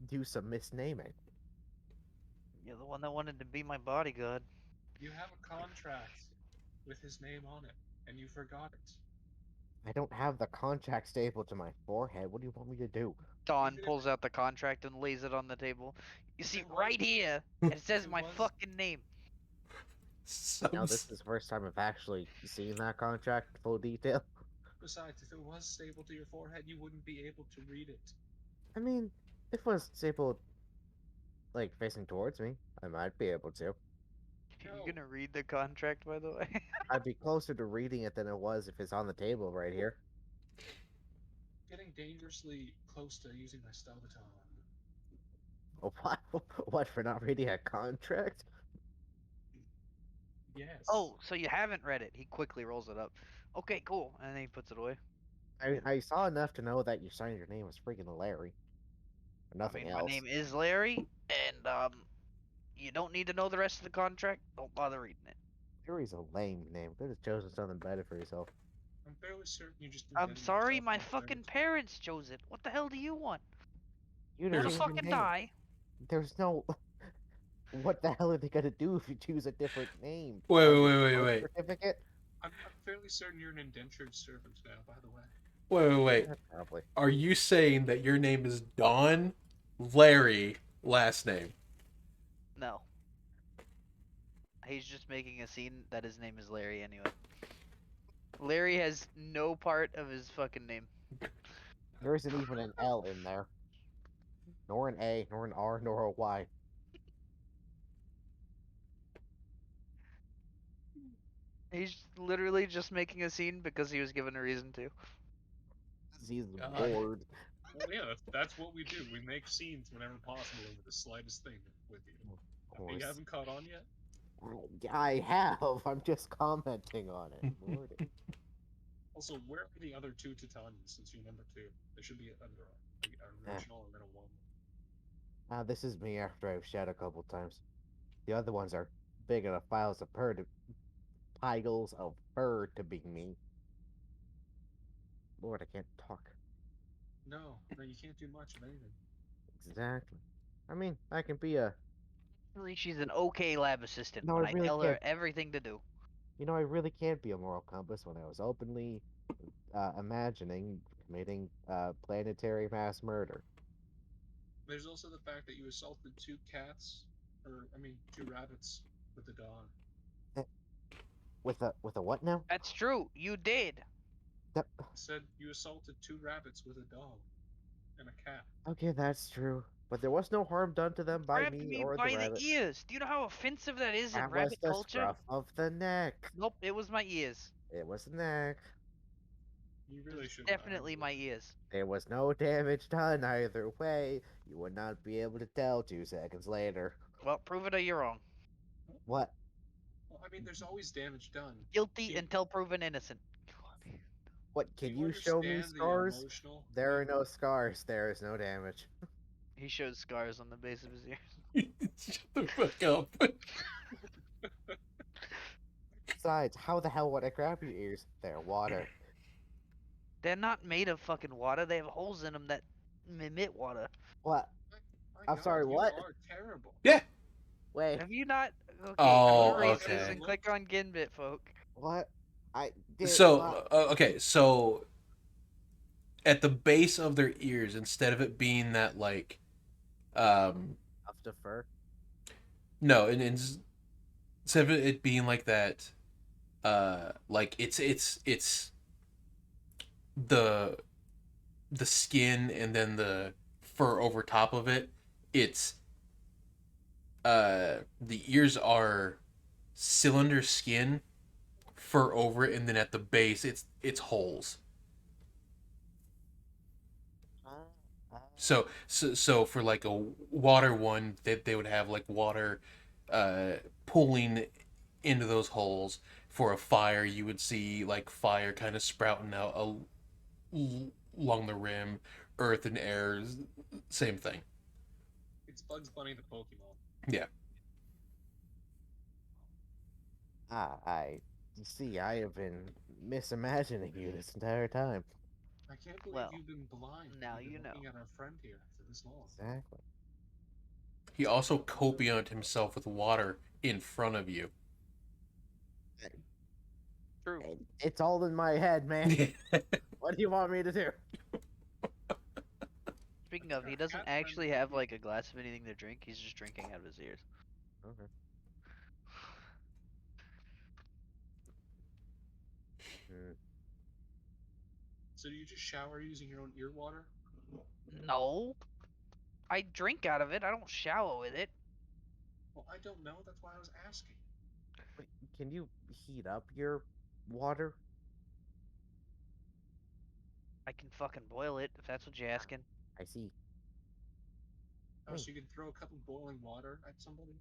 Speaker 2: do some misnaming.
Speaker 6: You're the one that wanted to be my bodyguard.
Speaker 5: You have a contract with his name on it, and you forgot it.
Speaker 2: I don't have the contract stapled to my forehead. What do you want me to do?
Speaker 6: Don
Speaker 5: Even if
Speaker 6: pulls out the contract and lays it on the table. You see,
Speaker 5: it was-
Speaker 6: right here, it says
Speaker 5: it
Speaker 6: my
Speaker 5: was-
Speaker 6: fucking name.
Speaker 2: Now, this is the first time I've actually seen that contract in full detail.
Speaker 5: Besides, if it was stapled to your forehead, you wouldn't be able to read it.
Speaker 2: I mean, if it was stapled, like, facing towards me, I might be able to.
Speaker 6: Are
Speaker 5: No.
Speaker 6: you gonna read the contract, by the way?
Speaker 2: I'd be closer to reading it than it was if it's on the table right here.
Speaker 5: Getting dangerously close to using my stun baton.
Speaker 2: Oh, what? What, for not reading a contract?
Speaker 5: Yes.
Speaker 6: Oh, so you haven't read it. He quickly rolls it up. Okay, cool. And then he puts it away.
Speaker 2: I saw enough to know that you signed your name was freaking Larry. Nothing
Speaker 6: I mean,
Speaker 2: else.
Speaker 6: my name is Larry, and you don't need to know the rest of the contract. Don't bother reading it.
Speaker 2: Larry's a lame name. Could have chosen something better for yourself.
Speaker 5: I'm fairly certain you just.
Speaker 6: I'm
Speaker 5: invented
Speaker 6: sorry,
Speaker 5: yourself
Speaker 6: my
Speaker 5: up there.
Speaker 6: fucking parents chose it. What the hell do you want?
Speaker 2: You
Speaker 6: Wanna
Speaker 2: didn't even
Speaker 6: fucking
Speaker 2: name.
Speaker 6: die?
Speaker 2: There's no. What the hell are they gonna do if you choose a different name?
Speaker 1: Wait,
Speaker 2: On your
Speaker 1: wait,
Speaker 2: birth
Speaker 1: wait.
Speaker 2: Certificate?
Speaker 5: I'm fairly certain you're an indentured servant now, by the way.
Speaker 1: Wait.
Speaker 2: Yeah, probably.
Speaker 1: Are you saying that your name is Don Larry, last name?
Speaker 6: No. He's just making a scene that his name is Larry anyway. Larry has no part of his fucking name.
Speaker 2: There isn't even an L in there. Nor an A, nor an R, nor a Y.
Speaker 6: He's literally just making a scene because he was given a reason to.
Speaker 2: He's
Speaker 1: God.
Speaker 2: bored.
Speaker 5: Well, yeah, that's what we do. We make scenes whenever possible over the slightest thing with you.
Speaker 2: Of
Speaker 5: You
Speaker 2: course.
Speaker 5: haven't caught on yet?
Speaker 2: I have. I'm just commenting on it. Lordy.
Speaker 5: Also, where are the other two Titanians since you're number 2? They should be under an original and then a 1.
Speaker 2: This is me after I've shed a couple times. The other ones are big enough piles of fur to be me. Lord, I can't talk.
Speaker 5: No, you can't do much of anything.
Speaker 2: Exactly. I mean, I can be a.
Speaker 6: Actually, she's an okay lab assistant
Speaker 2: No,
Speaker 6: when
Speaker 2: I
Speaker 6: I
Speaker 2: really
Speaker 6: tell her
Speaker 2: can't.
Speaker 6: everything to do.
Speaker 2: You know, I really can't be a moral compass when I was openly imagining committing planetary mass murder.
Speaker 5: There's also the fact that you assaulted 2 cats, or, 2 rabbits with a dog.
Speaker 2: With a what now?
Speaker 6: That's true. You did.
Speaker 2: That,
Speaker 5: Said you assaulted 2 rabbits with a dog and a cat.
Speaker 2: okay, that's true. But there was no harm done to them by
Speaker 6: Grabbed
Speaker 2: me
Speaker 6: me
Speaker 2: or
Speaker 6: by
Speaker 2: the
Speaker 6: the
Speaker 2: rabbit.
Speaker 6: ears. Do you know how offensive that is in
Speaker 2: That was
Speaker 6: rabbit
Speaker 2: the
Speaker 6: culture?
Speaker 2: scruff of the neck.
Speaker 6: Nope, it was my ears.
Speaker 2: It was the neck.
Speaker 5: You
Speaker 6: It
Speaker 5: really
Speaker 6: was
Speaker 5: should
Speaker 6: definitely my ears.
Speaker 2: There was no damage done either way. You would not be able to tell 2 seconds later.
Speaker 6: Well, prove it or you're wrong.
Speaker 2: What?
Speaker 5: Well, there's always damage done.
Speaker 6: Guilty
Speaker 5: You-
Speaker 6: until proven innocent.
Speaker 2: What,
Speaker 5: Do
Speaker 2: can you show me
Speaker 5: understand the
Speaker 2: scars?
Speaker 5: emotional?
Speaker 2: There are no scars. There is no damage.
Speaker 6: He shows scars on the base of his ears.
Speaker 1: Shut the fuck up.
Speaker 2: Besides, how the hell would I grab your ears? They're water.
Speaker 6: They're not made of fucking water. They have holes in them that emit water.
Speaker 2: What?
Speaker 5: My
Speaker 2: I'm
Speaker 5: God,
Speaker 2: sorry,
Speaker 5: you
Speaker 2: what?
Speaker 5: are terrible.
Speaker 1: Yeah.
Speaker 2: Wait,
Speaker 6: Have you not? Okay,
Speaker 1: Oh,
Speaker 6: erase this
Speaker 1: okay.
Speaker 6: and click on Ginbit, folk.
Speaker 2: what? I did.
Speaker 1: So okay, so at the base of their ears, instead of it being that like,
Speaker 2: Of the fur.
Speaker 1: no, and instead of it being like that, like it's the skin and then the fur over top of it. It's the ears are cylinder skin, fur over it, and then at the base it's holes. So for like a water one, they would have like water pooling into those holes. For a fire, you would see like fire kind of sprouting out along the rim. Earth and air, same thing.
Speaker 5: It's Bugs Bunny the Pokemon.
Speaker 1: Yeah.
Speaker 2: I see. I have been misimagining you this entire time.
Speaker 5: I can't believe
Speaker 6: Well,
Speaker 5: you've been blind.
Speaker 6: now
Speaker 5: You've
Speaker 6: you
Speaker 5: been
Speaker 6: know.
Speaker 5: looking at our friend here for this long.
Speaker 2: Exactly.
Speaker 1: He also copioned himself with water in front of you.
Speaker 6: True.
Speaker 2: It's all in my head, man. What do you want me to do?
Speaker 6: Speaking of, he
Speaker 5: Our
Speaker 6: doesn't
Speaker 5: cat friend
Speaker 6: actually have like a glass of anything to drink. He's just drinking out of his ears.
Speaker 2: Okay. Hmm.
Speaker 5: So do you just shower using your own ear water?
Speaker 6: No. I drink out of it. I don't shower with it.
Speaker 5: Well, I don't know. That's why I was asking.
Speaker 2: Wait, can you heat up your water?
Speaker 6: I can fucking boil it if that's what you're asking.
Speaker 2: I see.
Speaker 5: Oh,
Speaker 2: Hey.
Speaker 5: so you can throw a cup of boiling water at somebody?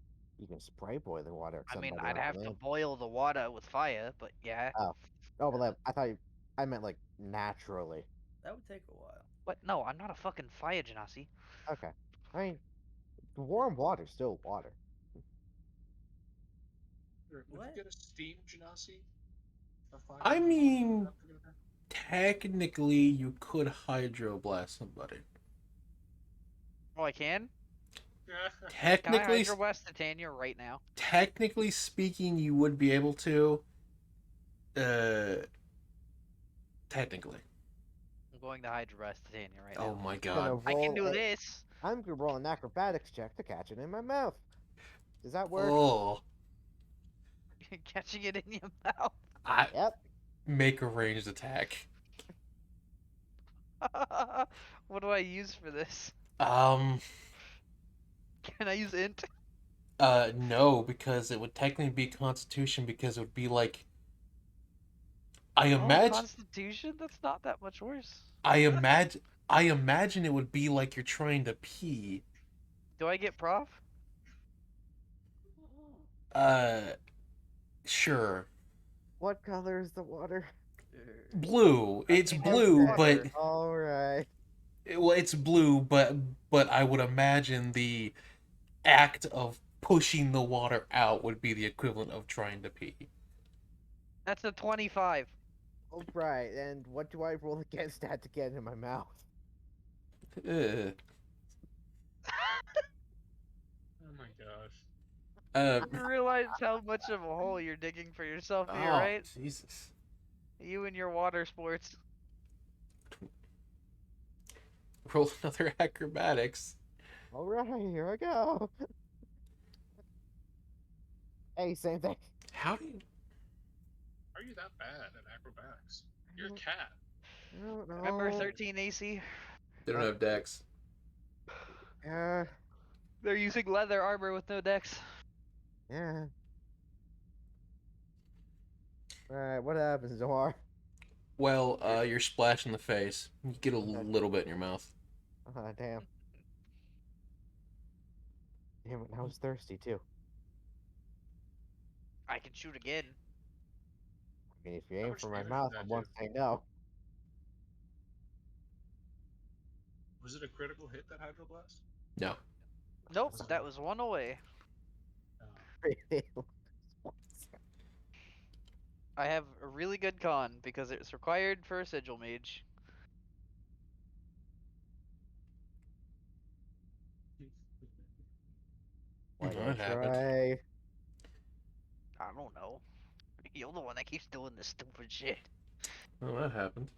Speaker 2: You can spray boiling water.
Speaker 6: I mean,
Speaker 2: somebody
Speaker 6: I'd
Speaker 2: on
Speaker 6: have to
Speaker 2: command.
Speaker 6: boil the water with fire, but yeah.
Speaker 2: Oh, but I thought I meant like naturally.
Speaker 3: That would take a while.
Speaker 6: What? No, I'm not a fucking fire genasi.
Speaker 2: Okay. I mean, warm water's still water.
Speaker 5: Or would
Speaker 3: What?
Speaker 5: you get a steam genasi? A fire
Speaker 1: I
Speaker 5: genasi
Speaker 1: mean,
Speaker 5: up together?
Speaker 1: technically, you could hydroblast somebody.
Speaker 6: Oh, I can? Can I
Speaker 1: Technically,
Speaker 6: hydroblast Titania right now?
Speaker 1: technically speaking, you would be able to. Technically.
Speaker 6: I'm going to hydroblast Titania right
Speaker 1: Oh
Speaker 6: now.
Speaker 1: my
Speaker 2: I'm gonna
Speaker 1: god.
Speaker 6: I can do
Speaker 2: roll a-
Speaker 6: this.
Speaker 2: I'm gonna roll an acrobatics check to catch it in my mouth. Does that work?
Speaker 1: Oh,
Speaker 6: Catching it in your mouth.
Speaker 1: I
Speaker 2: Yep.
Speaker 1: make a ranged attack.
Speaker 6: What do I use for this?
Speaker 1: Um,
Speaker 6: Can I use int?
Speaker 1: no, because it would technically be Constitution because it would be like. I
Speaker 6: Oh,
Speaker 1: imagine.
Speaker 6: Constitution? That's not that much worse.
Speaker 1: I imagine it would be like you're trying to pee.
Speaker 6: Do I get prof?
Speaker 1: Sure.
Speaker 2: What color is the water?
Speaker 1: Blue. It's
Speaker 6: mean,
Speaker 1: blue,
Speaker 6: water.
Speaker 1: but
Speaker 2: All right.
Speaker 1: well, it's blue, but I would imagine the act of pushing the water out would be the equivalent of trying to pee.
Speaker 6: That's a 25.
Speaker 2: All right. And what do I roll against that to get in my mouth?
Speaker 1: Ugh.
Speaker 5: Oh my gosh.
Speaker 6: You realize how much of a hole you're digging for yourself here,
Speaker 1: Oh,
Speaker 6: right?
Speaker 1: Jesus.
Speaker 6: You and your water sports.
Speaker 1: Roll another acrobatics.
Speaker 2: All right, here I go. Hey, same thing.
Speaker 1: How do you?
Speaker 5: Are you that bad at acrobatics? You're a cat.
Speaker 2: I don't know.
Speaker 6: Remember 13 AC?
Speaker 1: They don't have decks.
Speaker 2: Yeah.
Speaker 6: They're using leather armor with no dex.
Speaker 2: Yeah. All right. What happens, Zohar?
Speaker 1: Well, you're splashed in the face. You get a little bit in your mouth.
Speaker 2: Damn. Damn it! I was thirsty too.
Speaker 6: I can shoot again.
Speaker 2: I mean, if you
Speaker 5: How
Speaker 2: aim
Speaker 5: much
Speaker 2: for my
Speaker 5: damage
Speaker 2: mouth,
Speaker 5: did
Speaker 2: I
Speaker 5: that
Speaker 2: won't say no.
Speaker 5: Was it a critical hit, that Hydroblast?
Speaker 1: No.
Speaker 6: Nope,
Speaker 5: Awesome.
Speaker 6: that was one away. I have a really good con because it's required for a sigil mage.
Speaker 2: Why
Speaker 1: That
Speaker 2: not
Speaker 1: happened.
Speaker 2: try?
Speaker 6: I don't know. You're the one that keeps doing this stupid shit.
Speaker 1: Oh, that happened.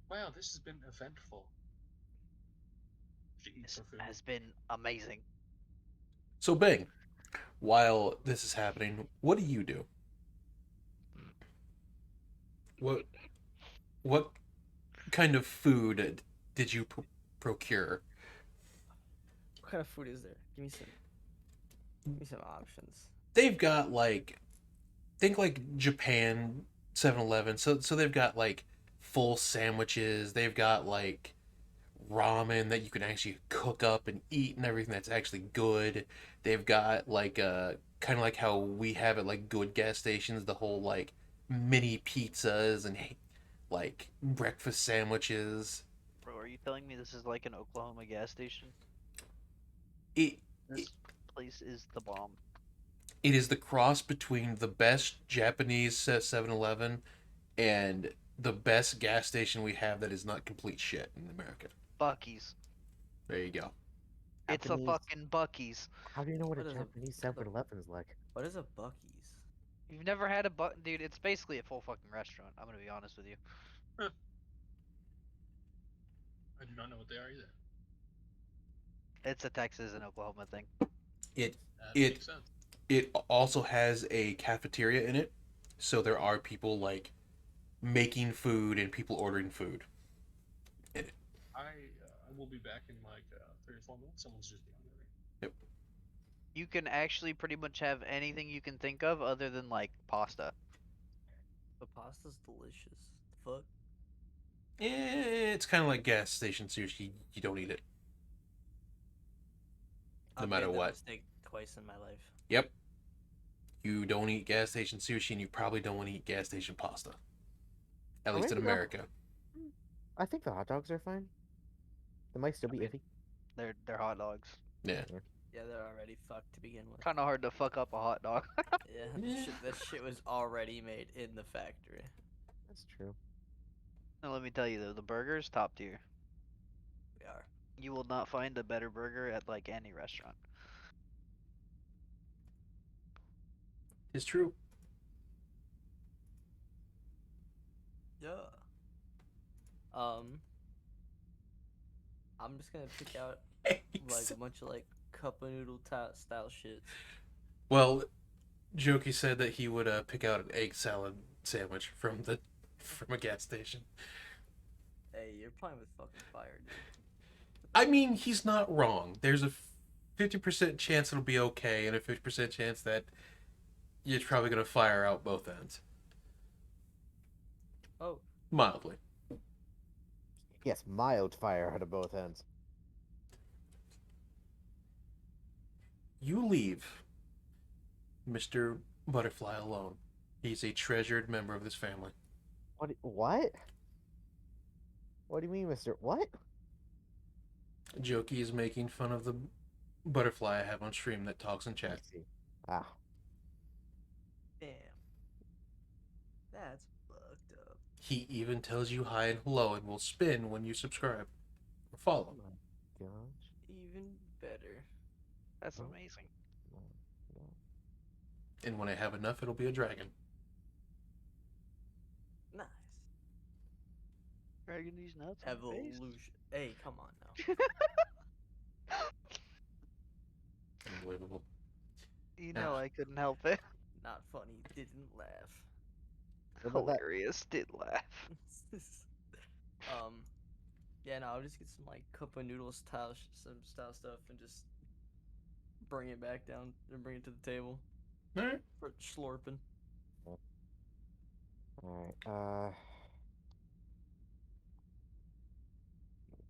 Speaker 5: Wow, this has been eventful. Should eat
Speaker 6: This
Speaker 5: for food.
Speaker 6: has been amazing.
Speaker 1: So, Bing, while this is happening, what do you do? What kind of food did you procure?
Speaker 3: What kind of food is there? Give me some options.
Speaker 1: They've got like, think like Japan 7-Eleven. So they've got like full sandwiches. They've got like ramen that you can actually cook up and eat and everything that's actually good. They've got like kind of like how we have it like good gas stations, the whole like mini pizzas and like breakfast sandwiches.
Speaker 6: Bro, are you telling me this is like an Oklahoma gas station?
Speaker 1: It
Speaker 6: This place is the bomb.
Speaker 1: it is the cross between the best Japanese 7-Eleven and the best gas station we have that is not complete shit in America.
Speaker 6: Bucky's.
Speaker 1: There you go.
Speaker 6: It's a
Speaker 2: Japanese-
Speaker 6: fucking Bucky's.
Speaker 2: How do you know what a
Speaker 3: What is a-
Speaker 2: Japanese
Speaker 3: what the-
Speaker 2: 7-Eleven is like?
Speaker 3: What is a Bucky's?
Speaker 6: You've never had a dude, it's basically a full fucking restaurant. I'm gonna be honest with you.
Speaker 5: I do not know what they are either.
Speaker 6: It's a Texas and Oklahoma thing.
Speaker 1: It
Speaker 5: That
Speaker 1: It-
Speaker 5: makes sense.
Speaker 1: it also has a cafeteria in it, so there are people like making food and people ordering food.
Speaker 5: I will be back in like 3 or 4 minutes. Someone's just beyond me.
Speaker 6: You can actually pretty much have anything you can think of other than like pasta.
Speaker 3: But pasta's delicious. Fuck.
Speaker 1: It's kind of like gas station sushi. You don't eat it. No
Speaker 3: I've
Speaker 1: matter
Speaker 3: made that
Speaker 1: what.
Speaker 3: mistake twice in my life.
Speaker 1: Yep. You don't eat gas station sushi, and you probably don't want to eat gas station pasta. At
Speaker 2: Or
Speaker 1: least in
Speaker 2: maybe they'll-
Speaker 1: America.
Speaker 2: I think the hot dogs are fine. They might still be iffy.
Speaker 6: They're hot dogs.
Speaker 1: Yeah.
Speaker 3: Yeah, they're already fucked to begin with.
Speaker 6: Kind of hard to fuck up a hot dog.
Speaker 3: Yeah, that shit was already made in the factory.
Speaker 2: That's true.
Speaker 6: Now let me tell you though, the burgers top tier.
Speaker 3: We are.
Speaker 6: You will not find a better burger at like any restaurant.
Speaker 1: It's true.
Speaker 3: Yeah. I'm just gonna pick out like a bunch of like cup of noodle style shit.
Speaker 1: Well, Jokey said that he would pick out an egg salad sandwich from a gas station.
Speaker 3: Hey, you're playing with fucking fire, dude.
Speaker 1: I mean, he's not wrong. There's a 50% chance it'll be okay, and a 50% chance that you're probably gonna fire out both ends
Speaker 3: Oh,
Speaker 1: mildly.
Speaker 2: Yes, mild fire out of both ends.
Speaker 1: You leave Mr. Butterfly alone. He's a treasured member of this family.
Speaker 2: What? What? What do you mean, Mister? What?
Speaker 1: Jokey is making fun of the butterfly I have on stream that talks in
Speaker 2: I
Speaker 1: chat.
Speaker 2: see. Ah,
Speaker 3: damn. That's fucked up.
Speaker 1: He even tells you hi and hello and will spin when you subscribe or follow.
Speaker 2: oh my gosh.
Speaker 3: Even better.
Speaker 6: That's
Speaker 2: Oh.
Speaker 6: amazing.
Speaker 2: No.
Speaker 1: And when I have enough, it'll be a dragon.
Speaker 3: Nice.
Speaker 6: Dragging these nuts. on my face.
Speaker 3: Evolution. Hey, come on now.
Speaker 1: Unbelievable.
Speaker 6: You know I couldn't help it.
Speaker 3: Not funny. Didn't laugh.
Speaker 2: What about that?
Speaker 6: Hilarious. Did laugh.
Speaker 3: Yeah, no, I'll just get some like cup of noodle style, some style stuff, and just bring it back down and bring it to the table
Speaker 1: Alright.
Speaker 3: for slurping.
Speaker 2: Alright, I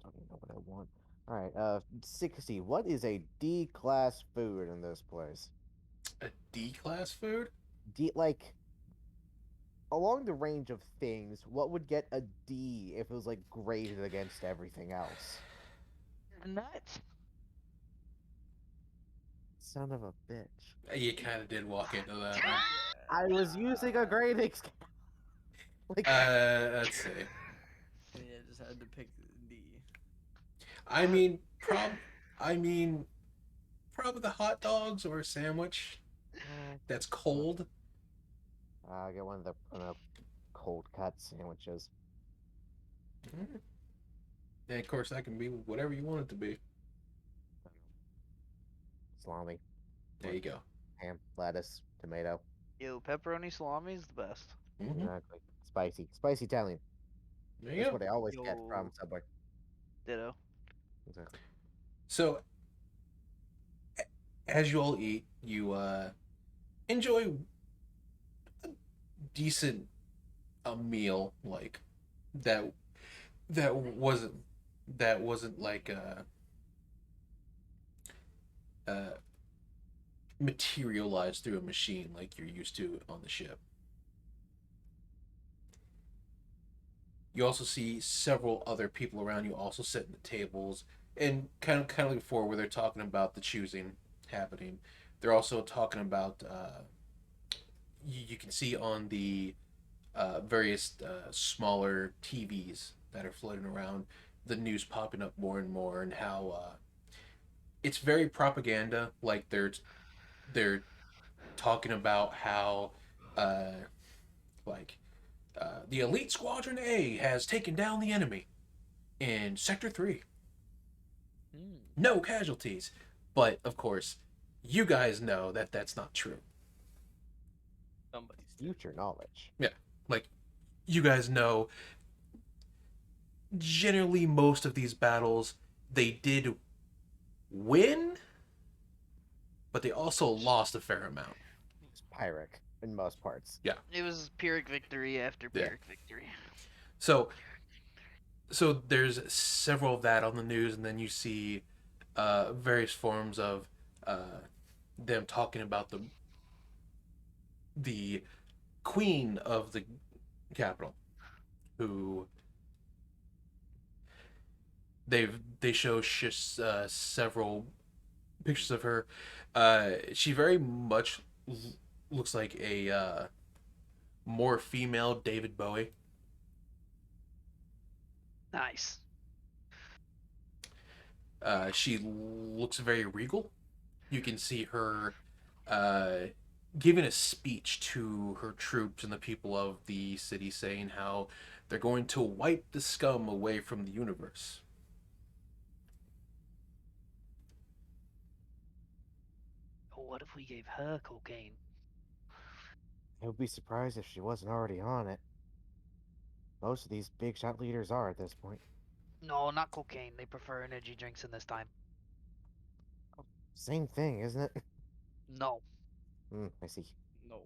Speaker 2: don't even know what I want. Alright, 60. What is a D class food in this place?
Speaker 1: A D class food?
Speaker 2: D, like, along the range of things, what would get a D if it was like graded against everything else?
Speaker 6: Nuts.
Speaker 2: Son of a bitch.
Speaker 1: You kind of did walk into that.
Speaker 2: I was using a grading scale. Like,
Speaker 1: Let's see.
Speaker 3: Yeah, just had to pick D.
Speaker 1: I mean, probably the hot dogs or a sandwich that's cold.
Speaker 2: I get one of the cold cut sandwiches.
Speaker 1: And of course, that can be whatever you want it to be.
Speaker 2: Salami,
Speaker 1: There you go.
Speaker 2: ham, lettuce, tomato.
Speaker 6: Yo, pepperoni salami is the best.
Speaker 1: Mhm.
Speaker 2: Exactly. Spicy Italian.
Speaker 1: There you
Speaker 2: That's
Speaker 1: go.
Speaker 2: what I always get from
Speaker 6: Yo.
Speaker 2: Subway.
Speaker 6: Ditto.
Speaker 2: Exactly.
Speaker 1: So, as you all eat, you enjoy a decent meal like that. That wasn't like materialized through a machine like you're used to on the ship. You also see several other people around you also sitting at tables, and kind of like before, where they're talking about the choosing happening. They're also talking about you can see on the various smaller TVs that are floating around the news popping up more and more, and how it's very propaganda. Like they're talking about how uh, like the elite squadron A has taken down the enemy in Sector 3. No casualties. But of course, you guys know that that's not true.
Speaker 3: Somebody's
Speaker 2: Future knowledge.
Speaker 1: Like, you guys know, generally most of these battles, they did win, but they also lost a fair amount.
Speaker 2: It's Pyrrhic in most parts.
Speaker 6: It was Pyrrhic victory after
Speaker 1: Yeah.
Speaker 6: Pyrrhic victory.
Speaker 1: So there's several of that on the news, and then you see various forms of them talking about the queen of the capital, who they show several pictures of her. She very much looks like a more female David Bowie.
Speaker 6: Nice.
Speaker 1: She looks very regal. You can see her giving a speech to her troops and the people of the city, saying how they're going to wipe the scum away from the universe.
Speaker 6: Oh, what if we gave her cocaine?
Speaker 2: I would be surprised if she wasn't already on it. Most of these big shot leaders are at this point.
Speaker 6: No, not cocaine. They prefer energy drinks in this time.
Speaker 2: Same thing, isn't it?
Speaker 6: No.
Speaker 2: I see.
Speaker 3: No.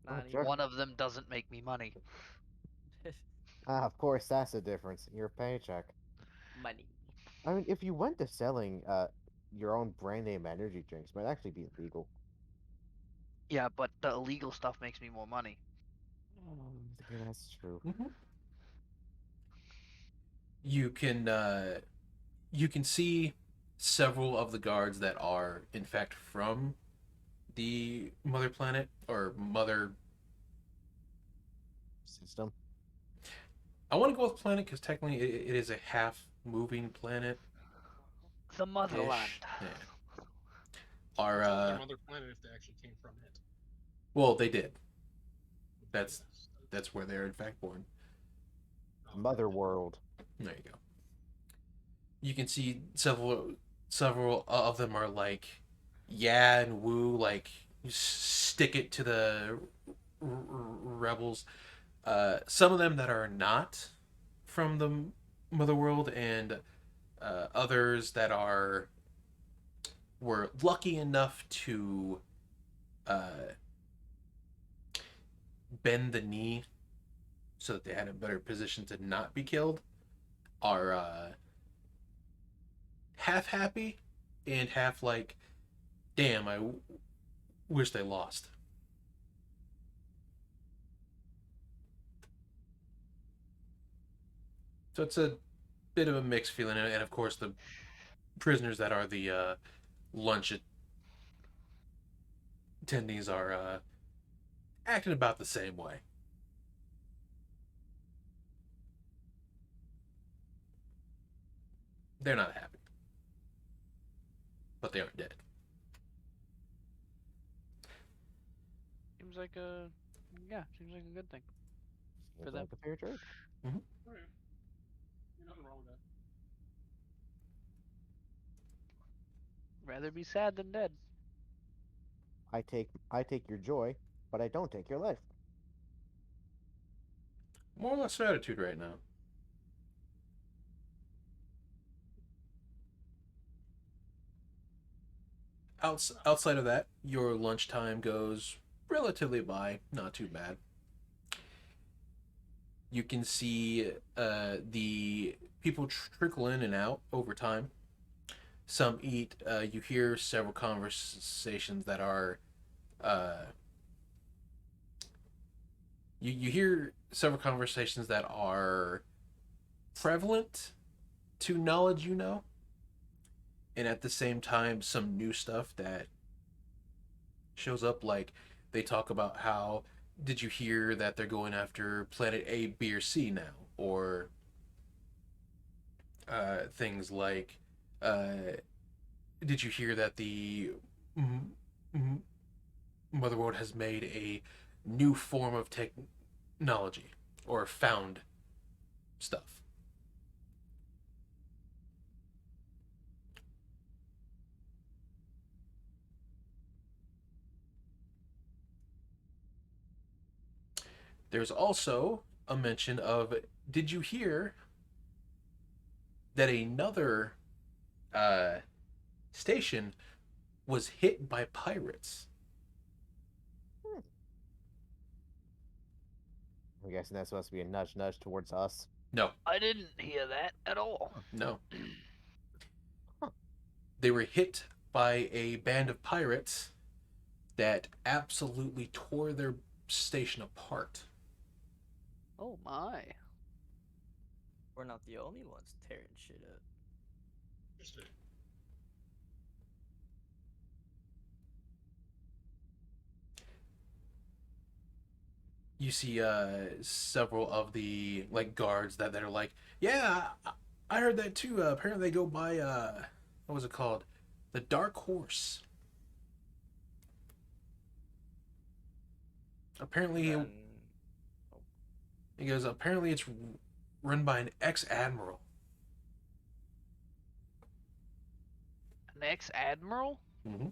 Speaker 2: Oh,
Speaker 3: Not
Speaker 2: Sure.
Speaker 6: One of them doesn't make me money.
Speaker 3: even
Speaker 2: Of course, that's the difference. Your paycheck.
Speaker 3: money.
Speaker 2: I mean, if you went to selling your own brand name energy drinks, it might actually be legal.
Speaker 6: Yeah, but the illegal stuff makes me more money.
Speaker 2: Yeah, that's true.
Speaker 1: You can see several of the guards that are in fact from the mother planet or mother.
Speaker 2: System.
Speaker 1: I want to go with planet because technically it is a half moving planet.
Speaker 6: The motherland.
Speaker 1: Yeah. Are
Speaker 5: It's not their mother planet if they actually came from it.
Speaker 1: well, they did. That's where they're in fact born.
Speaker 2: Mother world.
Speaker 1: There you go. You can see several of them are like, yeah and woo, like stick it to the rebels. Some of them that are not from the mother world, and others that were lucky enough to bend the knee so that they had a better position to not be killed, are half happy and half like, damn, wish they lost. So it's a bit of a mixed feeling, and of course the prisoners that are the lunch attendees are acting about the same way. They're not happy, but they aren't dead.
Speaker 4: Seems like a seems like a good thing.
Speaker 2: Seems
Speaker 4: For them.
Speaker 2: like a fair trade.
Speaker 5: Oh, yeah. There's nothing wrong with that.
Speaker 4: Rather be sad than dead.
Speaker 2: I take your joy, but I don't take your life.
Speaker 1: More or less their attitude right now. Outside of that, your lunchtime goes relatively by, not too bad. You can see the people trickle in and out over time. Some eat. You hear several conversations that are. You hear several conversations that are prevalent to knowledge you know, and at the same time, some new stuff that shows up. Like they talk about how did you hear that they're going after planet A, B, or C now, or things like did you hear that the Motherworld has made a new form of technology or found stuff? There's also a mention of did you hear that another station was hit by pirates?
Speaker 2: I'm guessing that's supposed to be a nudge towards us.
Speaker 1: No,
Speaker 4: I didn't hear that at all.
Speaker 1: no.
Speaker 2: Huh.
Speaker 1: They were hit by a band of pirates that absolutely tore their station apart.
Speaker 4: Oh my.
Speaker 3: We're not the only ones tearing shit up.
Speaker 5: Interesting.
Speaker 1: You see several of the like guards that are like, yeah, I heard that too. Apparently they go by what was it called, the Dark Horse. Apparently
Speaker 3: Then,
Speaker 1: he goes, apparently it's run by an ex-admiral.
Speaker 4: An ex-admiral?
Speaker 1: Mm-hmm.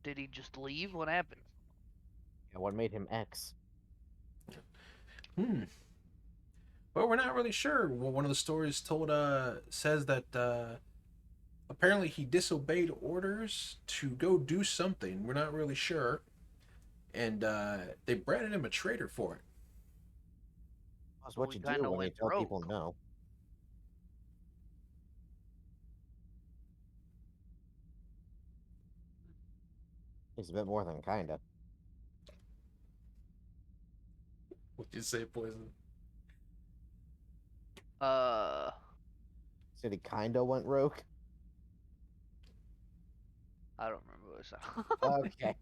Speaker 4: Did he just leave? What happened?
Speaker 2: Yeah, what made him X?
Speaker 1: Well, we're not really sure. Well, one of the stories told says that apparently he disobeyed orders to go do something. We're not really sure, and they branded him a traitor for it.
Speaker 2: That's
Speaker 4: Well,
Speaker 2: what
Speaker 4: we
Speaker 2: you
Speaker 4: kinda
Speaker 2: do when you
Speaker 4: went
Speaker 2: tell people
Speaker 4: rogue.
Speaker 2: no. It's a bit more than kinda.
Speaker 1: What did you say, Poison?
Speaker 2: Said he kinda went rogue.
Speaker 4: I don't remember what it said.
Speaker 2: Okay.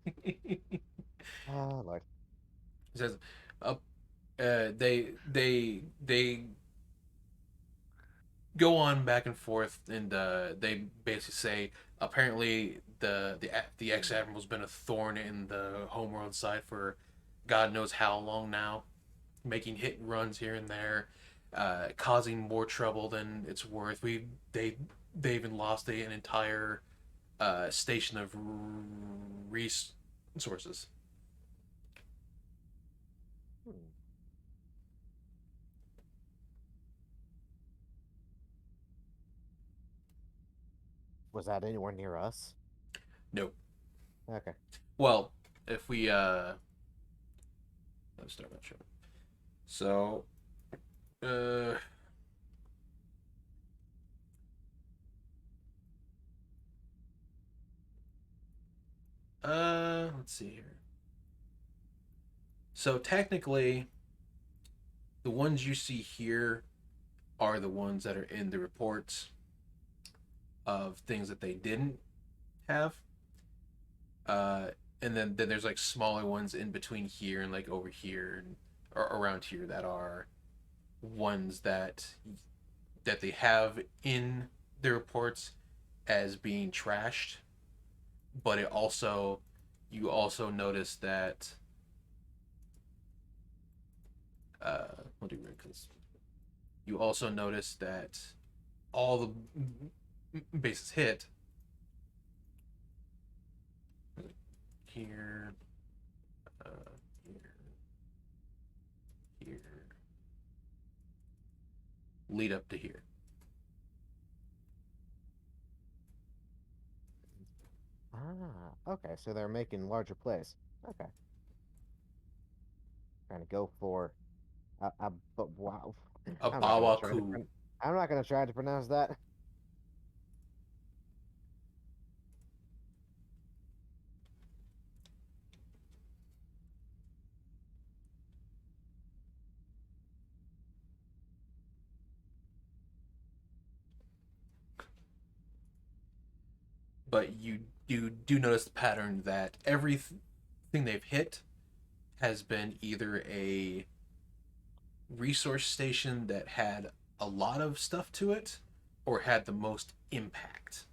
Speaker 2: Oh Lord.
Speaker 1: He says, they go on back and forth, and they basically say apparently the ex admiral's been a thorn in the homeworld side for God knows how long now, making hit and runs here and there, causing more trouble than it's worth. They even lost an entire station of resources.
Speaker 2: Hmm. Was that anywhere near us?
Speaker 1: Nope.
Speaker 2: Okay.
Speaker 1: Well, if we let's start that show. So let's see here. So technically the ones you see here are the ones that are in the reports of things that they didn't have. And then there's like smaller ones in between here and like over here and or around here that are ones that they have in the reports as being trashed, but it also you also notice that I'll do because you also notice that all the bases hit here, uh, here, here, lead up to here.
Speaker 2: Ah, okay. So they're making larger plays. Okay. Trying to go for but wow.
Speaker 1: A
Speaker 2: I'm not gonna try to
Speaker 1: Bawaku.
Speaker 2: I'm not gonna try to pronounce that.
Speaker 1: But you do notice the pattern that everything they've hit has been either a resource station that had a lot of stuff to it or had the most impact.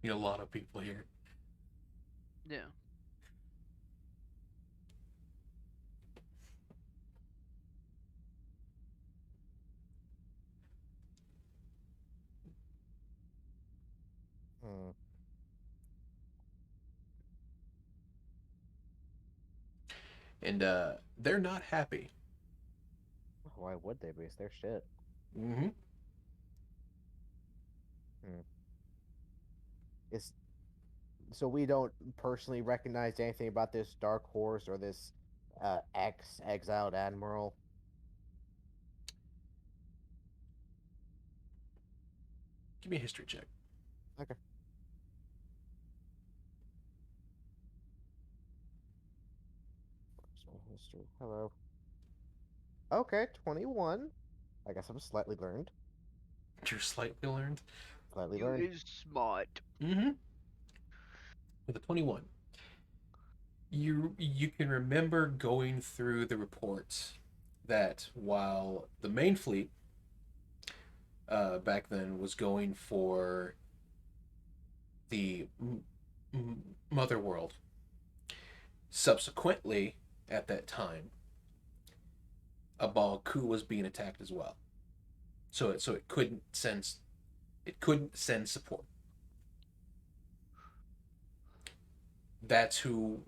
Speaker 1: You know, a lot of people here.
Speaker 6: Yeah.
Speaker 2: Hmm.
Speaker 1: And they're not happy.
Speaker 2: Why would they be? It's their shit.
Speaker 1: Mm-hmm.
Speaker 2: It's so we don't personally recognize anything about this Dark Horse or this exiled admiral.
Speaker 1: Give me a history check.
Speaker 2: Okay. Personal history. Hello. Okay, 21. I guess I'm slightly learned.
Speaker 1: You're slightly learned.
Speaker 2: Slightly
Speaker 6: You
Speaker 2: learned.
Speaker 6: is smart.
Speaker 1: Mm-hmm. With a 21. You can remember going through the reports that while the main fleet back then was going for the mother world, subsequently at that time Abalku was being attacked as well, so it couldn't send support. That's who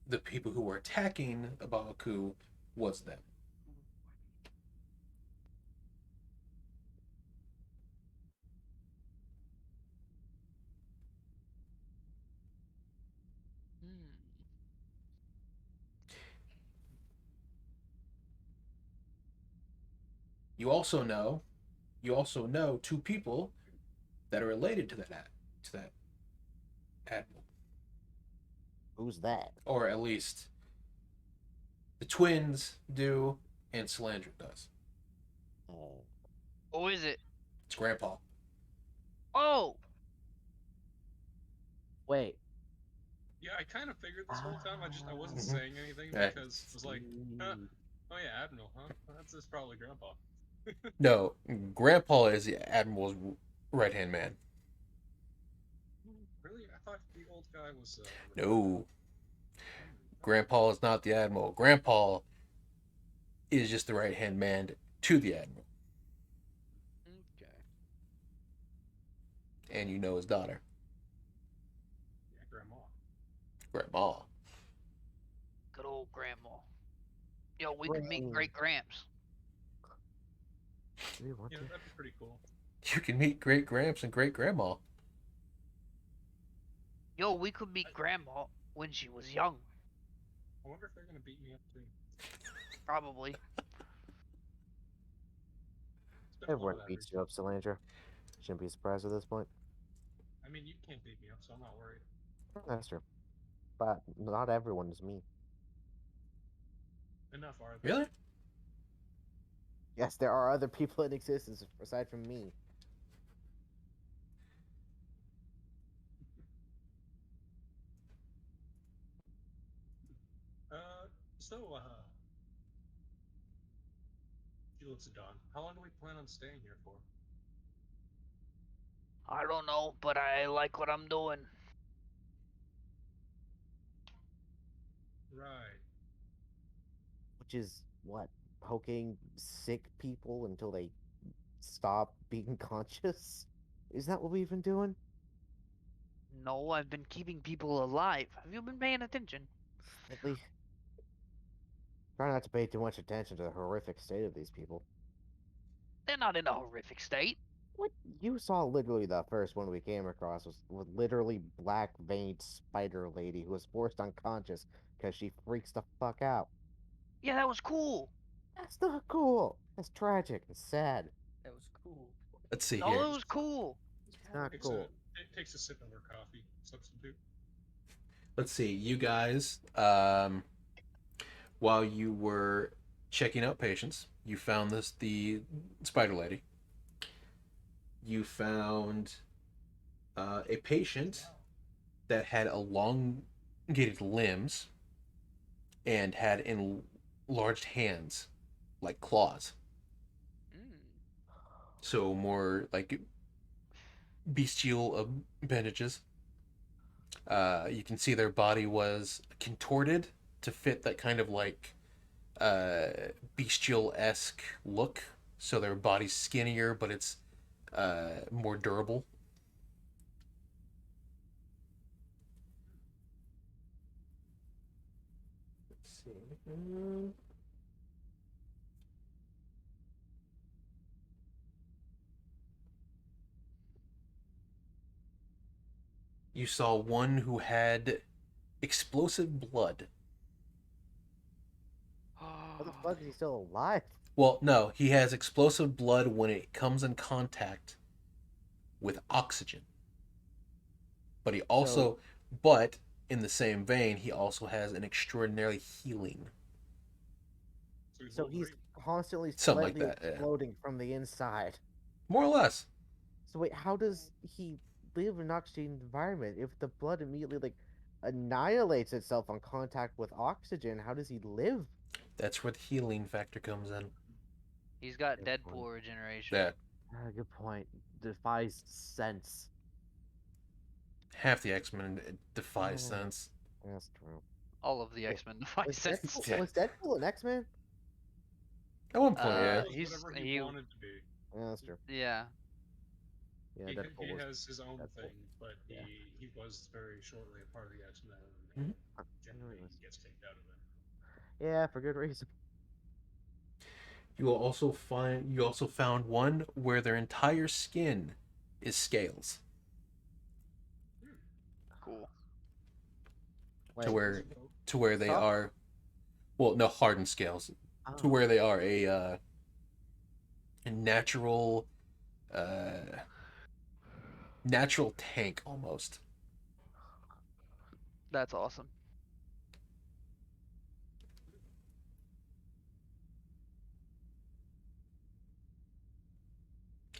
Speaker 1: the people who were attacking Abalku was them.
Speaker 6: Hmm.
Speaker 1: You also know two people that are related to that admiral,
Speaker 2: Who's that?
Speaker 1: or at least the twins do, and Salandra does.
Speaker 6: Who is it?
Speaker 1: It's Grandpa.
Speaker 6: Oh,
Speaker 2: Wait.
Speaker 5: Yeah, I kind of figured this whole time. I wasn't
Speaker 1: Mhm.
Speaker 5: saying anything
Speaker 1: Yeah.
Speaker 5: because it was like, oh yeah, Admiral, huh? That's probably Grandpa.
Speaker 1: No, Grandpa is the admiral's right hand man.
Speaker 5: Really? I thought the old guy was.
Speaker 1: No, Grandpa is not the admiral. Grandpa is just the right hand man to the admiral,
Speaker 6: okay.
Speaker 1: and you know his daughter,
Speaker 5: Yeah, Grandma.
Speaker 1: Grandma.
Speaker 6: Good old grandma. Yo, we could meet Great Gramps.
Speaker 2: Do we want
Speaker 5: Yeah,
Speaker 2: to?
Speaker 5: that'd be pretty cool.
Speaker 1: You can meet Great Gramps and Great Grandma.
Speaker 6: Yo, we could meet Grandma when she was young.
Speaker 5: I wonder if they're gonna beat me up too.
Speaker 6: Probably.
Speaker 5: Got a lot of
Speaker 2: Everyone
Speaker 5: that
Speaker 2: beats you
Speaker 5: recently.
Speaker 2: up, Salandra. Shouldn't be surprised at this point.
Speaker 5: I mean, you can't beat me up, so I'm not worried.
Speaker 2: That's true. But not everyone is me.
Speaker 5: Enough, are there?
Speaker 1: Really?
Speaker 2: Yes, there are other people in existence aside from me.
Speaker 5: So, she looks at Dawn. How long do we plan on staying here for?
Speaker 6: I don't know, but I like what I'm doing.
Speaker 5: Right.
Speaker 2: Which is what? Poking sick people until they stop being conscious? Is that what we've been doing?
Speaker 6: No, I've been keeping people alive. Have you been paying attention?
Speaker 2: At least try not to pay too much attention to the horrific state of these people.
Speaker 6: They're not in a horrific state.
Speaker 2: What you saw literally the first one we came across was literally black veined spider lady who was forced unconscious because she freaks the fuck out.
Speaker 6: Yeah, that was cool.
Speaker 2: That's not cool. That's tragic and sad.
Speaker 3: That was cool.
Speaker 1: Let's see
Speaker 6: No,
Speaker 1: here.
Speaker 6: it was cool.
Speaker 2: It's not
Speaker 5: Takes
Speaker 2: cool.
Speaker 5: it takes a sip of her coffee. Substitute.
Speaker 1: Let's see. You guys, while you were checking out patients, you found the spider lady. You found a patient that had elongated limbs and had enlarged hands, like claws.
Speaker 6: Mm.
Speaker 1: So more like bestial appendages. You can see their body was contorted to fit that kind of like bestial-esque look. So their body's skinnier, but it's more durable. Let's see. You saw one who had explosive blood.
Speaker 2: How the fuck is he still alive?
Speaker 1: Well, no, he has explosive blood when it comes in contact with oxygen. But he also, but in the same vein, he also has an extraordinarily healing.
Speaker 2: So he's constantly
Speaker 1: Something like
Speaker 2: slightly
Speaker 1: that, yeah.
Speaker 2: exploding from the inside.
Speaker 1: More or less.
Speaker 2: So wait, how does he live in an oxygen environment if the blood immediately like annihilates itself on contact with oxygen? How does he live?
Speaker 1: That's where the healing factor comes in.
Speaker 6: He's got
Speaker 2: Good
Speaker 6: Deadpool
Speaker 2: point.
Speaker 6: regeneration.
Speaker 1: Yeah.
Speaker 2: Good point. Defies sense.
Speaker 1: Half the X-Men defies
Speaker 2: Oh.
Speaker 1: sense.
Speaker 2: That's true.
Speaker 6: All of the X-Men defy
Speaker 2: Was
Speaker 6: sense.
Speaker 2: Deadpool, was Deadpool an X-Men?
Speaker 1: At one point, yeah.
Speaker 6: he's-
Speaker 5: Whatever he
Speaker 6: he-
Speaker 5: wanted to be.
Speaker 2: Yeah, that's true.
Speaker 6: Yeah.
Speaker 2: Yeah,
Speaker 5: He,
Speaker 2: Deadpool
Speaker 5: he
Speaker 2: was.
Speaker 5: has his own
Speaker 2: Deadpool.
Speaker 5: thing, but
Speaker 2: Yeah.
Speaker 5: he was very shortly a part of the X-Men.
Speaker 1: Mhm.
Speaker 5: And
Speaker 2: I
Speaker 5: generally,
Speaker 2: realize.
Speaker 5: he gets kicked out of it.
Speaker 2: Yeah, for good reason.
Speaker 1: You will also found one where their entire skin is scales.
Speaker 6: Cool.
Speaker 2: Wait,
Speaker 1: To where they
Speaker 2: Soft?
Speaker 1: are, well, no, hardened scales. To
Speaker 2: oh,
Speaker 1: where they are a natural natural tank almost.
Speaker 6: That's awesome.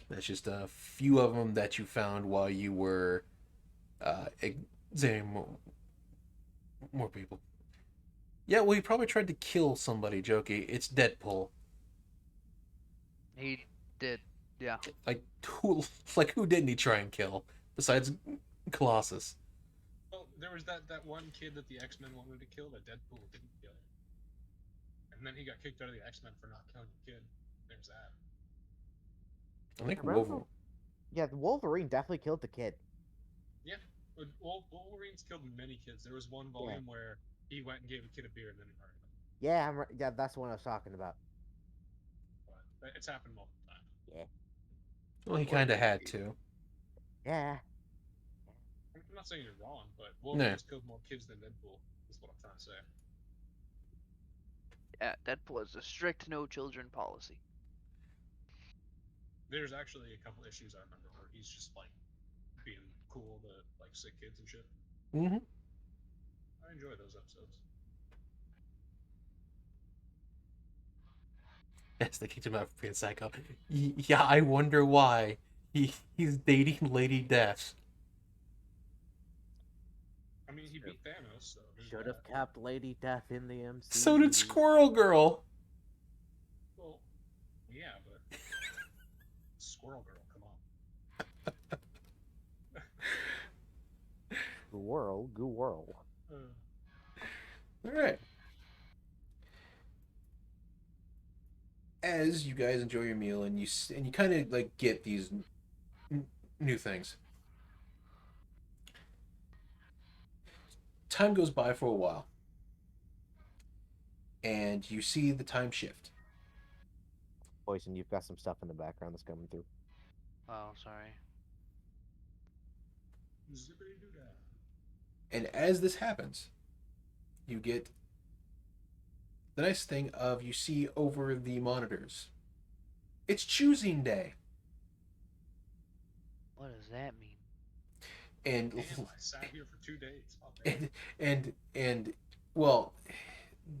Speaker 1: That's just a few of them that you found while you were examining more people. Yeah, well, he probably tried to kill somebody, Jokey. It's Deadpool.
Speaker 6: He did. Yeah.
Speaker 1: Like who didn't he try and kill besides Colossus?
Speaker 5: Well, there was that one kid that the X-Men wanted to kill that Deadpool didn't kill. And then he got kicked out of the X-Men for not killing the kid. There's that.
Speaker 1: I think
Speaker 2: Remember-
Speaker 1: Wolverine.
Speaker 2: yeah, the Wolverine definitely killed the kid.
Speaker 5: But Wolverine's killed many kids. There was one volume where he went and gave a kid a beer and then he murdered him.
Speaker 2: Yeah, yeah, that's the one I was talking about.
Speaker 5: But it's happened multiple times.
Speaker 1: Well, he kind of had to.
Speaker 2: Yeah.
Speaker 5: I'm not saying you're wrong, but Wolverine's killed more kids than Deadpool. Is what I'm trying to say.
Speaker 6: Yeah. Deadpool has a strict no children policy.
Speaker 5: There's actually a couple issues I remember where he's just like being cool to like sick kids and shit.
Speaker 1: Mm-hmm.
Speaker 5: I enjoy those episodes.
Speaker 1: Yes, they kicked him out for being psycho. Yeah, I wonder why. He's dating Lady Death.
Speaker 5: I mean, he beat Thanos, so there's
Speaker 2: Should have
Speaker 5: that.
Speaker 2: kept Lady Death in the MCU.
Speaker 1: So did Squirrel Girl.
Speaker 5: Well, yeah, but Squirrel Girl, come on.
Speaker 2: Goo whirl.
Speaker 1: All right. As you guys enjoy your meal and you kind of like get these new things. Time goes by for a while, and you see the time shift.
Speaker 2: Poison, you've got some stuff in the background that's coming through.
Speaker 6: Oh, sorry.
Speaker 5: Zippity doo dah.
Speaker 1: And as this happens, you get the nice thing of you see over the monitors. It's choosing day.
Speaker 6: What does that mean?
Speaker 1: And
Speaker 5: Damn, I sat here for 2 days. Oh, man.
Speaker 1: and well,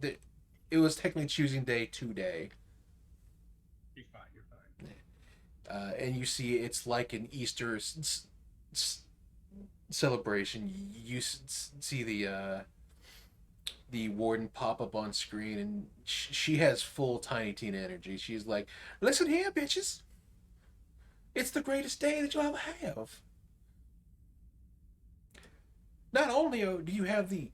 Speaker 1: it was technically choosing day today.
Speaker 5: You're fine. You're fine.
Speaker 1: And you see it's like an Easter celebration. You see the warden pop up on screen, and she has full Tiny Tina energy. She's like, "Listen here, bitches. It's the greatest day that you'll ever have. Not only do you have the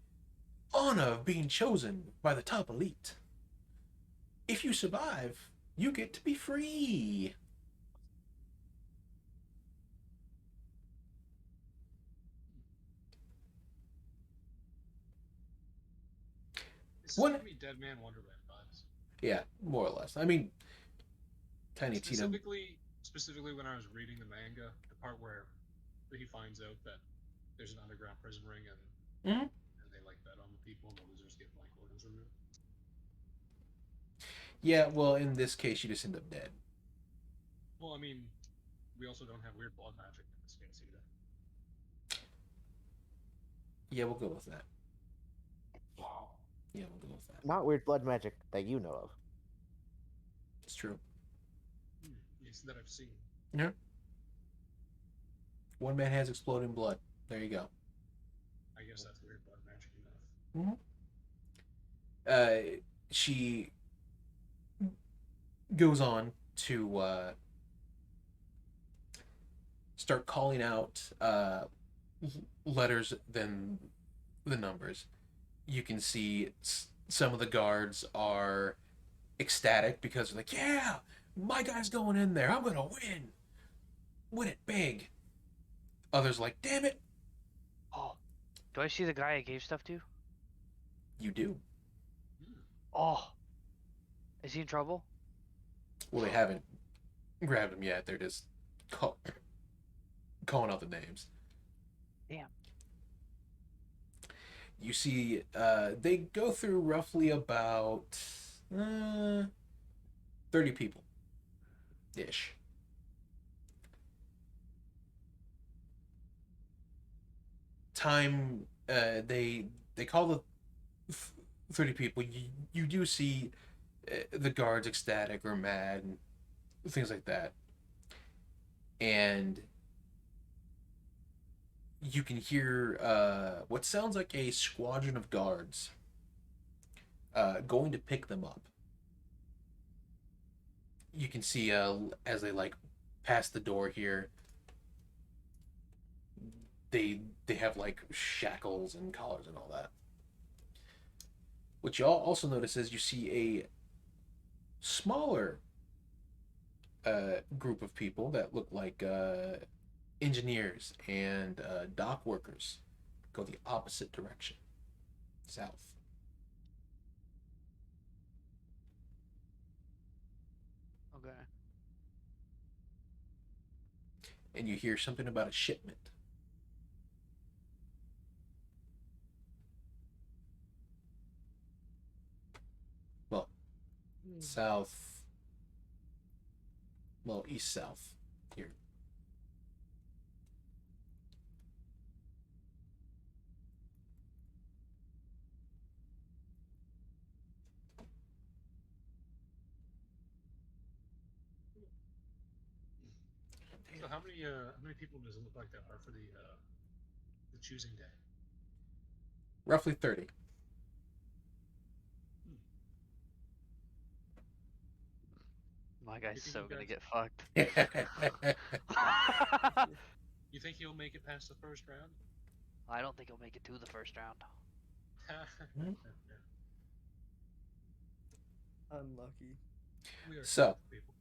Speaker 1: honor of being chosen by the top elite, if you survive, you get to be free."
Speaker 5: This is
Speaker 1: What-
Speaker 5: giving me Dead Man Wonderland vibes.
Speaker 1: Yeah, more or less. I mean, Tiny Tina.
Speaker 5: Specifically, when I was reading the manga, the part where he finds out that there's an underground prison ring and
Speaker 1: Mhm.
Speaker 5: and they like bet on the people and the losers get like organs removed.
Speaker 1: Yeah, well, in this case, you just end up dead.
Speaker 5: Well, I mean, we also don't have weird blood magic in this case either.
Speaker 1: Yeah, we'll go with that. Yeah, we'll go with that.
Speaker 2: Not weird blood magic that you know of.
Speaker 1: It's true.
Speaker 5: Yes, that I've seen.
Speaker 1: One man has exploding blood. There you go.
Speaker 5: I guess that's weird blood magic enough.
Speaker 1: She goes on to start calling out letters than the numbers. You can see some of the guards are ecstatic because they're like, "Yeah, my guy's going in there. I'm gonna win it big." Others like, "Damn it,
Speaker 6: Oh, do I see the guy I gave stuff to?
Speaker 1: you do."
Speaker 6: Oh, is he in trouble?
Speaker 1: Well, they haven't grabbed him yet. They're just calling out the names.
Speaker 6: Damn.
Speaker 1: You see, they go through roughly about 30 people ish. Time, they call the 30 people. You do see the guards ecstatic or mad and things like that. And you can hear what sounds like a squadron of guards going to pick them up. You can see as they like pass the door here, they have like shackles and collars and all that. What y'all also notice is you see a smaller group of people that look like engineers and dock workers go the opposite direction, south.
Speaker 6: Okay.
Speaker 1: And you hear something about a shipment. Well, south well, east south here.
Speaker 5: So how many people does it look like there are for the choosing day?
Speaker 1: Roughly 30.
Speaker 4: My guy's
Speaker 5: think
Speaker 4: so
Speaker 5: you
Speaker 4: gonna
Speaker 5: guys-
Speaker 4: get fucked.
Speaker 5: You think he'll make it past the first round?
Speaker 4: I don't think he'll make it to the first round.
Speaker 3: Unlucky.
Speaker 5: We are
Speaker 1: So-
Speaker 5: simple people.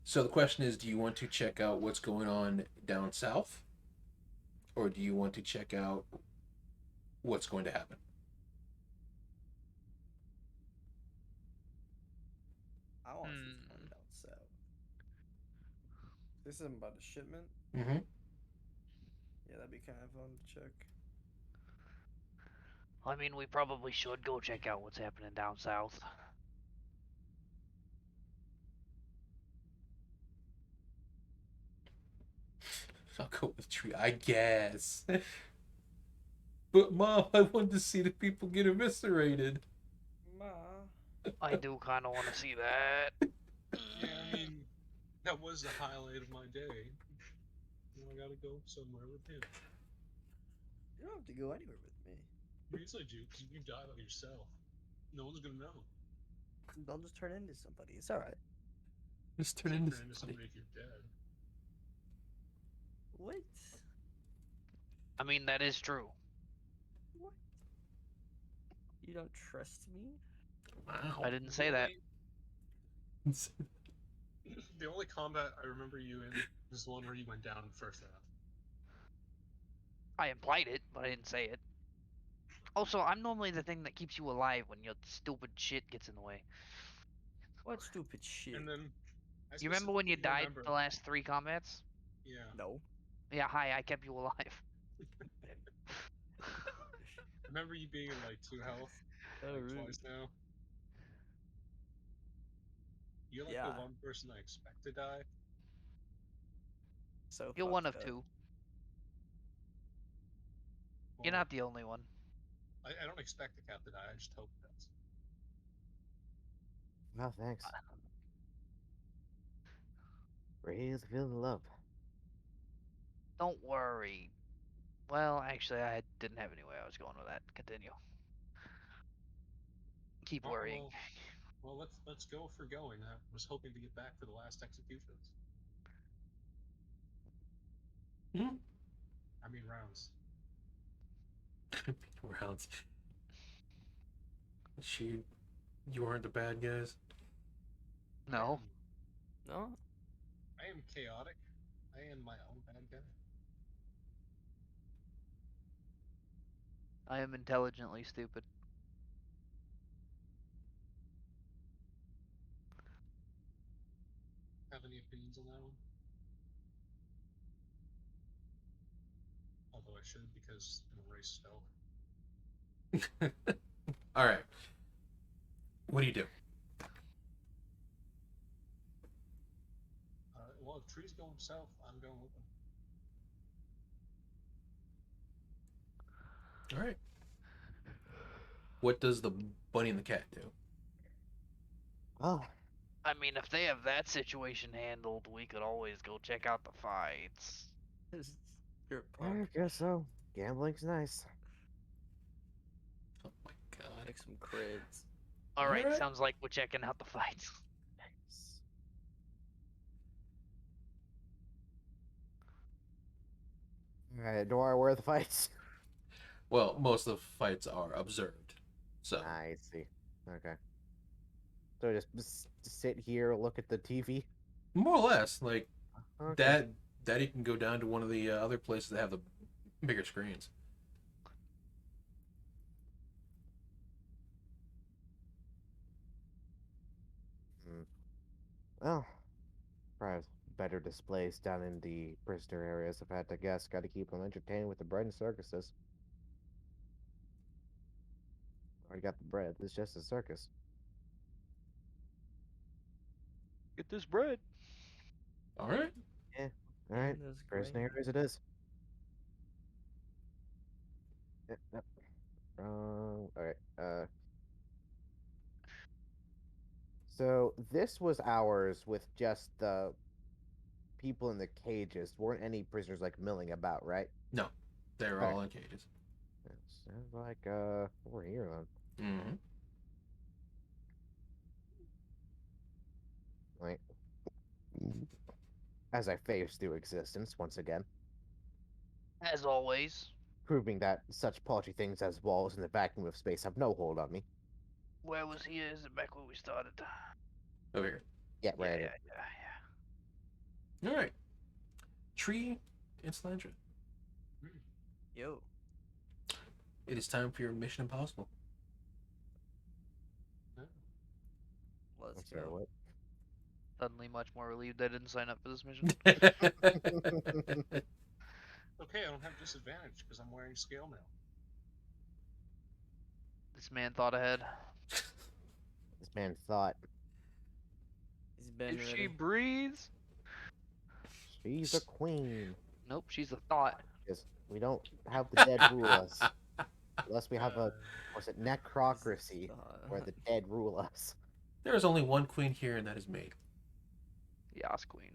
Speaker 1: So the question is, do you want to check out what's going on down south? Or do you want to check out what's going to happen?
Speaker 3: I want some
Speaker 4: Hmm.
Speaker 3: fun down south. This isn't about a shipment.
Speaker 1: Mm-hmm.
Speaker 3: Yeah, that'd be kind of fun to check.
Speaker 4: I mean, we probably should go check out what's happening down south.
Speaker 1: I'll go with tree, I guess. But Mom, I wanted to see the people get eviscerated.
Speaker 3: Ma.
Speaker 4: I do kind of want to see that.
Speaker 5: Yeah, I mean, that was the highlight of my day. Now I gotta go somewhere with him.
Speaker 3: You don't have to go anywhere with me.
Speaker 5: Yes, I do, because you die by yourself. No one's gonna know.
Speaker 3: I'll just turn into somebody. It's alright.
Speaker 1: Just turn
Speaker 5: Can't
Speaker 1: into
Speaker 5: turn into
Speaker 1: somebody.
Speaker 5: somebody if you're dead.
Speaker 3: What?
Speaker 4: I mean, that is true.
Speaker 3: What? You don't trust me?
Speaker 1: Wow.
Speaker 4: I didn't say that.
Speaker 5: The only combat I remember you in is the one where you went down in the first round.
Speaker 4: I implied it, but I didn't say it. Also, I'm normally the thing that keeps you alive when your stupid shit gets in the way.
Speaker 3: What stupid shit?
Speaker 5: And then I
Speaker 4: You remember when you
Speaker 5: specifically
Speaker 4: died
Speaker 5: remember-
Speaker 4: the last 3 combats?
Speaker 5: Yeah.
Speaker 3: No.
Speaker 4: Yeah, hi, I kept you alive.
Speaker 5: I remember you being in like 2 health
Speaker 3: Oh,
Speaker 5: like
Speaker 3: rude.
Speaker 5: twice now. You're like
Speaker 3: Yeah.
Speaker 5: the one person I expect to die.
Speaker 3: So
Speaker 4: You're one of
Speaker 3: fucked up.
Speaker 4: 2. You're
Speaker 5: Well,
Speaker 4: not the only one.
Speaker 5: I don't expect the cat to die. I just hope it does.
Speaker 2: Oh, thanks. Really feeling the love.
Speaker 4: Don't worry. Well, actually, I didn't have any way I was going with that. Continue. Keep
Speaker 5: Oh,
Speaker 4: worrying.
Speaker 5: well, let's go for going. I was hoping to get back for the last executions.
Speaker 1: Hmm?
Speaker 5: I mean rounds.
Speaker 1: Rounds. You aren't the bad guys.
Speaker 4: No.
Speaker 3: No?
Speaker 5: I am chaotic. I am my own bad guy.
Speaker 4: I am intelligently stupid.
Speaker 5: Have any opinions on that one? Although I should, because I'm a race spell.
Speaker 1: All right. What do you do?
Speaker 5: Well, if tree's going south, I'm going with them.
Speaker 1: All right. What does the bunny and the cat do?
Speaker 2: Oh,
Speaker 4: I mean, if they have that situation handled, we could always go check out the fights.
Speaker 3: You're a
Speaker 2: I
Speaker 3: punk.
Speaker 2: guess so. Gambling's nice.
Speaker 1: Oh my god.
Speaker 3: Make some creds.
Speaker 4: Alright,
Speaker 1: Alright.
Speaker 4: sounds like we're checking out the fights.
Speaker 2: Nice. Alright, Dora, where are the fights?
Speaker 1: Well, most of the fights are observed. So
Speaker 2: I see. Okay. So just sit here, look at the TV.
Speaker 1: more or less, like
Speaker 2: Okay.
Speaker 1: that you can go down to one of the other places that have the bigger screens.
Speaker 2: Well, probably better displays down in the prisoner areas. If I had to guess, got to keep them entertained with the bread and circuses. Already got the bread. It's just a circus.
Speaker 4: Get this bread.
Speaker 1: All right.
Speaker 2: All right,
Speaker 3: That's
Speaker 2: prison
Speaker 3: great.
Speaker 2: areas it is. Yep. All right. So this was ours with just the people in the cages. Weren't any prisoners like milling about, right?
Speaker 1: No, they're
Speaker 2: Okay.
Speaker 1: all in cages.
Speaker 2: It sounds like over here then.
Speaker 1: Mm-hmm.
Speaker 2: Like, as I phase through existence once again,
Speaker 6: As always.
Speaker 2: proving that such paltry things as walls in the vacuum of space have no hold on me.
Speaker 6: Where was he? Is it back where we started?
Speaker 1: Over here.
Speaker 2: Yeah,
Speaker 6: Yeah,
Speaker 2: right.
Speaker 6: yeah.
Speaker 1: All right. Tree and Slandra.
Speaker 3: Yo.
Speaker 1: It is time for your Mission Impossible.
Speaker 3: Let's
Speaker 2: I'm sorry,
Speaker 3: go.
Speaker 2: what?
Speaker 6: Suddenly much more relieved I didn't sign up for this mission.
Speaker 5: Okay, I don't have disadvantage because I'm wearing scale mail.
Speaker 6: This man thought ahead.
Speaker 2: This man thought
Speaker 3: He's been
Speaker 6: If she
Speaker 3: ready.
Speaker 6: breathes.
Speaker 2: she's a queen.
Speaker 6: Nope, she's a thought.
Speaker 2: Because we don't have the dead rule us. Unless we have a, what's it, necrocracy, where the dead rule us.
Speaker 1: There is only one queen here, and that is me.
Speaker 6: Yas queen.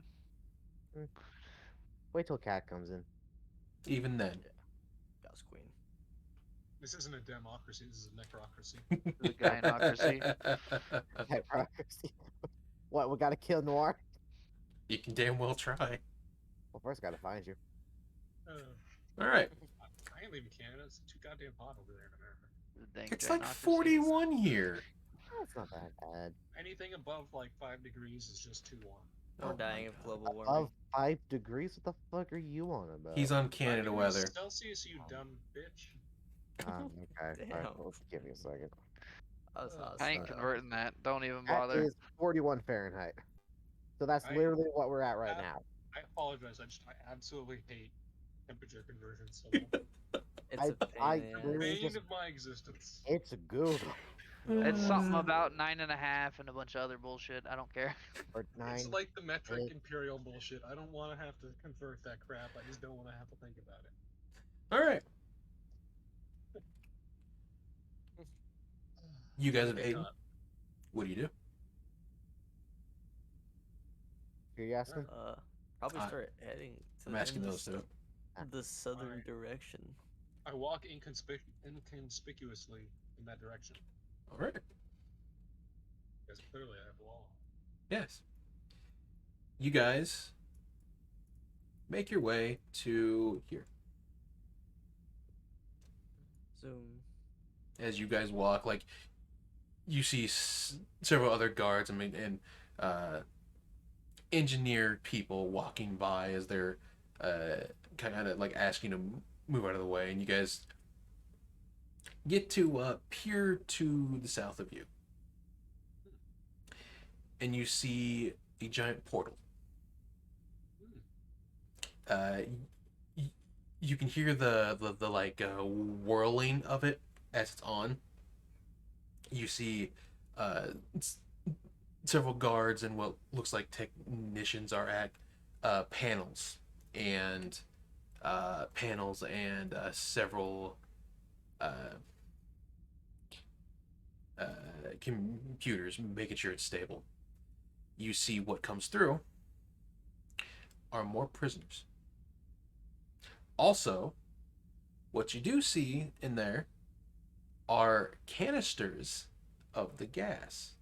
Speaker 2: Wait till Cat comes in.
Speaker 1: Even then.
Speaker 3: Gauss Queen.
Speaker 5: This isn't a democracy. This is a necrocracy.
Speaker 6: The gynocracy.
Speaker 2: Necrocracy. What, we gotta kill Noir?
Speaker 1: You can damn well try.
Speaker 2: Well, first gotta find you.
Speaker 1: All right.
Speaker 5: I ain't leaving Canada. It's too goddamn hot over there in America.
Speaker 6: The dang
Speaker 1: It's like
Speaker 6: gynocracy.
Speaker 1: 41 here.
Speaker 2: That's not that bad.
Speaker 5: Anything above like 5 degrees is just too warm.
Speaker 3: We're
Speaker 1: Oh my
Speaker 3: dying of
Speaker 1: God.
Speaker 3: global warming.
Speaker 2: Above 5 degrees? What the fuck are you on about?
Speaker 1: He's on
Speaker 5: 5
Speaker 1: Canada
Speaker 5: degrees
Speaker 1: weather.
Speaker 5: Celsius, you dumb bitch.
Speaker 2: Okay. Alright,
Speaker 3: Damn.
Speaker 2: let's give me a second.
Speaker 3: That's hot.
Speaker 6: I ain't
Speaker 2: Uh,
Speaker 6: converting that. Don't even
Speaker 2: That
Speaker 6: bother.
Speaker 2: is 41 Fahrenheit. So that's
Speaker 5: I-
Speaker 2: literally what we're at right
Speaker 5: I-
Speaker 2: now.
Speaker 5: I apologize. I absolutely hate temperature conversion so much.
Speaker 3: It's a pain
Speaker 2: I
Speaker 3: in the ass.
Speaker 2: literally
Speaker 5: Bane
Speaker 2: just-
Speaker 5: of my existence.
Speaker 2: It's good.
Speaker 6: It's something about 9.5 and a bunch of other bullshit. I don't care.
Speaker 2: Or 9.
Speaker 5: It's like the metric
Speaker 2: 8.
Speaker 5: imperial bullshit. I don't want to have to convert that crap. I just don't want to have to think about it.
Speaker 1: All right. You guys have
Speaker 5: Okay,
Speaker 1: eaten. What do you do?
Speaker 2: Who you asking?
Speaker 3: Probably
Speaker 1: Uh,
Speaker 3: start heading to
Speaker 1: I'm asking
Speaker 3: in
Speaker 1: those two.
Speaker 3: the southern
Speaker 5: Alright.
Speaker 3: direction.
Speaker 5: I walk inconspicuously in that direction.
Speaker 1: All right.
Speaker 5: Because clearly I have a wall.
Speaker 1: Yes. You guys make your way to here.
Speaker 3: Zoom.
Speaker 1: As you guys walk, like you see several other guards and engineered people walking by as they're kind of like asking to move out of the way, and you guys get to peer to the south of you, and you see a giant portal. You can hear the like whirling of it as it's on. You see several guards and what looks like technicians are at panels and several computers, making sure it's stable. You see what comes through are more prisoners. Also, what you do see in there are canisters of the gas.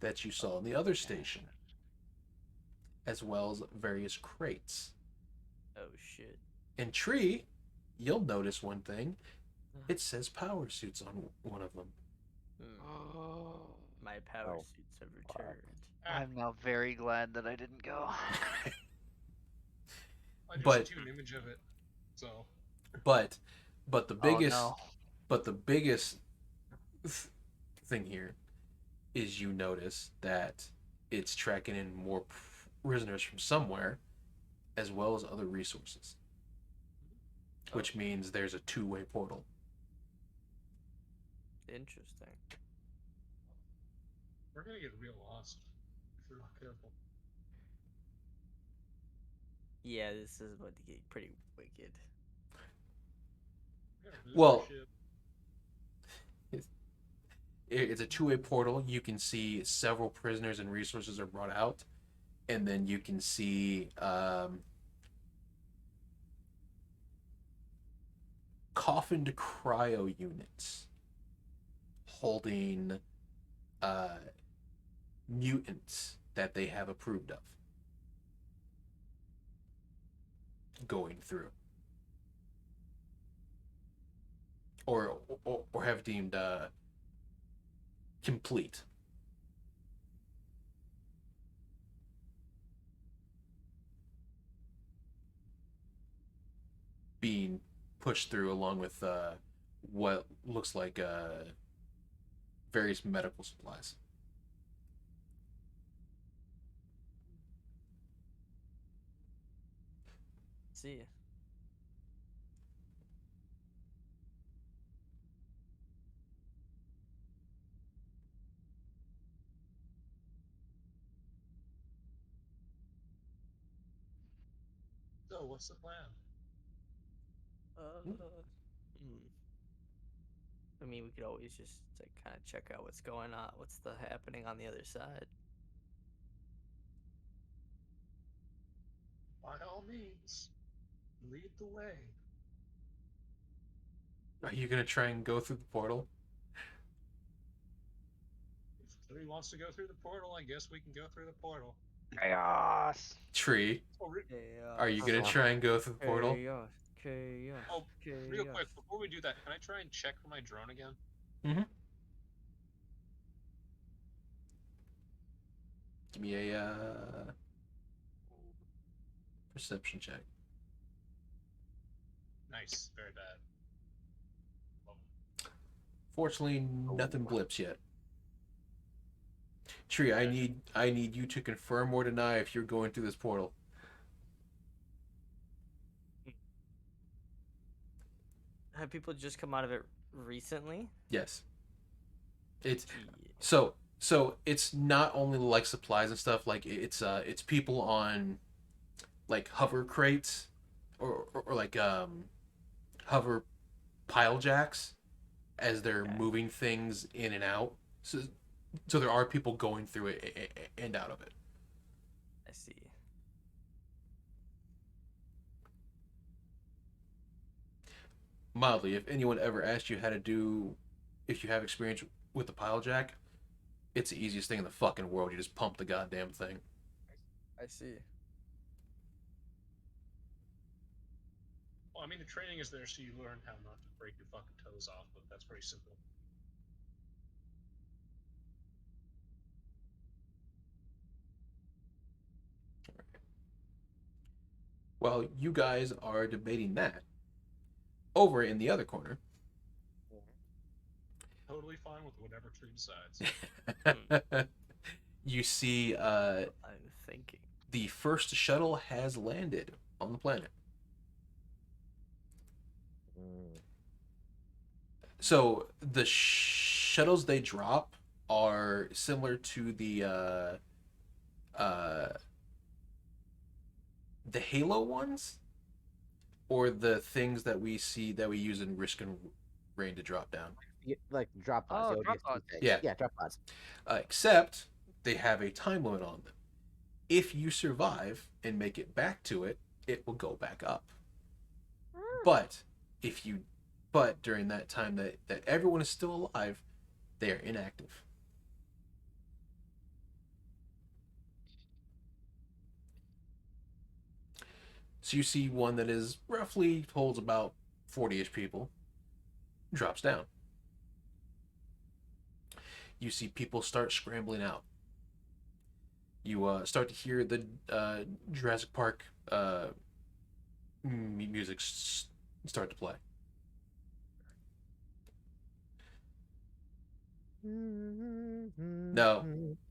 Speaker 1: That you saw in the other station, as well as various crates.
Speaker 3: Oh shit.
Speaker 1: In Tree, you'll notice one thing. It says power suits on one of them.
Speaker 6: Oh,
Speaker 3: My power
Speaker 2: Oh,
Speaker 3: suits have returned.
Speaker 6: I'm now very glad that I didn't go.
Speaker 5: I just
Speaker 1: But-
Speaker 5: sent you an image of it. So
Speaker 1: But the biggest
Speaker 6: Oh, no.
Speaker 1: but the biggest thing here is you notice that it's tracking in more prisoners from somewhere, as well as other resources. Which means there's a two-way portal.
Speaker 3: Interesting.
Speaker 5: We're gonna get real lost if we're not careful.
Speaker 3: Yeah, this is about to get pretty wicked.
Speaker 5: We gotta move our
Speaker 1: Well,
Speaker 5: ship.
Speaker 1: it's a two-way portal. You can see several prisoners and resources are brought out, and then you can see coffined cryo units holding mutants that they have approved of going through, or have deemed complete. Being pushed through along with what looks like various medical supplies.
Speaker 3: See ya.
Speaker 5: So, what's the plan?
Speaker 3: I mean, we could always just like kind of check out what's going on, what's the happening on the other side.
Speaker 5: By all means, lead the way.
Speaker 1: Are you gonna try and go through the portal?
Speaker 5: If Tree wants to go through the portal, I guess we can go through the portal.
Speaker 4: Chaos.
Speaker 1: Tree,
Speaker 5: Oh,
Speaker 1: are you gonna
Speaker 2: Uh-huh.
Speaker 1: try and go through the portal?
Speaker 3: Chaos, chaos,
Speaker 5: oh real
Speaker 3: chaos.
Speaker 5: quick, before we do that, can I try and check for my drone again?
Speaker 1: Give me a perception check.
Speaker 5: Nice, very bad. Love it.
Speaker 1: Fortunately, nothing blips yet. Tree, I need you to confirm or deny if you're going through this portal.
Speaker 3: Have people just come out of it recently?
Speaker 1: Yes. It's
Speaker 3: Yeah.
Speaker 1: so it's not only like supplies and stuff. Like it's people on like hover crates or like hover pile jacks as they're
Speaker 3: Okay.
Speaker 1: moving things in and out. So there are people going through it and out of it.
Speaker 3: I see.
Speaker 1: Mildly, if anyone ever asked you how to do, if you have experience with the pile jack, it's the easiest thing in the fucking world. You just pump the goddamn thing.
Speaker 3: I see.
Speaker 5: Well, I mean, the training is there so you learn how not to break your fucking toes off, but that's pretty simple.
Speaker 1: While you guys are debating that, over in the other corner,
Speaker 5: Totally fine with whatever Tree decides.
Speaker 1: you see
Speaker 3: I'm thinking.
Speaker 1: the first shuttle has landed on the planet.
Speaker 2: Mm.
Speaker 1: So the shuttles they drop are similar to the Halo ones, or the things that we see that we use in Risk and Rain to drop down.
Speaker 2: Like drop pods.
Speaker 6: Oh,
Speaker 2: the
Speaker 6: drop
Speaker 2: ODST
Speaker 6: pods.
Speaker 2: things.
Speaker 1: Yeah.
Speaker 2: Yeah, drop pods.
Speaker 1: Except they have a time limit on them. If you survive and make it back to it, it will go back up. But during that time that everyone is still alive, they are inactive. So you see one that is roughly holds about 40-ish people, drops down. You see people start scrambling out. You start to hear the Jurassic Park music start to play. No,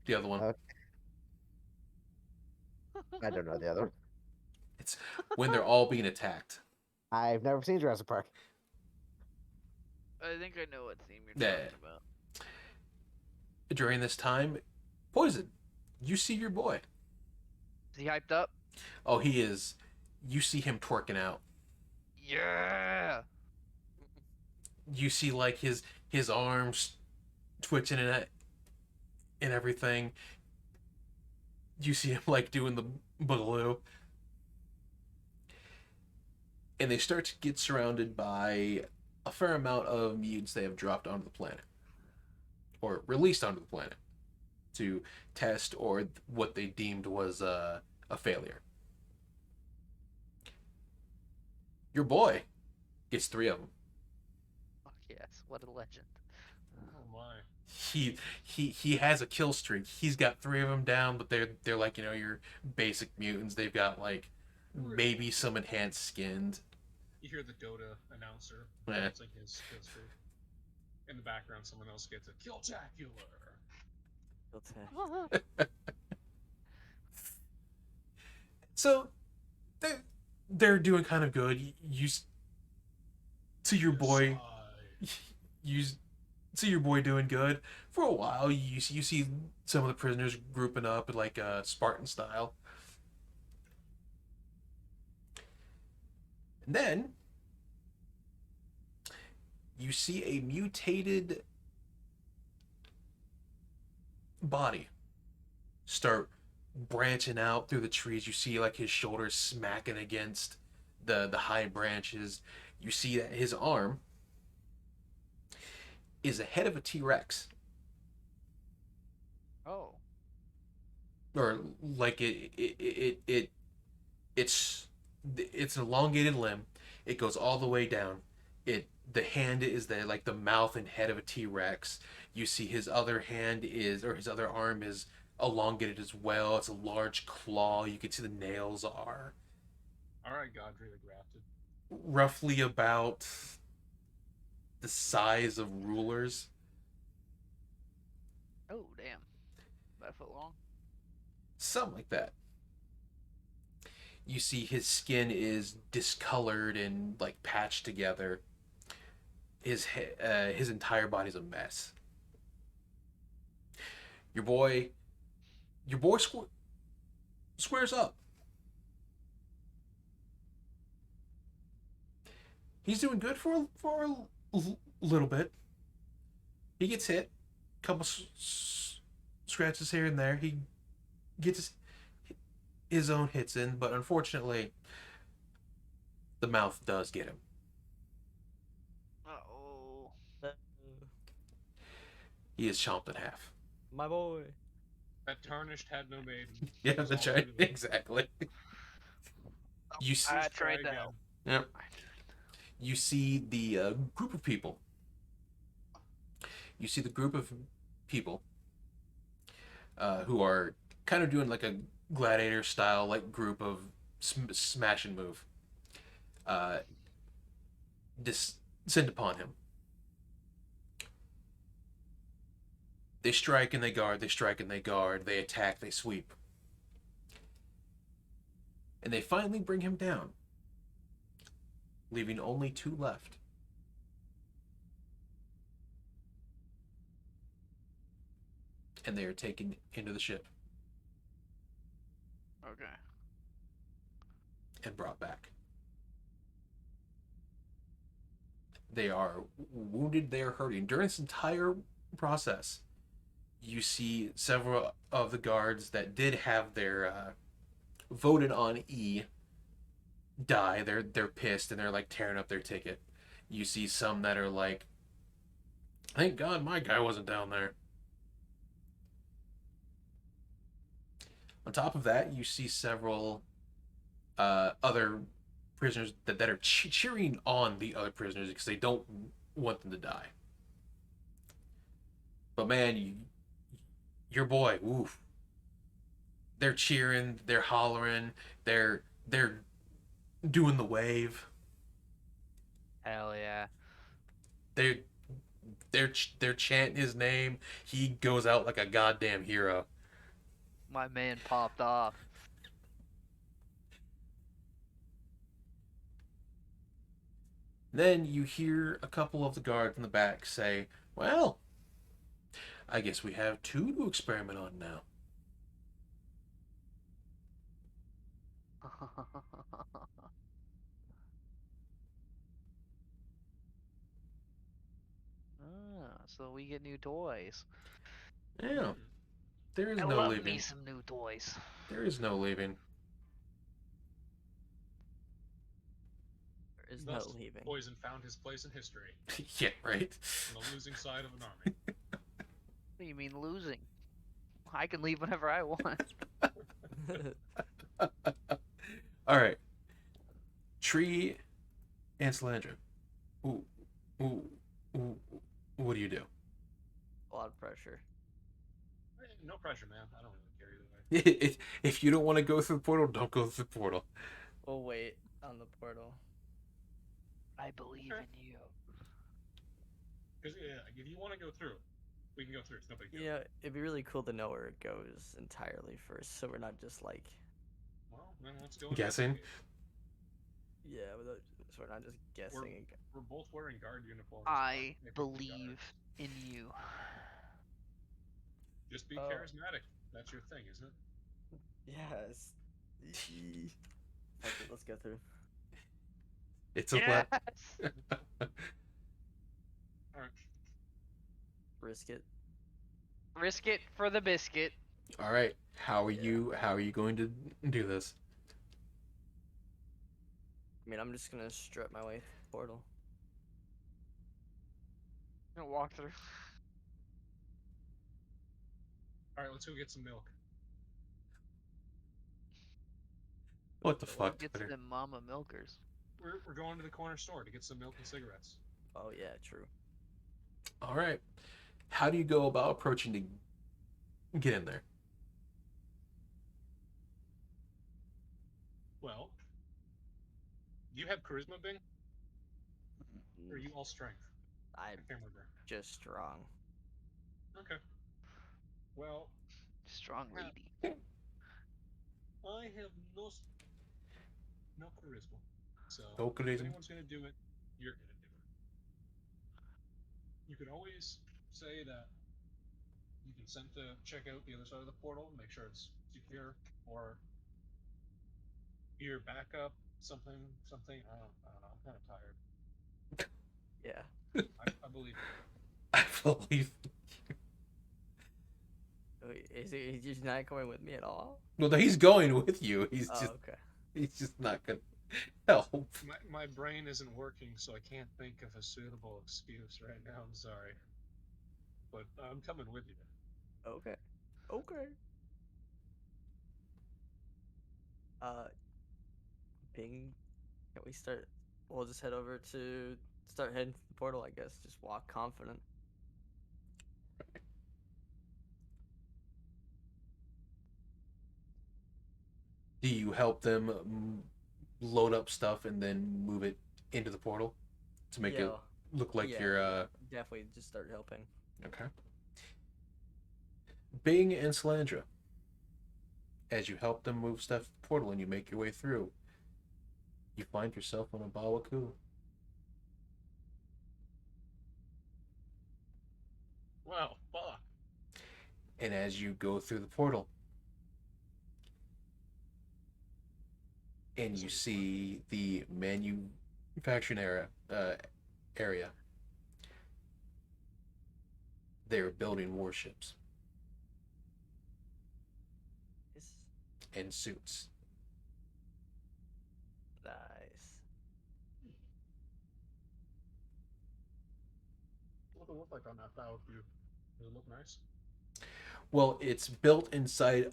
Speaker 1: the other one.
Speaker 2: Okay. I don't know the other one.
Speaker 1: It's when they're all being attacked.
Speaker 2: I've never seen Jurassic Park.
Speaker 6: I think I know what theme you're
Speaker 1: Yeah.
Speaker 6: talking about.
Speaker 1: During this time, Poison, you see your boy.
Speaker 4: Is he hyped up?
Speaker 1: Oh, he is. You see him twerking out.
Speaker 4: Yeah.
Speaker 1: You see like his arms twitching and everything. You see him like doing the boogaloo. And they start to get surrounded by a fair amount of mutants they have dropped onto the planet. Or released onto the planet. To test or what they deemed was a failure. Your boy gets 3 of them.
Speaker 6: Fuck yes, what a legend.
Speaker 5: Oh my.
Speaker 1: He has a kill streak. He's got 3 of them down, but they're like, you know, your basic mutants. They've got like maybe some enhanced skins.
Speaker 5: You hear the Dota announcer
Speaker 1: Yeah.
Speaker 5: announcing his kill streak. In the background, someone else gets a kill-tacular.
Speaker 1: So they're doing kind of good. You see your boy. You see your boy doing good for a while. You see some of the prisoners grouping up like Spartan style. And then you see a mutated body start branching out through the trees. You see like his shoulders smacking against the high branches. You see that his arm is the head of a T-Rex.
Speaker 6: Oh.
Speaker 1: Or like it's an elongated limb. It goes all the way down. The hand is the mouth and head of a T-Rex. You see his other his other arm is elongated as well. It's a large claw. You can see the nails are
Speaker 5: Alright, Godfrey the Grafted.
Speaker 1: roughly about the size of rulers.
Speaker 6: Oh, damn. About a foot long.
Speaker 1: Something like that. You see his skin is discolored and like patched together. His entire body's a mess. Your boy squares up. He's doing good for a little bit. He gets hit, couple scratches here and there. He gets his own hits in, but unfortunately, the mouth does get him.
Speaker 6: Uh-oh.
Speaker 1: He is chomped in half.
Speaker 3: My boy.
Speaker 5: That tarnished had no maiden.
Speaker 1: Yeah,
Speaker 5: That's
Speaker 1: that's
Speaker 5: all
Speaker 1: right.
Speaker 5: it is.
Speaker 1: Exactly. You see,
Speaker 6: I
Speaker 5: Let's try
Speaker 6: tried to
Speaker 5: again.
Speaker 6: help.
Speaker 1: yep. You see the group of people. You see the group of people who are kind of doing like a gladiator style like group of smash and move. Descend upon him. They strike and they guard, they strike and they guard, they attack, they sweep. And they finally bring him down, leaving only 2 left. And they are taken into the ship
Speaker 6: Okay.
Speaker 1: and brought back. They are wounded, they are hurting. During this entire process, you see several of the guards that did have their voted on E die. They're pissed and they're like tearing up their ticket. You see some that are like, thank God my guy wasn't down there. On top of that, you see several other prisoners that are cheering on the other prisoners because they don't want them to die. But man, your boy, oof. They're cheering, they're hollering, they're doing the wave.
Speaker 6: Hell yeah.
Speaker 1: They're chanting his name. He goes out like a goddamn hero.
Speaker 6: My man popped off.
Speaker 1: Then you hear a couple of the guards in the back say, "Well, I guess we have two to experiment on now.
Speaker 6: So we get new toys.
Speaker 1: Yeah, there is
Speaker 6: I
Speaker 1: no
Speaker 6: love
Speaker 1: leaving.
Speaker 6: me some new toys.
Speaker 1: There is no leaving.
Speaker 3: There is
Speaker 5: Thus,
Speaker 3: no leaving.
Speaker 5: Poison found his place in history
Speaker 1: Yeah, right.
Speaker 5: on the losing side of an army.
Speaker 6: What do you mean losing? I can leave whenever I want.
Speaker 1: All right. Tree and Salandra. Ooh, ooh, ooh. What do you do?
Speaker 3: A lot of pressure.
Speaker 5: No pressure, man. I don't really care either way.
Speaker 1: If you don't want to go through the portal, don't go through the portal.
Speaker 3: We'll wait on the portal.
Speaker 6: I believe
Speaker 5: Okay.
Speaker 6: in you.
Speaker 5: Because if you want to go through, we can go through. It's no big deal.
Speaker 3: You know, it'd be really cool to know where it goes entirely first, so we're not just like,
Speaker 5: Well, then let's go. and
Speaker 1: Guessing?
Speaker 5: investigate.
Speaker 3: so we're not just guessing.
Speaker 5: We're both wearing guard uniforms.
Speaker 6: I
Speaker 5: Technically
Speaker 6: believe
Speaker 5: guards.
Speaker 6: in you.
Speaker 5: Just be
Speaker 3: Oh.
Speaker 5: charismatic. That's your thing, isn't it?
Speaker 3: Yes. Okay, let's go through.
Speaker 1: It's a
Speaker 6: Yes!
Speaker 1: let.
Speaker 5: All right.
Speaker 3: Risk it.
Speaker 6: Risk it for the biscuit.
Speaker 1: All right. How are you going to do this?
Speaker 3: I mean, I'm just gonna strut my way through the portal.
Speaker 6: Gonna walk through.
Speaker 5: All right. Let's go get some milk.
Speaker 1: What the
Speaker 3: Who
Speaker 1: fuck,
Speaker 6: Gets
Speaker 1: Twitter?
Speaker 6: them mama milkers.
Speaker 5: We're going to the corner store to get some milk and cigarettes.
Speaker 3: Oh yeah, true.
Speaker 1: All right. How do you go about approaching to get in there?
Speaker 5: Well, do you have charisma, Bing? Or are you all strength? I
Speaker 3: I'm
Speaker 5: can't remember.
Speaker 3: just strong.
Speaker 5: Okay. Well,
Speaker 6: Strong
Speaker 5: Yeah.
Speaker 6: lady.
Speaker 5: I have no charisma. So
Speaker 1: No
Speaker 5: if
Speaker 1: charisma.
Speaker 5: anyone's gonna do it, you're gonna do it. You could always say that you can send to check out the other side of the portal, make sure it's secure, or your backup, something. I don't know. I'm kind of tired.
Speaker 3: Yeah.
Speaker 5: I believe you.
Speaker 1: I believe.
Speaker 3: Wait, is he just not coming with me at all?
Speaker 1: Well, no, he's going with you. He's
Speaker 3: Oh,
Speaker 1: just
Speaker 3: okay.
Speaker 1: he's just not gonna help.
Speaker 5: My brain isn't working, so I can't think of a suitable excuse right now. I'm sorry, but I'm coming with you.
Speaker 3: Okay. Okay. Bing, can we start? We'll just head over to start heading to the portal, I guess. Just walk confident.
Speaker 1: Do you help them load up stuff and then move it into the portal to make it
Speaker 3: Yeah,
Speaker 1: look like
Speaker 3: yeah,
Speaker 1: you're
Speaker 3: definitely just start helping.
Speaker 1: okay. Bing and Salandra, as you help them move stuff to the portal and you make your way through, you find yourself on a Bawaku.
Speaker 5: Wow, fuck.
Speaker 1: And as you go through the portal, and you see the manufacturing area, they're building warships
Speaker 3: It's
Speaker 1: and suits.
Speaker 3: nice.
Speaker 5: What does it look like on that bow view? Does it look nice?
Speaker 1: Well, it's built inside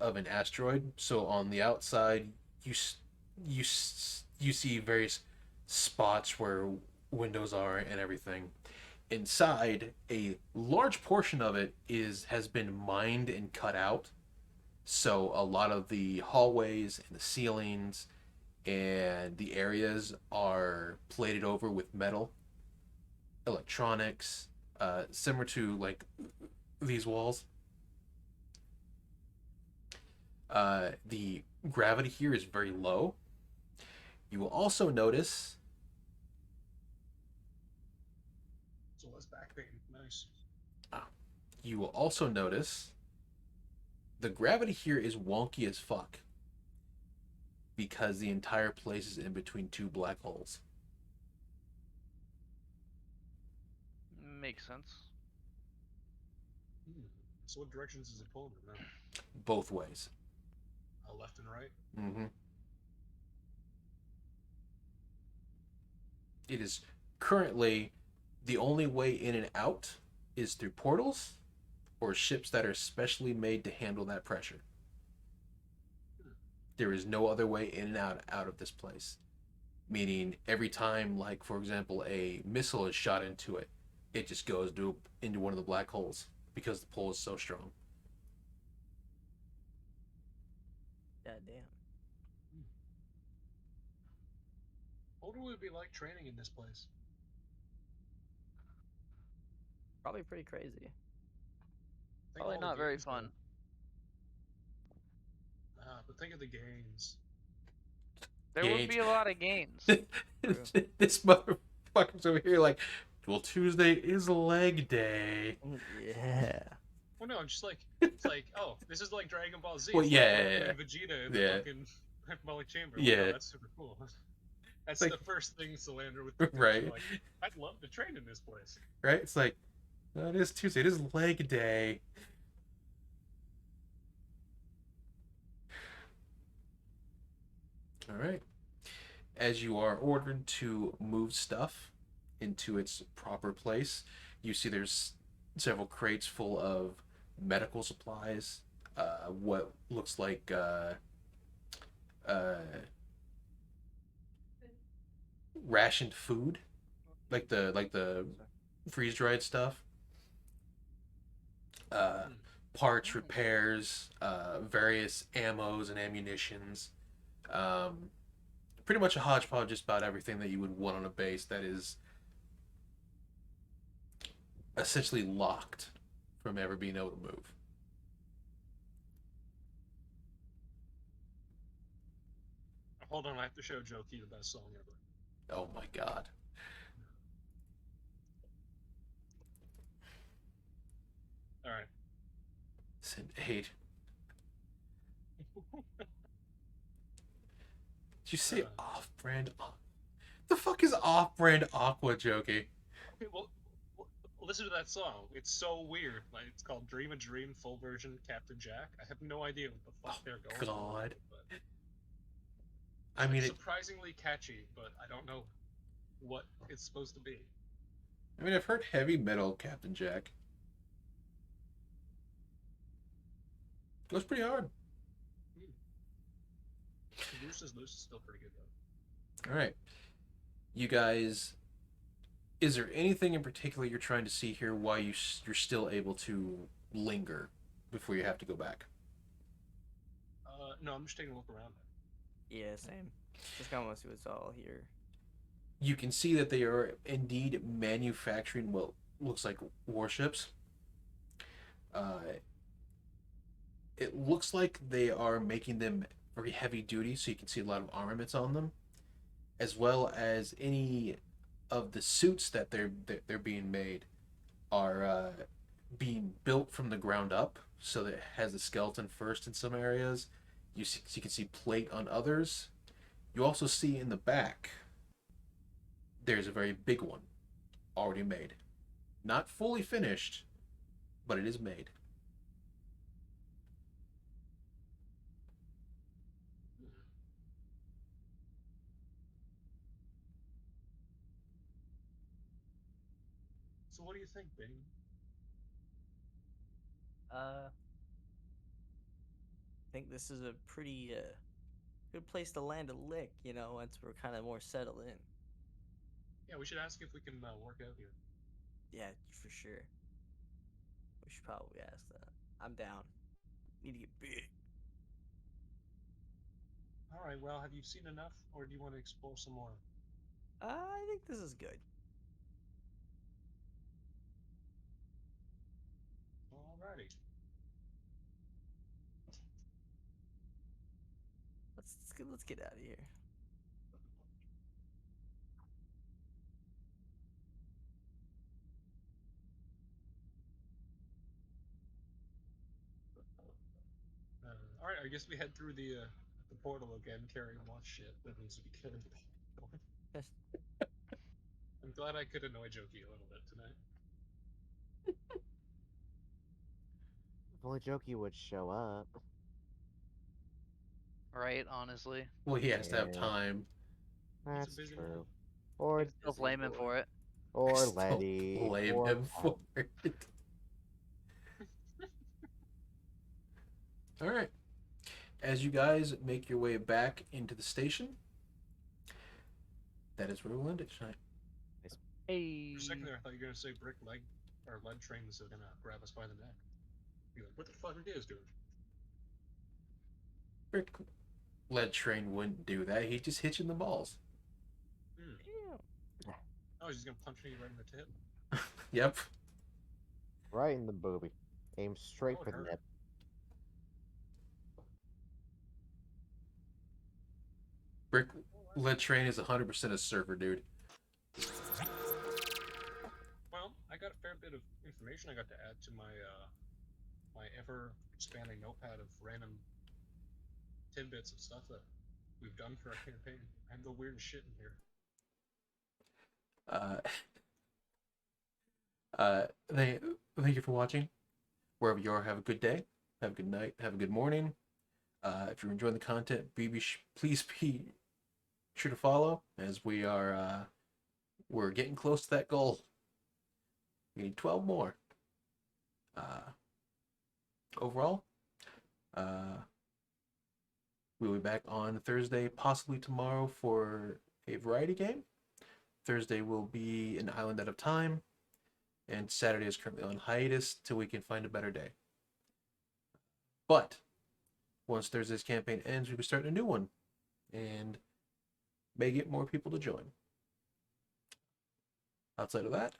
Speaker 1: of an asteroid, so on the outside you see various spots where windows are and everything. Inside, a large portion of it has been mined and cut out. So a lot of the hallways and the ceilings and the areas are plated over with metal, electronics, similar to like these walls. The gravity here is very low. You will also notice
Speaker 5: So less back pain. Nice.
Speaker 1: You will also notice the gravity here is wonky as fuck because the entire place is in between two black holes.
Speaker 4: Makes sense.
Speaker 5: Hmm. So what directions is it pulling in now?
Speaker 1: Both ways.
Speaker 5: Left and right?
Speaker 1: Mm-hmm. It is currently the only way in and out is through portals or ships that are specially made to handle that pressure. There is no other way in and out of this place. Meaning every time, like for example, a missile is shot into it, it just goes into one of the black holes because the pull is so strong.
Speaker 3: God damn.
Speaker 5: What would it be like training in this place?
Speaker 3: Probably pretty crazy.
Speaker 5: Think
Speaker 4: Probably
Speaker 5: all the
Speaker 4: not very
Speaker 5: gains, though.
Speaker 4: fun.
Speaker 5: But think of the gains.
Speaker 4: There would
Speaker 1: Gains.
Speaker 4: be a lot of gains.
Speaker 1: This motherfucker's over here like, well, Tuesday is leg day.
Speaker 3: Yeah.
Speaker 5: Well, no, I'm just like, it's like, oh, this is like Dragon Ball Z.
Speaker 1: Well,
Speaker 5: It's
Speaker 1: yeah,
Speaker 5: like
Speaker 1: yeah,
Speaker 5: Goku and Vegeta in the
Speaker 1: yeah.
Speaker 5: fucking hyperbolic chamber.
Speaker 1: Yeah.
Speaker 5: Wow, that's super cool. That's
Speaker 1: Like-
Speaker 5: the first thing Salander would think.
Speaker 1: Right.
Speaker 5: Like, I'd love to train in this place.
Speaker 1: Right? It's like, no, it is Tuesday. It is leg day. All right. As you are ordered to move stuff into its proper place, you see there's several crates full of medical supplies, what looks like rationed food, like the freeze dried stuff. Parts, repairs, various ammos and ammunitions. Pretty much a hodgepodge, just about everything that you would want on a base that is essentially locked from ever being able to move.
Speaker 5: Hold on, I have to show Jokey the best song ever.
Speaker 1: Oh my god.
Speaker 5: Alright.
Speaker 1: Send aid. Did you say off-brand? The fuck is off-brand Aqua, Jokey?
Speaker 5: Okay, well, listen to that song. It's so weird. Like, it's called Dream a Dream full version Captain Jack. I have no idea what the fuck they're going on with
Speaker 1: God.
Speaker 5: it, but
Speaker 1: I mean,
Speaker 5: it's
Speaker 1: it,
Speaker 5: surprisingly catchy, but I don't know what it's supposed to be.
Speaker 1: I've heard heavy metal Captain Jack. Goes pretty hard.
Speaker 5: Loose is still pretty good though.
Speaker 1: All right, you guys. Is there anything in particular you're trying to see here? Why you're still able to linger before you have to go back?
Speaker 5: No, I'm just taking a look around.
Speaker 3: Yeah, same. Just kind of want to see what's all here.
Speaker 1: You can see that they are indeed manufacturing what looks like warships. It looks like they are making them very heavy duty, so you can see a lot of armaments on them, as well as any of the suits that they're being made are being built from the ground up, so that it has a skeleton first in some areas. You can see plate on others. You also see in the back there's a very big one already made. Not fully finished, but it is made.
Speaker 5: So what do you think, Bing?
Speaker 3: I think this is a pretty good place to land a lick, you know, once we're kind of more settled in.
Speaker 5: Yeah, we should ask if we can work out here.
Speaker 3: Yeah, for sure. We should probably ask that. I'm down. Need to get big.
Speaker 5: Alright, well, have you seen enough, or do you want to explore some more?
Speaker 3: I think this is good.
Speaker 5: Alrighty.
Speaker 3: Let's get out of here.
Speaker 5: I guess we head through the portal again, carrying more shit that needs to be carried.
Speaker 3: Yes.
Speaker 5: I'm glad I could annoy Jokey a little bit tonight.
Speaker 2: If only Jokey would show up.
Speaker 4: Right, honestly.
Speaker 1: Well, he has to have
Speaker 2: Yeah.
Speaker 1: time.
Speaker 5: He's a
Speaker 2: That's
Speaker 5: busy
Speaker 2: true.
Speaker 5: man.
Speaker 2: Or
Speaker 6: I still blame him for it.
Speaker 1: I
Speaker 2: Or
Speaker 1: still
Speaker 2: Letty.
Speaker 1: blame
Speaker 2: or
Speaker 1: him for it. All right. As you guys make your way back into the station, that is where we'll end it tonight.
Speaker 6: Hey.
Speaker 5: For a second there, I thought you were gonna say brick leg or lead trains are gonna grab us by the neck. Be like, what the fuck are you guys doing?
Speaker 1: Rick Lead Train wouldn't do that. He'd just hit you in the balls.
Speaker 5: Oh, he's gonna punch me right in the tip.
Speaker 1: Yep.
Speaker 2: right in the booby. Aim straight
Speaker 5: Oh, it
Speaker 2: for the
Speaker 5: hurt.
Speaker 2: nip.
Speaker 1: Brick Lead Train is 100% a server, dude.
Speaker 5: Well, I got a fair bit of information I got to add to my my ever expanding notepad of random tidbits of stuff that we've done for our campaign. I have the weirdest shit in here.
Speaker 1: Thank you for watching. Wherever you are, have a good day, have a good night, have a good morning. If you're enjoying the content, please be sure to follow, as we're getting close to that goal. We need 12 more. Overall, we'll be back on Thursday, possibly tomorrow, for a variety game. Thursday will be an island at a time, and Saturday is currently on hiatus till we can find a better day. But once Thursday's campaign ends, we'll be starting a new one, and may get more people to join. Outside of that,